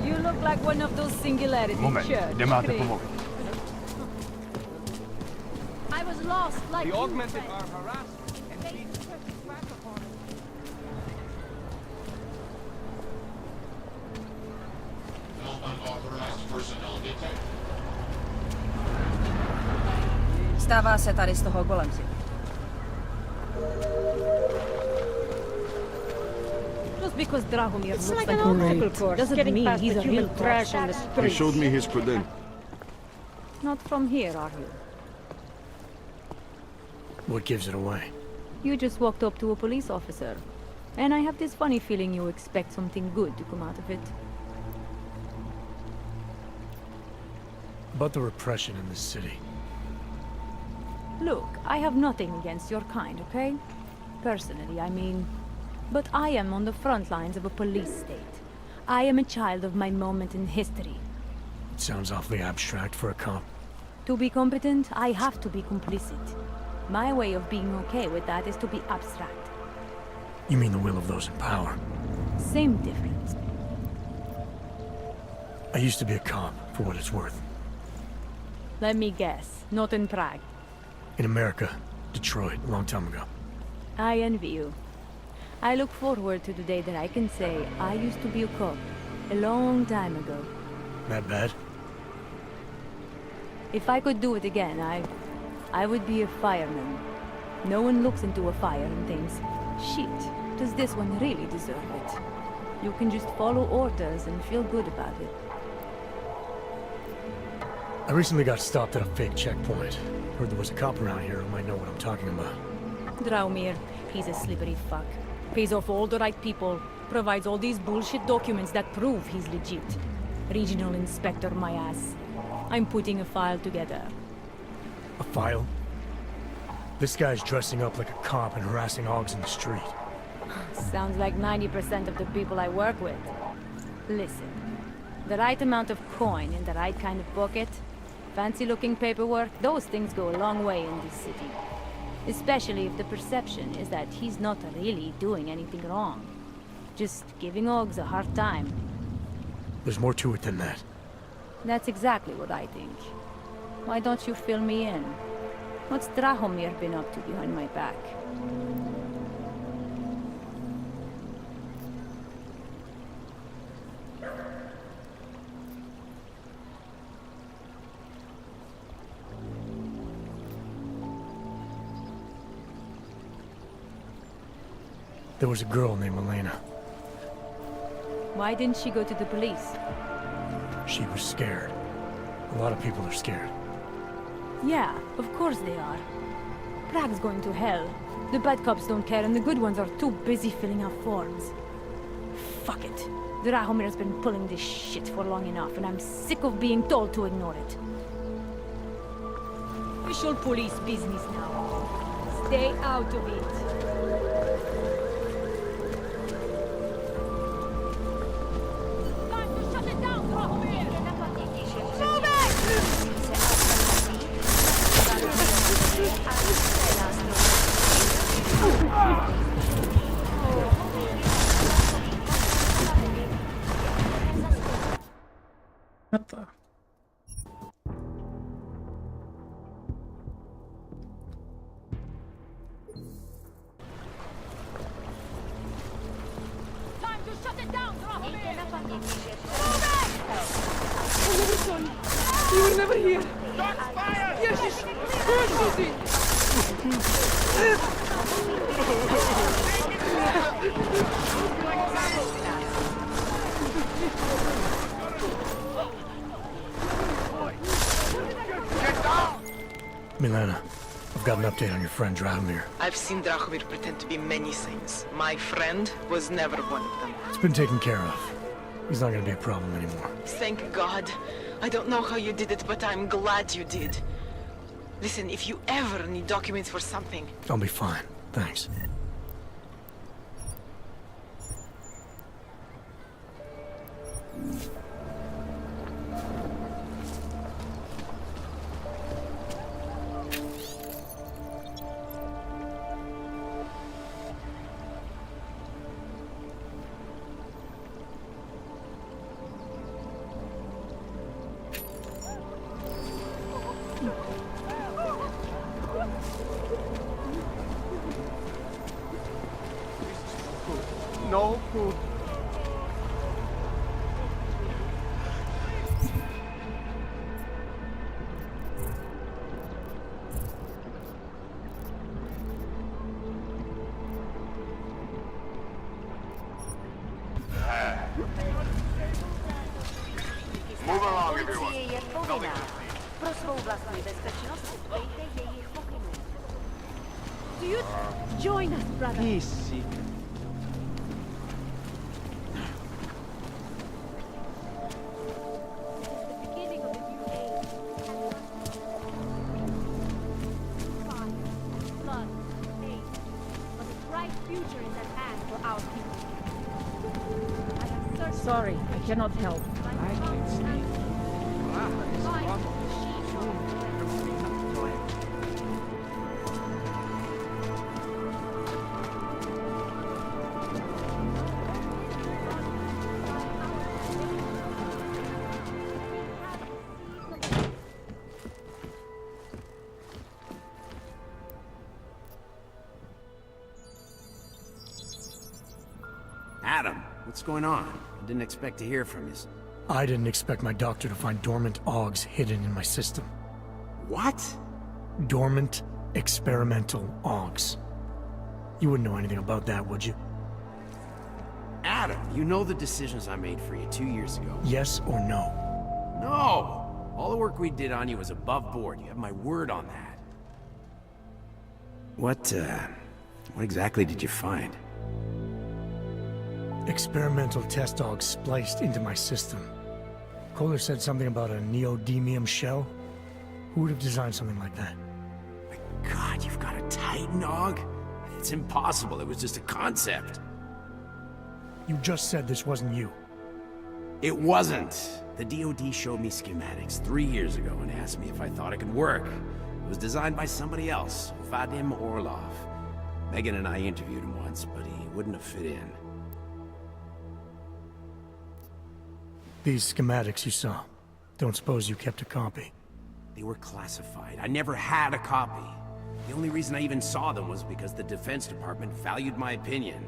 You look like one of those singularity church. I was lost like The you, augmented friend. are harassed. They took back upon us. Stává se tady z toho golem si. because Drahomir It's looks like like an a obstacle great course, doesn't getting mean past he's the a human real trash on the He streets. showed me his credentials. Not from here, are you? What gives it away? You just walked up to a police officer. And I have this funny feeling you expect something good to come out of it. About the repression in this city. Look, I have nothing against your kind, okay? Personally, I mean. But I am on the front lines of a police state. I am a child of my moment in history. It sounds awfully abstract for a cop. To be competent, I have to be complicit. My way of being okay with that is to be abstract. You mean the will of those in power? Same difference. I used to be a cop, for what it's worth. Let me guess, not in Prague. In America, Detroit, a long time ago. I envy you. I look forward to the day that I can say I used to be a cop, a long time ago. That bad? If I could do it again, I would be a fireman. No one looks into a fire and thinks, shit, does this one really deserve it? You can just follow orders and feel good about it. I recently got stopped at a fake checkpoint. Heard there was a cop around here who might know what I'm talking about. Draumir, he's a slippery fuck. Pays off all the right people, provides all these bullshit documents that prove he's legit. Regional inspector, my ass. I'm putting a file together. A file? This guy's dressing up like a cop and harassing hogs in the street. Sounds like 90% of the people I work with. Listen, the right amount of coin in the right kind of pocket, fancy-looking paperwork, those things go a long way in this city. Especially if the perception is that he's not really doing anything wrong. Just giving hogs a hard time. There's more to it than that. That's exactly what I think. Why don't you fill me in? What's Drahomir been up to behind my back? There was a girl named Elena. Why didn't she go to the police? She was scared. A lot of people are scared. Yeah, of course they are. Prague's going to hell. The bad cops don't care and the good ones are too busy filling out forms. Fuck it. Drahomir's been pulling this shit for long enough and I'm sick of being told to ignore it. Official police business now. Stay out of it. What the? Time to shut it down, You were never here! Shots fired! Yes, Milena, I've got an update on your friend Drahomir. I've seen Drahomir pretend to be many things. My friend was never one of them. It's been taken care of. He's not gonna be a problem anymore. Thank God. I don't know how you did it, but I'm glad you did. Listen, if you ever need documents for something... I'll be fine. Thanks. No food. Move along, everyone. Policie je povinná pro svou vlastní bezpečnost dbejte jejich pokynů. Do you join us, brother? Easy. Beginning of a new age. Fire, blood, hate. But a bright future is at hand for our people. I have searched. Sorry, I cannot help. I can't sleep. Adam, what's going on? I didn't expect to hear from you. I didn't expect my doctor to find dormant augs hidden in my system. What? Dormant experimental augs. You wouldn't know anything about that, would you? Adam, you know the decisions I made for you 2 years ago. Yes or no? No! All the work we did on you was above board. You have my word on that. What exactly did you find? Experimental test augs spliced into my system. Kohler said something about a neodymium shell. Who would have designed something like that? God, you've got a Titan aug? It's impossible. It was just a concept. You just said this wasn't you. It wasn't. The DoD showed me schematics 3 years ago and asked me if I thought it could work. It was designed by somebody else, Vadim Orlov. Megan and I interviewed him once, but he wouldn't have fit in. These schematics you saw. Don't suppose you kept a copy? They were classified. I never had a copy. The only reason I even saw them was because the Defense Department valued my opinion.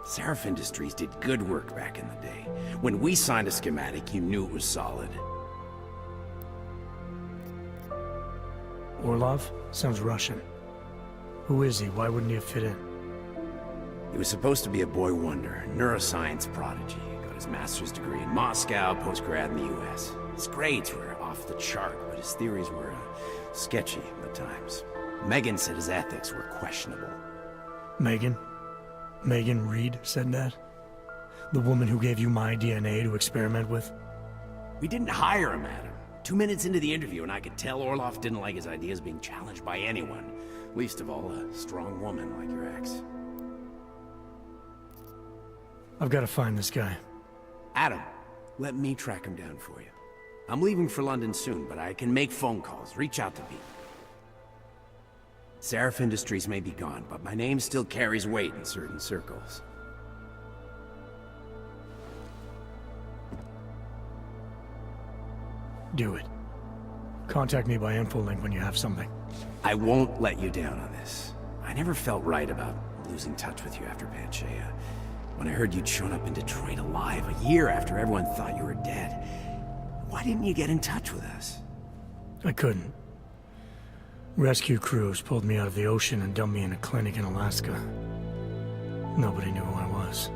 Seraph Industries did good work back in the day. When we signed a schematic, you knew it was solid. Orlov? Sounds Russian. Who is he? Why wouldn't he have fit in? He was supposed to be a boy wonder, neuroscience prodigy. Got his master's degree in Moscow, postgrad in the US. His grades were off the chart, but his theories were sketchy at times. Megan said his ethics were questionable. Megan? Megan Reed said that? The woman who gave you my DNA to experiment with? We didn't hire him, Adam. 2 minutes into the interview, and I could tell Orlov didn't like his ideas being challenged by anyone. Least of all, a strong woman like your ex. I've got to find this guy. Adam, let me track him down for you. I'm leaving for London soon, but I can make phone calls, reach out to people. Seraph Industries may be gone, but my name still carries weight in certain circles. Do it. Contact me by infolink when you have something. I won't let you down on this. I never felt right about losing touch with you after Panchea. When I heard you'd shown up in Detroit alive a year after everyone thought you were dead, why didn't you get in touch with us? I couldn't. Rescue crews pulled me out of the ocean and dumped me in a clinic in Alaska. Nobody knew who I was.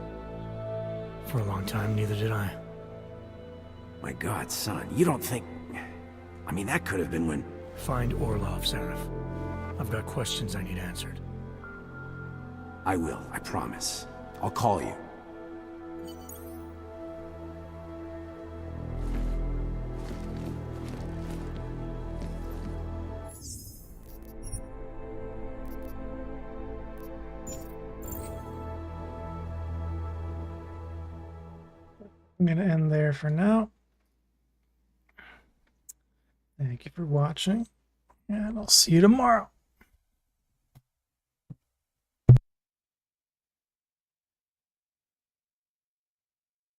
For a long time, neither did I. My God, son, you don't think... I mean, that could have been when... Find Orlov, Seraph. I've got questions I need answered. I will, I promise. I'll call you. I'm going to end there for now. Thank you for watching, and I'll see you tomorrow.